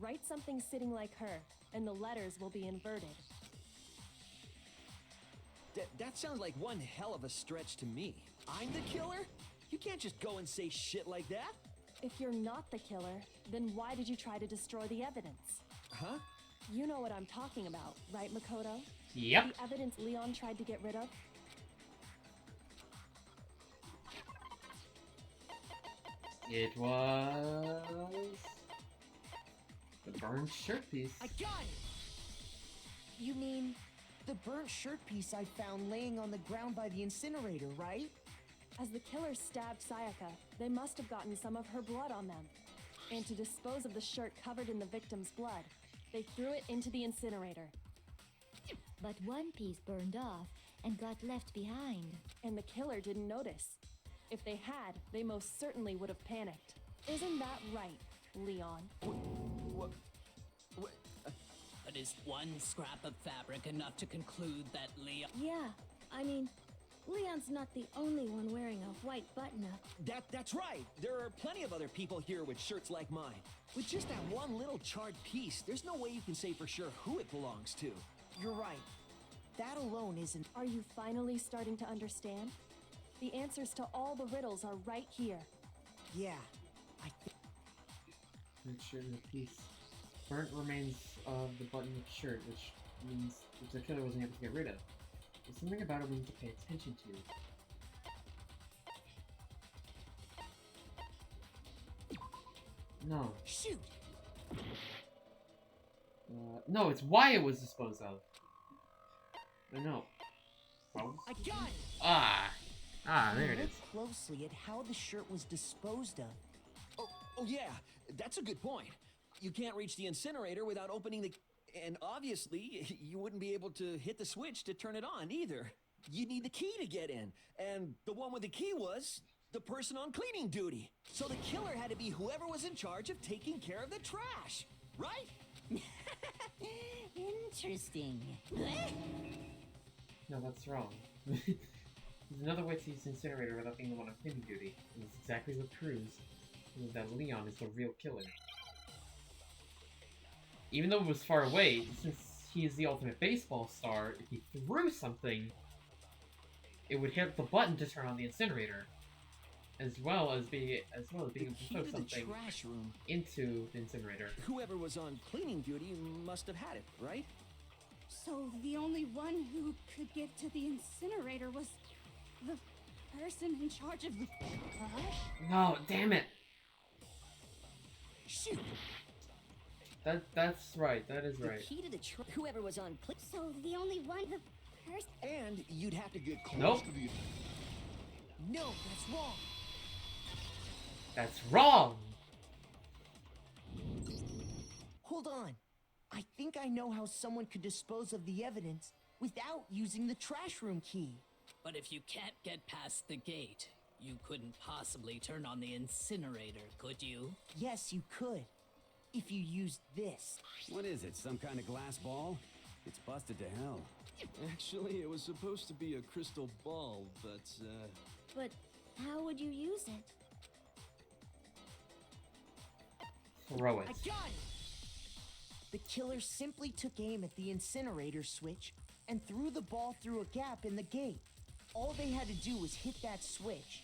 Write something sitting like her, and the letters will be inverted. That sounds like one hell of a stretch to me. I'm the killer? You can't just go and say shit like that. If you're not the killer, then why did you try to destroy the evidence? Huh? You know what I'm talking about, right, Makoto? Yep. The evidence Leon tried to get rid of? It was the burned shirt piece. I got it! You mean the burnt shirt piece I found laying on the ground by the incinerator, right? As the killer stabbed Sayaka, they must have gotten some of her blood on them. And to dispose of the shirt covered in the victim's blood, they threw it into the incinerator. But one piece burned off and got left behind. And the killer didn't notice. If they had, they most certainly would have panicked. Isn't that right, Leon? But is one scrap of fabric enough to conclude that Leon... Yeah, I mean, Leon's not the only one wearing a white button-up. That's right. There are plenty of other people here with shirts like mine. With just that one little charred piece, there's no way you can say for sure who it belongs to. You're right. That alone isn't... Are you finally starting to understand? The answers to all the riddles are right here. Yeah, I think... Burnt shirt and a piece. Burnt remains of the button-up shirt, which means the killer wasn't able to get rid of. There's something about it we need to pay attention to. No. Shoot! No, it's why it was disposed of. No. Well, I got it! There it is. Look closely at how the shirt was disposed of. Oh yeah, that's a good point. You can't reach the incinerator without opening the... And obviously, you wouldn't be able to hit the switch to turn it on either. You need the key to get in. And the one with the key was... the person on cleaning duty. So the killer had to be whoever was in charge of taking care of the trash, right? Interesting. No, that's wrong. There's another way to use incinerator without being the one on cleaning duty. And it's exactly what proves that Leon is the real killer. Even though it was far away, since he is the ultimate baseball star, if he threw something, it would hit the button to turn on the incinerator, as well as being able to throw something trash room. into the incinerator. Whoever was on cleaning duty must have had it, right? So the only one who could get to the incinerator was the person in charge of the trash? No, damn it! Shoot! That's right. That is right. The key to the whoever was on So the only one, the person. And you'd have to get close Nope. to the. No, that's wrong. That's wrong. Hold on. I think I know how someone could dispose of the evidence without using the trash room key. But if you can't get past the gate, you couldn't possibly turn on the incinerator, could you? Yes, you could. If you used this. What is it, some kind of glass ball? It's busted to hell. Actually, it was supposed to be a crystal ball, but, But how would you use it? Throw it. I got it! The killer simply took aim at the incinerator switch and threw the ball through a gap in the gate. All they had to do was hit that switch.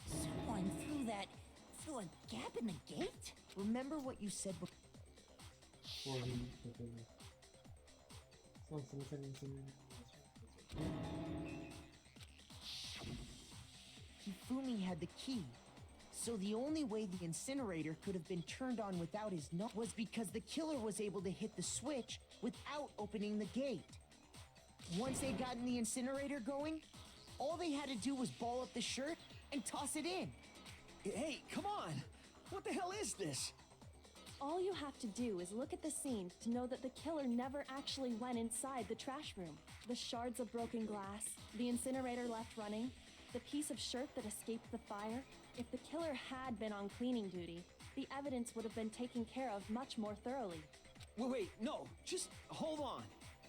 Someone threw a gap in the gate? Remember what you said before? Hifumi had the key. So the only way the incinerator could have been turned on without his nut was because the killer was able to hit the switch without opening the gate. Once they'd gotten the incinerator going, all they had to do was ball up the shirt and toss it in. Hey, come on! What the hell is this? All you have to do is look at the scene to know that the killer never actually went inside the trash room. The shards of broken glass, the incinerator left running, the piece of shirt that escaped the fire. If the killer had been on cleaning duty, the evidence would have been taken care of much more thoroughly. Wait, no, just hold on.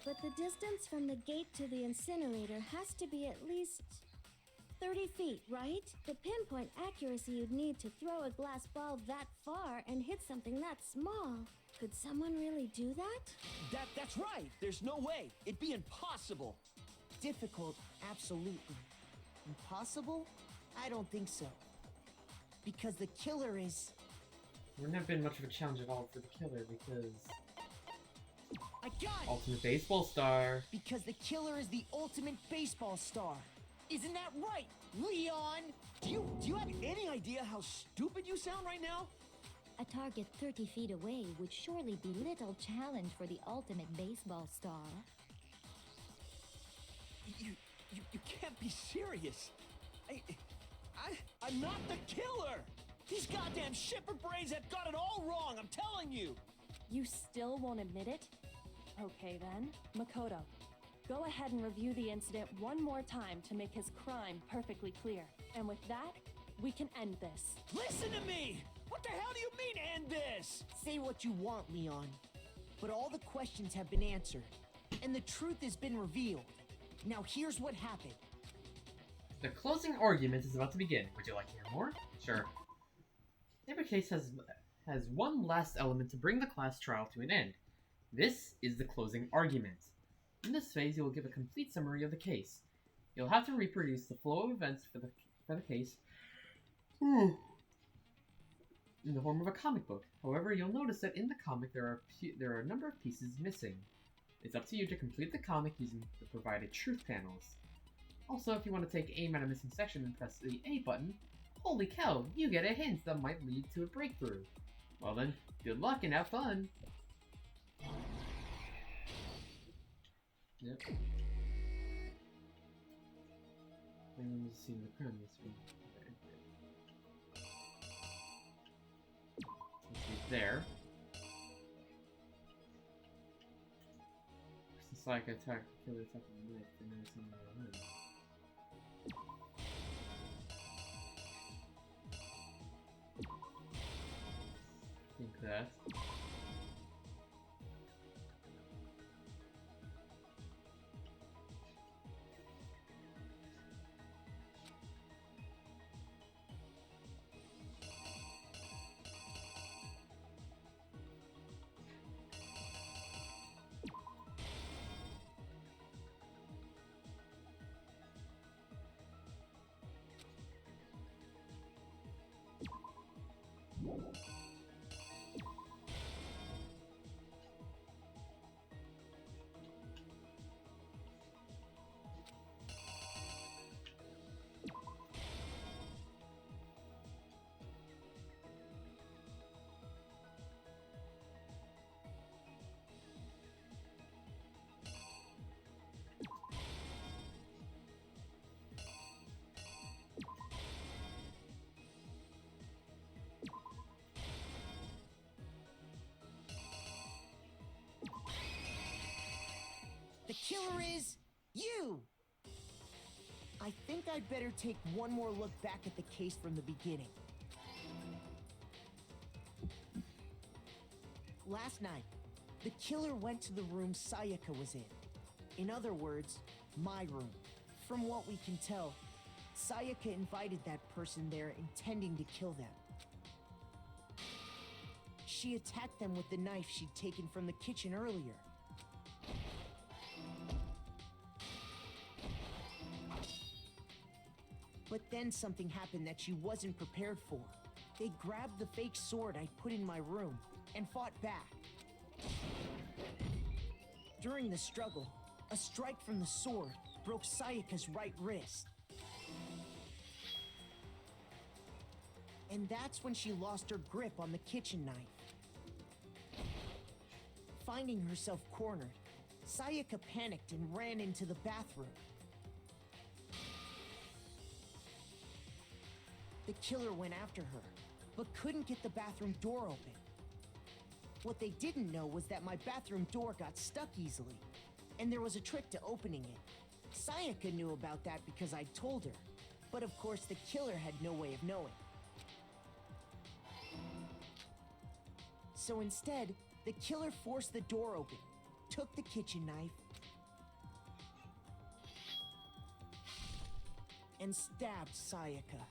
But the distance from the gate to the incinerator has to be at least 30 feet, right? The pinpoint accuracy you'd need to throw a glass ball that far and hit something that small. Could someone really do that? That's right. There's no way. It'd be impossible. Difficult, absolutely. Impossible? I don't think so. Because the killer is... Wouldn't have been much of a challenge at all for the killer because... I got it! Ultimate baseball star. Because the killer is the ultimate baseball star. Isn't that right, Leon? Do you have any idea how stupid you sound right now? A target 30 feet away would surely be little challenge for the ultimate baseball star. You can't be serious. I'm not the killer! These goddamn shipper brains have got it all wrong, I'm telling you! You still won't admit it? Okay then, Makoto. Go ahead and review the incident one more time to make his crime perfectly clear. And with that, we can end this. Listen to me! What the hell do you mean, end this? Say what you want, Leon. But all the questions have been answered, and the truth has been revealed. Now here's what happened. The closing argument is about to begin. Would you like to hear more? Sure. Every case has one last element to bring the class trial to an end. This is the closing argument. In this phase, you will give a complete summary of the case. You'll have to reproduce the flow of events for the case in the form of a comic book. However, you'll notice that in the comic there are a number of pieces missing. It's up to you to complete the comic using the provided truth panels. Also, if you want to take aim at a missing section and press the A button, holy cow, you get a hint that might lead to a breakthrough. Well then, good luck and have fun! Yep. I'm just seeing the crime this week. Let's see, there. It's like attack, killer attack on the knife, and then something on the death. The killer is you! I think I'd better take one more look back at the case from the beginning. Last night, the killer went to the room Sayaka was in. In other words, my room. From what we can tell, Sayaka invited that person there intending to kill them. She attacked them with the knife she'd taken from the kitchen earlier. But then something happened that she wasn't prepared for. They grabbed the fake sword I put in my room and fought back. During the struggle, a strike from the sword broke Sayaka's right wrist. And that's when she lost her grip on the kitchen knife. Finding herself cornered, Sayaka panicked and ran into the bathroom. The killer went after her, but couldn't get the bathroom door open. What they didn't know was that my bathroom door got stuck easily, and there was a trick to opening it. Sayaka knew about that because I told her, but of course the killer had no way of knowing. So instead, the killer forced the door open, took the kitchen knife, and stabbed Sayaka.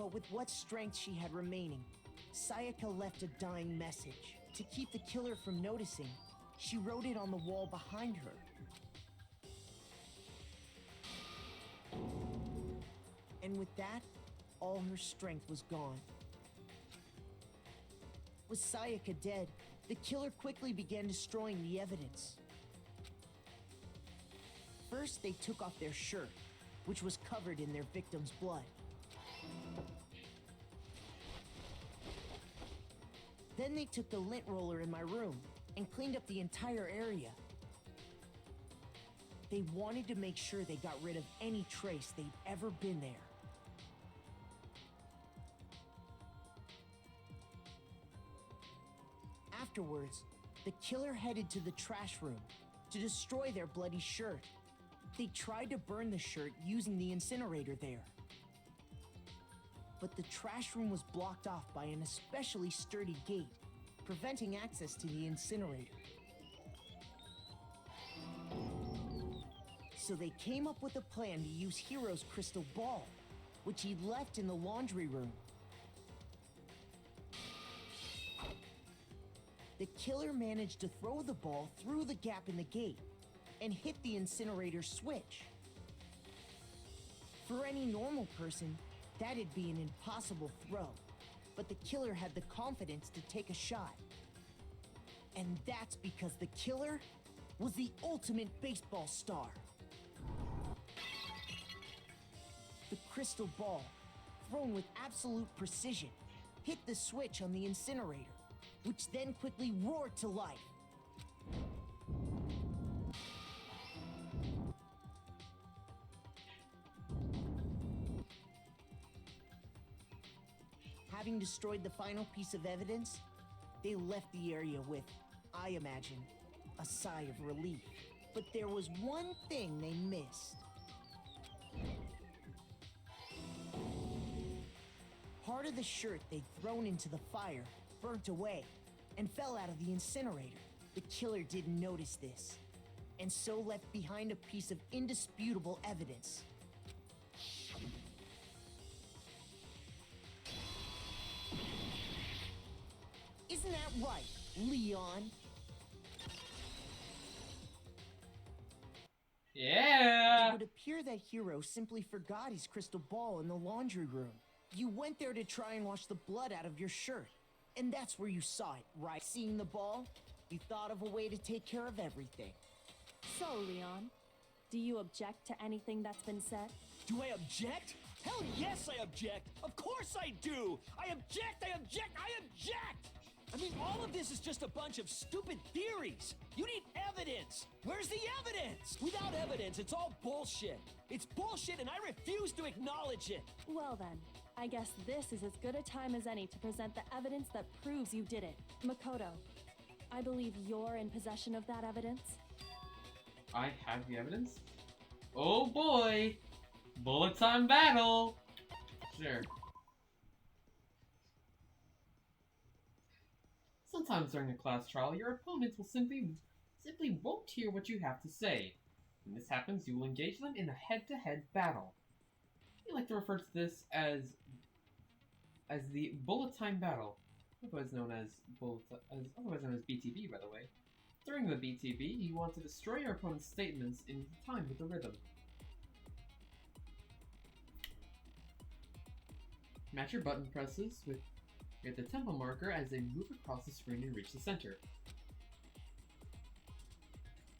But with what strength she had remaining, Sayaka left a dying message. To keep the killer from noticing, she wrote it on the wall behind her. And with that, all her strength was gone. With Sayaka dead, the killer quickly began destroying the evidence. First, they took off their shirt, which was covered in their victim's blood. Then they took the lint roller in my room and cleaned up the entire area. They wanted to make sure they got rid of any trace they'd ever been there. Afterwards, the killer headed to the trash room to destroy their bloody shirt. They tried to burn the shirt using the incinerator there. But the trash room was blocked off by an especially sturdy gate, preventing access to the incinerator. So they came up with a plan to use Hiro's crystal ball, which he'd left in the laundry room. The killer managed to throw the ball through the gap in the gate and hit the incinerator switch. For any normal person, that'd be an impossible throw, but the killer had the confidence to take a shot. And that's because the killer was the ultimate baseball star. The crystal ball, thrown with absolute precision, hit the switch on the incinerator, which then quickly roared to life. Having destroyed the final piece of evidence, they left the area with, I imagine, a sigh of relief. But there was one thing they missed. Part of the shirt they'd thrown into the fire burnt away and fell out of the incinerator. The killer didn't notice this, and so left behind a piece of indisputable evidence. Isn't that right, Leon? Yeah! It would appear that Hero simply forgot his crystal ball in the laundry room. You went there to try and wash the blood out of your shirt, and that's where you saw it, right? Seeing the ball, you thought of a way to take care of everything. So, Leon, do you object to anything that's been said? Do I object? Hell yes, I object! Of course I do! I object! I object! I object! I mean, all of this is just a bunch of stupid theories. You need evidence. Where's the evidence? Without evidence, it's all bullshit. It's bullshit and I refuse to acknowledge it. Well then, I guess this is as good a time as any to present the evidence that proves you did it. Makoto, I believe you're in possession of that evidence. I have the evidence? Oh boy! Bullets on battle! Sure. Sometimes during a class trial, your opponents will simply won't hear what you have to say. When this happens, you will engage them in a head-to-head battle. We like to refer to this as the bullet time battle, otherwise known as BTB, by the way. During the BTB, you want to destroy your opponent's statements in time with the rhythm. Match your button presses with the tempo marker as they move across the screen and reach the center.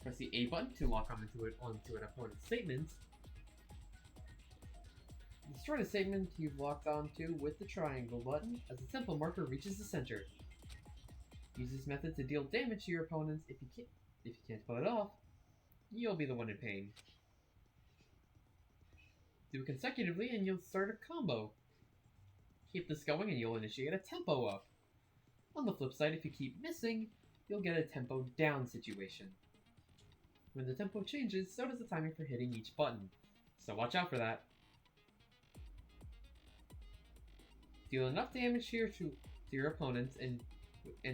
Press the A button to lock onto an opponent's statement. Destroy the statement you've locked onto with the triangle button as the tempo marker reaches the center. Use this method to deal damage to your opponents. If you can't pull it off, you'll be the one in pain. Do it consecutively and you'll start a combo. Keep this going and you'll initiate a tempo up. On the flip side, if you keep missing, you'll get a tempo down situation. When the tempo changes, so does the timing for hitting each button, so watch out for that. Deal enough damage here to your opponents and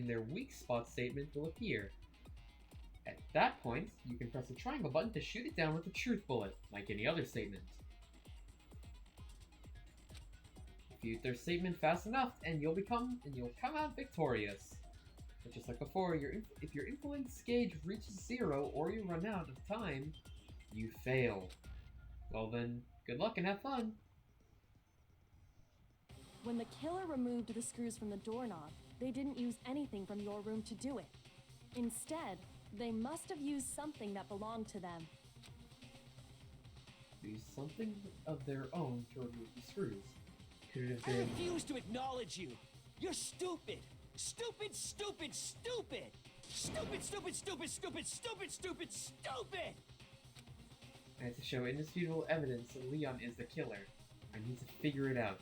their weak spot statement will appear. At that point, you can press the triangle button to shoot it down with a truth bullet, like any other statement. Defuse their statement fast enough, and you'll come out victorious. But just like before, if your influence gauge reaches 0 or you run out of time, you fail. Well then, good luck and have fun. When the killer removed the screws from the doorknob, they didn't use anything from your room to do it. Instead, they must have used something that belonged to them. Use something of their own to remove the screws. Could it have been... I refuse to acknowledge you. You're stupid. Stupid, stupid, stupid. Stupid, stupid, stupid, stupid, stupid, stupid, stupid. I have to show indisputable evidence that Leon is the killer. I need to figure it out.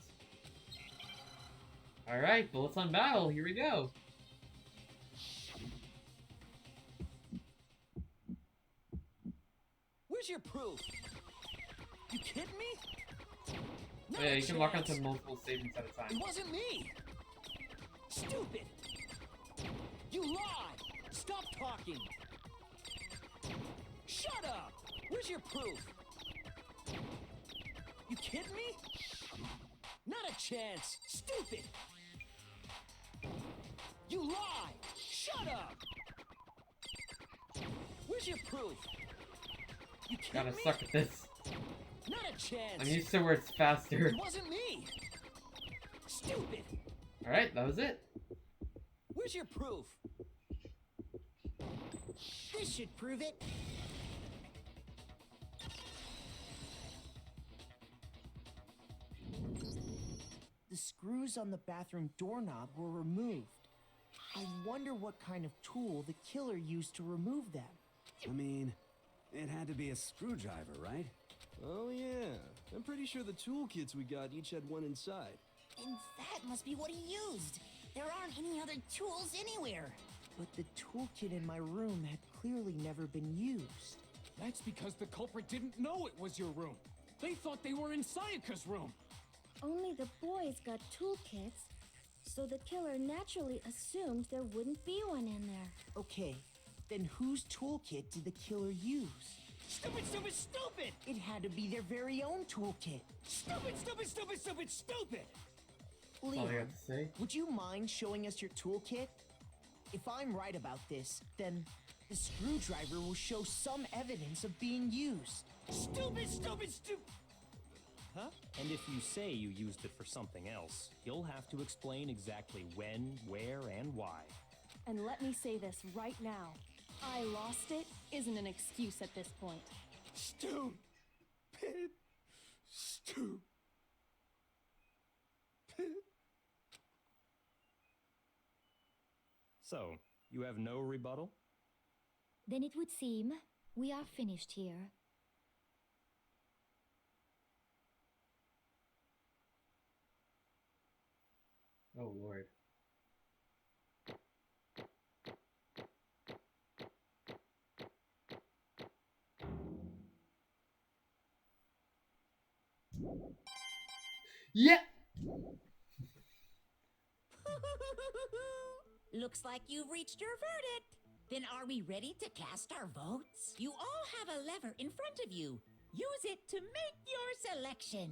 Alright, bullets on battle, here we go. Where's your proof? You kidding me? Oh, yeah, you can lock onto multiple statements at a time. It wasn't me! Stupid! You lied! Stop talking! Shut up! Where's your proof? You kidding me? Not a chance! Stupid! You lied! Shut up! Where's your proof? You kidding Gotta me? suck at this. Not a chance! I'm used to where it's faster. It wasn't me! Stupid! Alright, that was it. Where's your proof? This should prove it. The screws on the bathroom doorknob were removed. I wonder what kind of tool the killer used to remove them. I mean, it had to be a screwdriver, right? Oh yeah, I'm pretty sure the toolkits we got each had one inside. And that must be what he used. There aren't any other tools anywhere. But the toolkit in my room had clearly never been used. That's because the culprit didn't know it was your room. They thought they were in Sayaka's room. Only the boys got toolkits, so the killer naturally assumed there wouldn't be one in there. Okay, then whose toolkit did the killer use? Stupid, stupid, stupid! It had to be their very own toolkit. Stupid, stupid, stupid, stupid, stupid! all I Leon, have to say. would you mind showing us your toolkit? If I'm right about this, then the screwdriver will show some evidence of being used. Stupid, stupid, stupid! Huh? And if you say you used it for something else, you'll have to explain exactly when, where, and why. And let me say this right now. I lost it isn't an excuse at this point. Stupid. Stupid. So, you have no rebuttal? Then it would seem we are finished here. Oh lord. Yeah! Looks like you've reached your verdict. Then are we ready to cast our votes? You all have a lever in front of you. Use it to make your selection.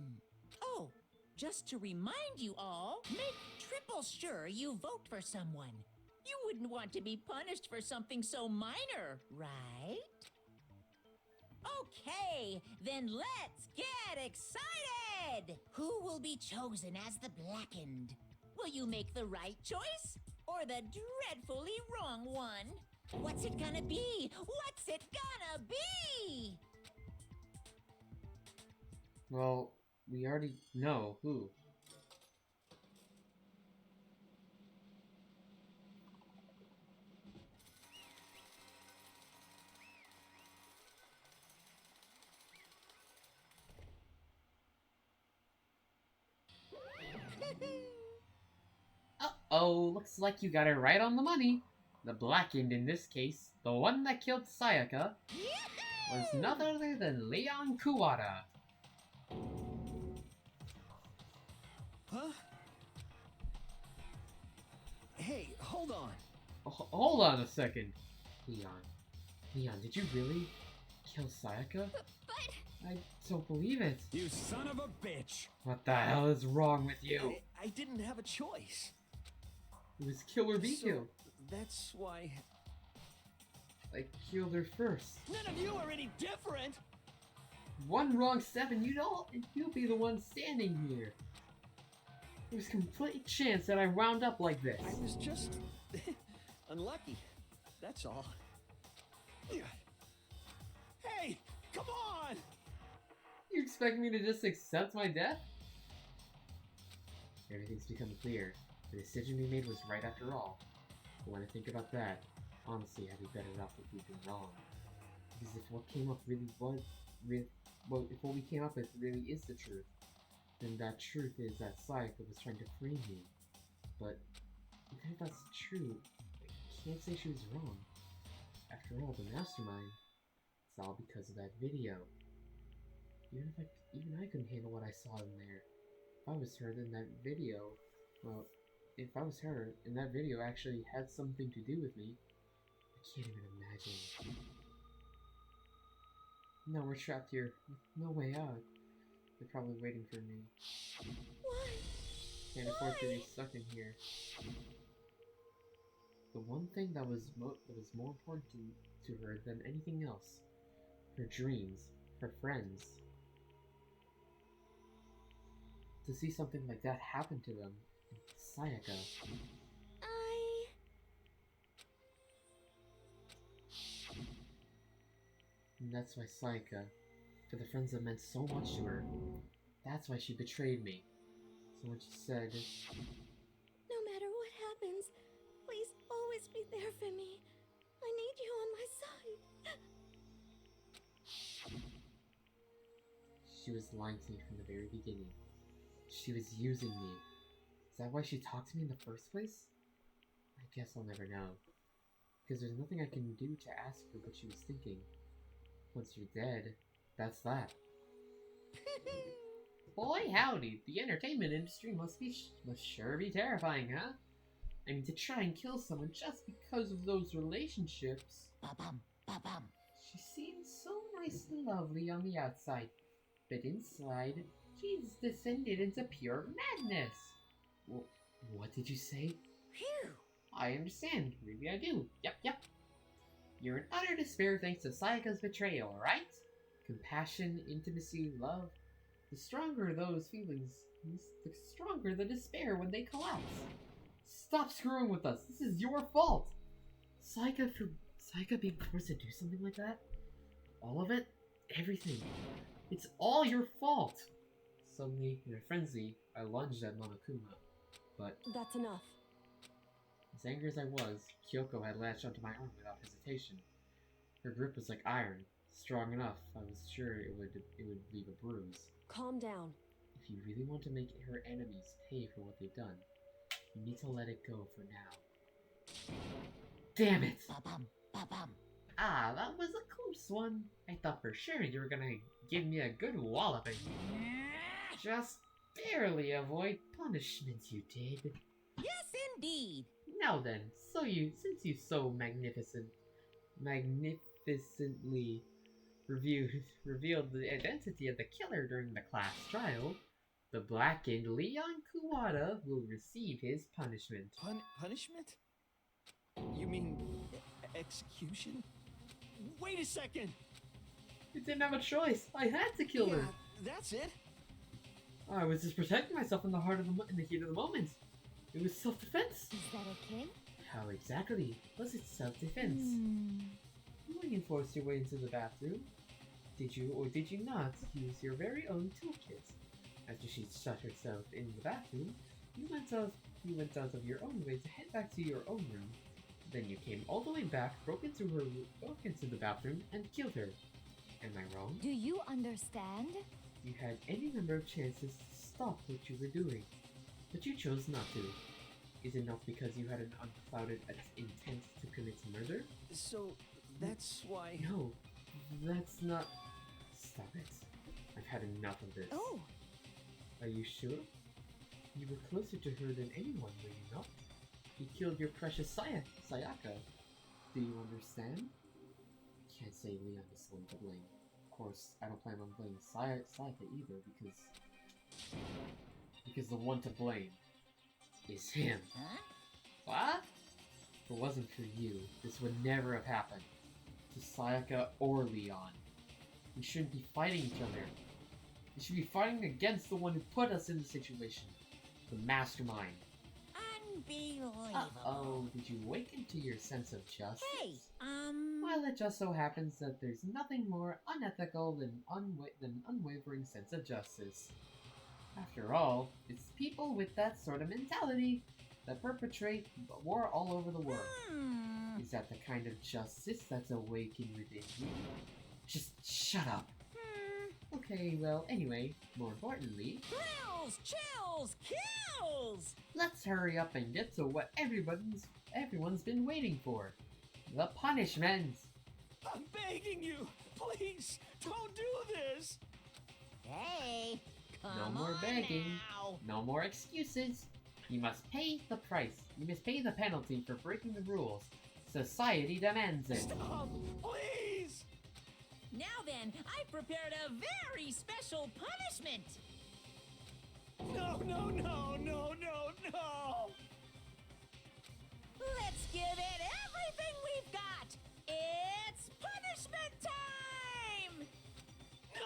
Oh, just to remind you all, make triple sure you vote for someone. You wouldn't want to be punished for something so minor, right? Okay, then let's get excited! Who will be chosen as the Blackened? Will you make the right choice or the dreadfully wrong one? What's it gonna be? What's it gonna be? Well, we already know who. Uh-oh, looks like you got it right on the money. The Blackened in this case, the one that killed Sayaka, was none other than Leon Kuwata. Huh? Hey, hold on. Hold on a second. Leon, did you really kill Sayaka? But... I don't believe it. You son of a bitch! What the hell is wrong with you? I didn't have a choice. It was kill or be killed. That's why... I killed her first. None of you are any different! One wrong step and you'll be the one standing here. There's complete chance that I wound up like this. I was just... unlucky. That's all. Hey, come on! You expect me to just accept my death? Everything's become clear. The decision we made was right after all. But when I think about that, honestly, I'd be better off if we'd been wrong. Because if what came up really was... if what we came up with really is the truth, then that truth is that Sayaka was trying to free me. But even if that's true, I can't say she was wrong. After all, the mastermind, it's all because of that video. Even I couldn't handle what I saw in there. If I was her, then that video, well, if I was her, and that video actually had something to do with me, I can't even imagine. Now we're trapped here, with no way out. They're probably waiting for me. Why? Can't afford to be stuck in here. The one thing that was more important to her than anything else, her dreams, her friends. To see something like that happen to them, Sayaka. And that's why Sayaka, for the friends that meant so much to her, that's why she betrayed me. So when she said, No matter what happens, please always be there for me. I need you on my side. she was lying to me from the very beginning. She was using me. Is that why she talked to me in the first place? I guess I'll never know. Because there's nothing I can do to ask her what she was thinking. Once you're dead, that's that. Boy howdy, the entertainment industry must sure be terrifying, huh? I mean, to try and kill someone just because of those relationships. Ba-bum, ba-bum. She seems so nice and lovely on the outside, but inside, she's descended into pure madness. What did you say? Phew! I understand. Maybe I do. Yep. You're in utter despair thanks to Sayaka's betrayal, right? Compassion, intimacy, love. The stronger those feelings, the stronger the despair when they collapse. Stop screwing with us. This is your fault. Sayaka being forced to do something like that? All of it? Everything. It's all your fault. Suddenly, in a frenzy, I lunged at Monokuma. But that's enough. as angry as I was, Kyoko had latched onto my arm without hesitation. Her grip was like iron, strong enough I was sure it would leave a bruise. Calm down. If you really want to make her enemies pay for what they've done, you need to let it go for now. Damn it! Ba-bum, ba-bum. Ah, that was a close one. I thought for sure you were gonna give me a good walloping. Just barely avoid punishment, you did. Yes, indeed. Now then, since you so magnificently revealed the identity of the killer during the class trial, the blackened Leon Kuwata will receive his punishment. Punishment? You mean execution? Wait a second! You didn't have a choice. I had to kill her. That's it. I was just protecting myself in the heat of the moment. It was self-defense. Is that okay? How exactly was it self-defense? You reinforced your way into the bathroom. Did you or did you not use your very own toolkit? After she shut herself in the bathroom, you went out of your own way to head back to your own room. Then you came all the way back, broke into the bathroom, and killed her. Am I wrong? Do you understand? You had any number of chances to stop what you were doing, but you chose not to. Is it not because you had an unclouded intent to commit murder? So, that's why... No, that's not... Stop it. I've had enough of this. Oh! Are you sure? You were closer to her than anyone, were you not? You killed your precious Sayaka. Do you understand? Can't say Leon is solely to blame. Of course, I don't plan on blaming Sayaka either, because the one to blame is him. Huh? What? If it wasn't for you, this would never have happened. To Sayaka or Leon. We shouldn't be fighting each other. We should be fighting against the one who put us in the situation. The mastermind. Unbelievable. Oh, did you awaken to your sense of justice? Hey, Well, it just so happens that there's nothing more unethical than unwavering sense of justice. After all, it's people with that sort of mentality that perpetrate war all over the world. Is that the kind of justice that's awakened within you? Just shut up. Okay, well, anyway, more importantly... Thrills, chills, kills! Let's hurry up and get to what everyone's been waiting for. The punishment! I'm begging you! Please, don't do this! Hey, No more begging. Now. No more excuses. You must pay the price. You must pay the penalty for breaking the rules. Society demands it. Stop! Please! Now then, I've prepared a very special punishment! No, no, no, no, no, no! Let's give it everything we've got! It's punishment time! No!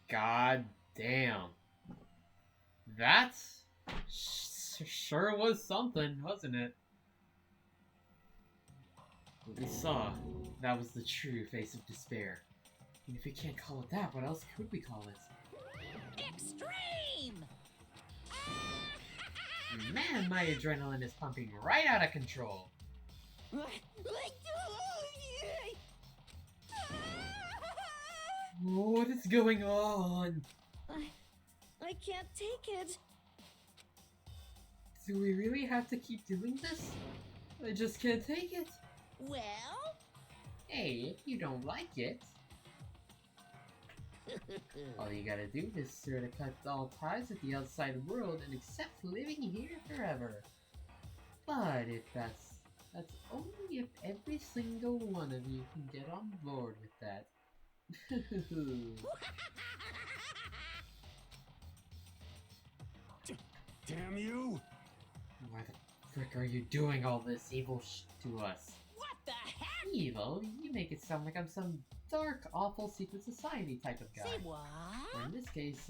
God damn. That sure was something, wasn't it? What we saw, that was the true face of despair. And if we can't call it that, what else could we call it? Extreme! Man, my adrenaline is pumping right out of control. What is going on? I can't take it. Do we really have to keep doing this? I just can't take it. Well? Hey, if you don't like it, all you gotta do is sort of cut all ties with the outside world and accept living here forever. But if that's only if every single one of you can get on board with that. Damn you! Why the frick are you doing all this evil to us? What the heck? Evil? You make it sound like I'm some dark, awful secret society type of guy. Say what? Or in this case,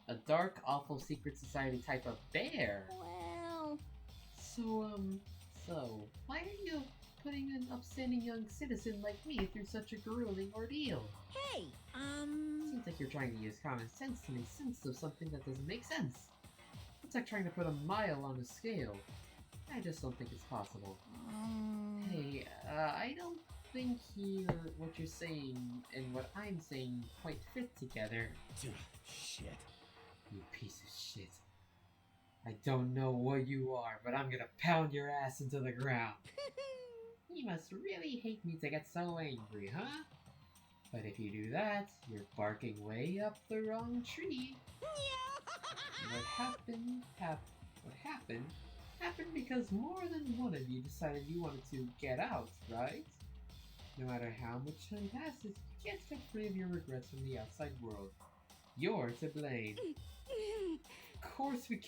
a dark, awful secret society type of bear. Well... So, why are you putting an upstanding young citizen like me through such a grueling ordeal? Hey, Seems like you're trying to use common sense to make sense of something that doesn't make sense. It's like trying to put a mile on a scale. I just don't think it's possible. Hey, I don't think what you're saying and what I'm saying quite fit together. Shit. You piece of shit. I don't know what you are, but I'm gonna pound your ass into the ground. You must really hate me to get so angry, huh? But if you do that, you're barking way up the wrong tree. What happened because more than one of you decided you wanted to get out, right? No matter how much time passes, you can't get free of your regrets from the outside world. You're to blame. Of course we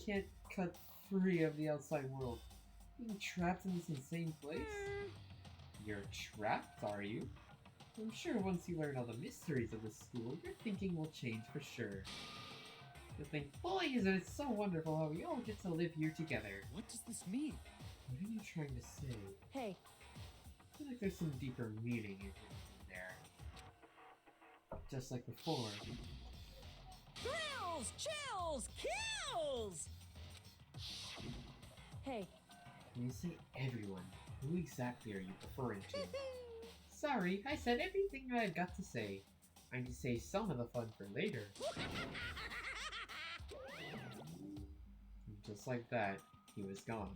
can't cut free of the outside world. Being trapped in this insane place? You're trapped, are you? I'm sure once you learn all the mysteries of the school, your thinking will change for sure. You'll think, boy, isn't it so wonderful how we all get to live here together. What does this mean? What are you trying to say? Hey. I feel like there's some deeper meaning in there. Just like before. Thrills, chills, kills! Hey. When you say everyone, who exactly are you referring to? Sorry, I said everything I've got to say. I need to save some of the fun for later. Just like that, he was gone.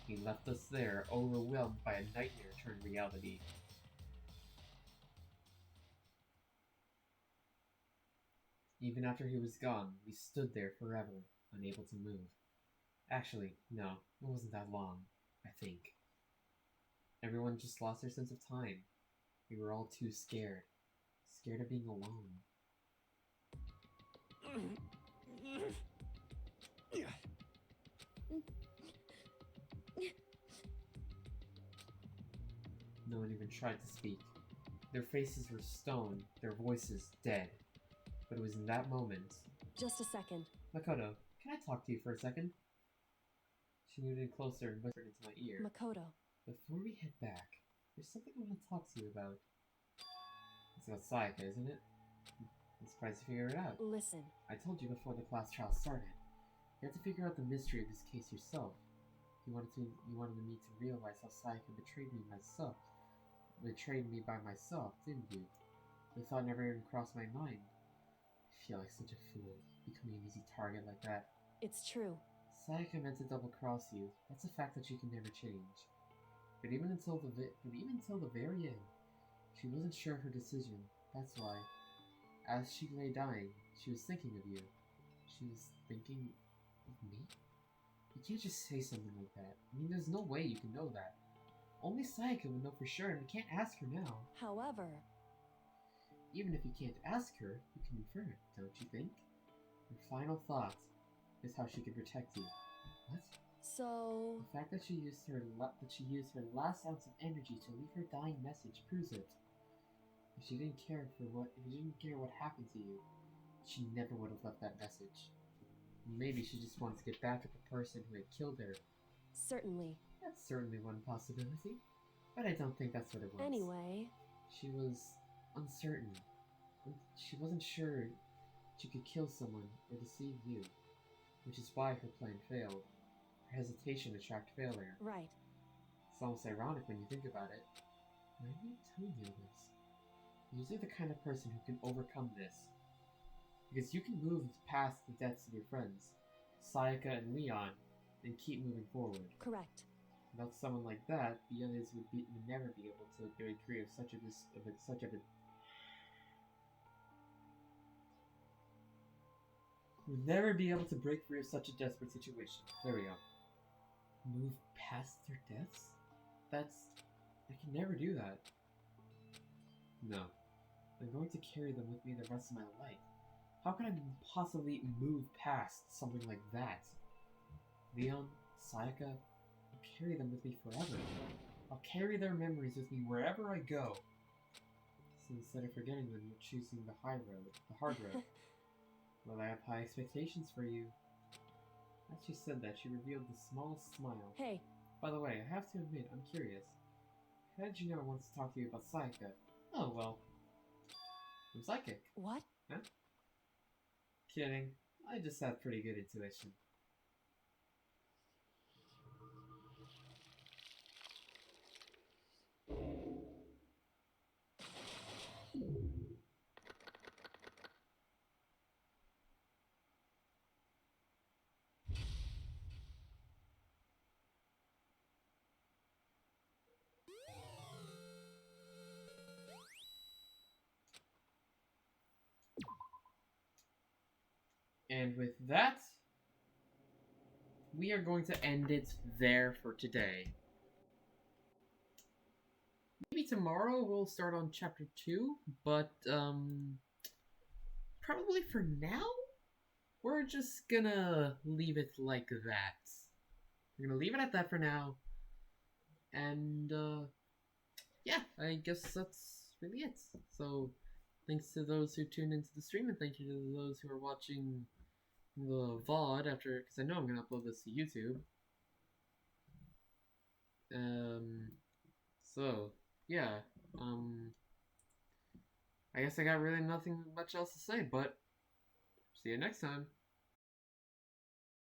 He left us there, overwhelmed by a nightmare turned reality. Even after he was gone, we stood there forever, unable to move. Actually, no, it wasn't that long, I think. Everyone just lost their sense of time. We were all too scared. Scared of being alone. No one even tried to speak. Their faces were stone, their voices dead. But it was in that moment... Just a second. Makoto, can I talk to you for a second? She moved in closer and whispered into my ear. Makoto. Before we head back, there's something I want to talk to you about. It's about Sayaka, isn't it? I'm surprised you figured it out. Listen. I told you before the class trial started. You had to figure out the mystery of this case yourself. You wanted me to realize how Sayaka betrayed me by myself, didn't you? The thought never even crossed my mind. I feel like such a fool, becoming an easy target like that. It's true. Sayaka meant to double-cross you. That's a fact that she can never change. But even until the very end, she wasn't sure of her decision. That's why, as she lay dying, she was thinking of you. She was thinking of me? You can't just say something like that. I mean, there's no way you can know that. Only Sayaka would know for sure, and we can't ask her now. However... Even if you can't ask her, you can infer it, don't you think? Her final thought is how she could protect you. What? So... The fact that she used her last ounce of energy to leave her dying message proves it. If she didn't care what happened to you, she never would have left that message. Maybe she just wants to get back at the person who had killed her. Certainly. That's certainly one possibility. But I don't think that's what it was. Anyway... She was uncertain. She wasn't sure she could kill someone or deceive you. Which is why her plan failed. Her hesitation attracted failure. Right. It's almost ironic when you think about it. Why are you telling me this? You're the kind of person who can overcome this. Because you can move past the deaths of your friends, Sayaka and Leon, and keep moving forward. Correct. Without someone like that, the others would never be able to break free of such a would never be able to break free of such a desperate situation. There we go. Move past their deaths? I can never do that. No. I'm going to carry them with me the rest of my life. How can I possibly move past something like that? Leon, Sayaka, I'll carry them with me forever. I'll carry their memories with me wherever I go. So instead of forgetting them, you're choosing the hard road. Well, I have high expectations for you. As she said that, she revealed the smallest smile. Hey. By the way, I have to admit, I'm curious. How did you know I wanted to talk to you about Sayaka? Oh, well. I'm psychic. What? Huh? Kidding. I just have pretty good intuition. And with that, we are going to end it there for today. Maybe tomorrow we'll start on chapter 2, but probably for now, we're just gonna leave it like that. We're gonna leave it at that for now. And yeah, I guess that's really it. So thanks to those who tuned into the stream, and thank you to those who are watching the VOD after, because I know I'm gonna upload this to YouTube. So yeah, I guess I got really nothing much else to say, but see you next time.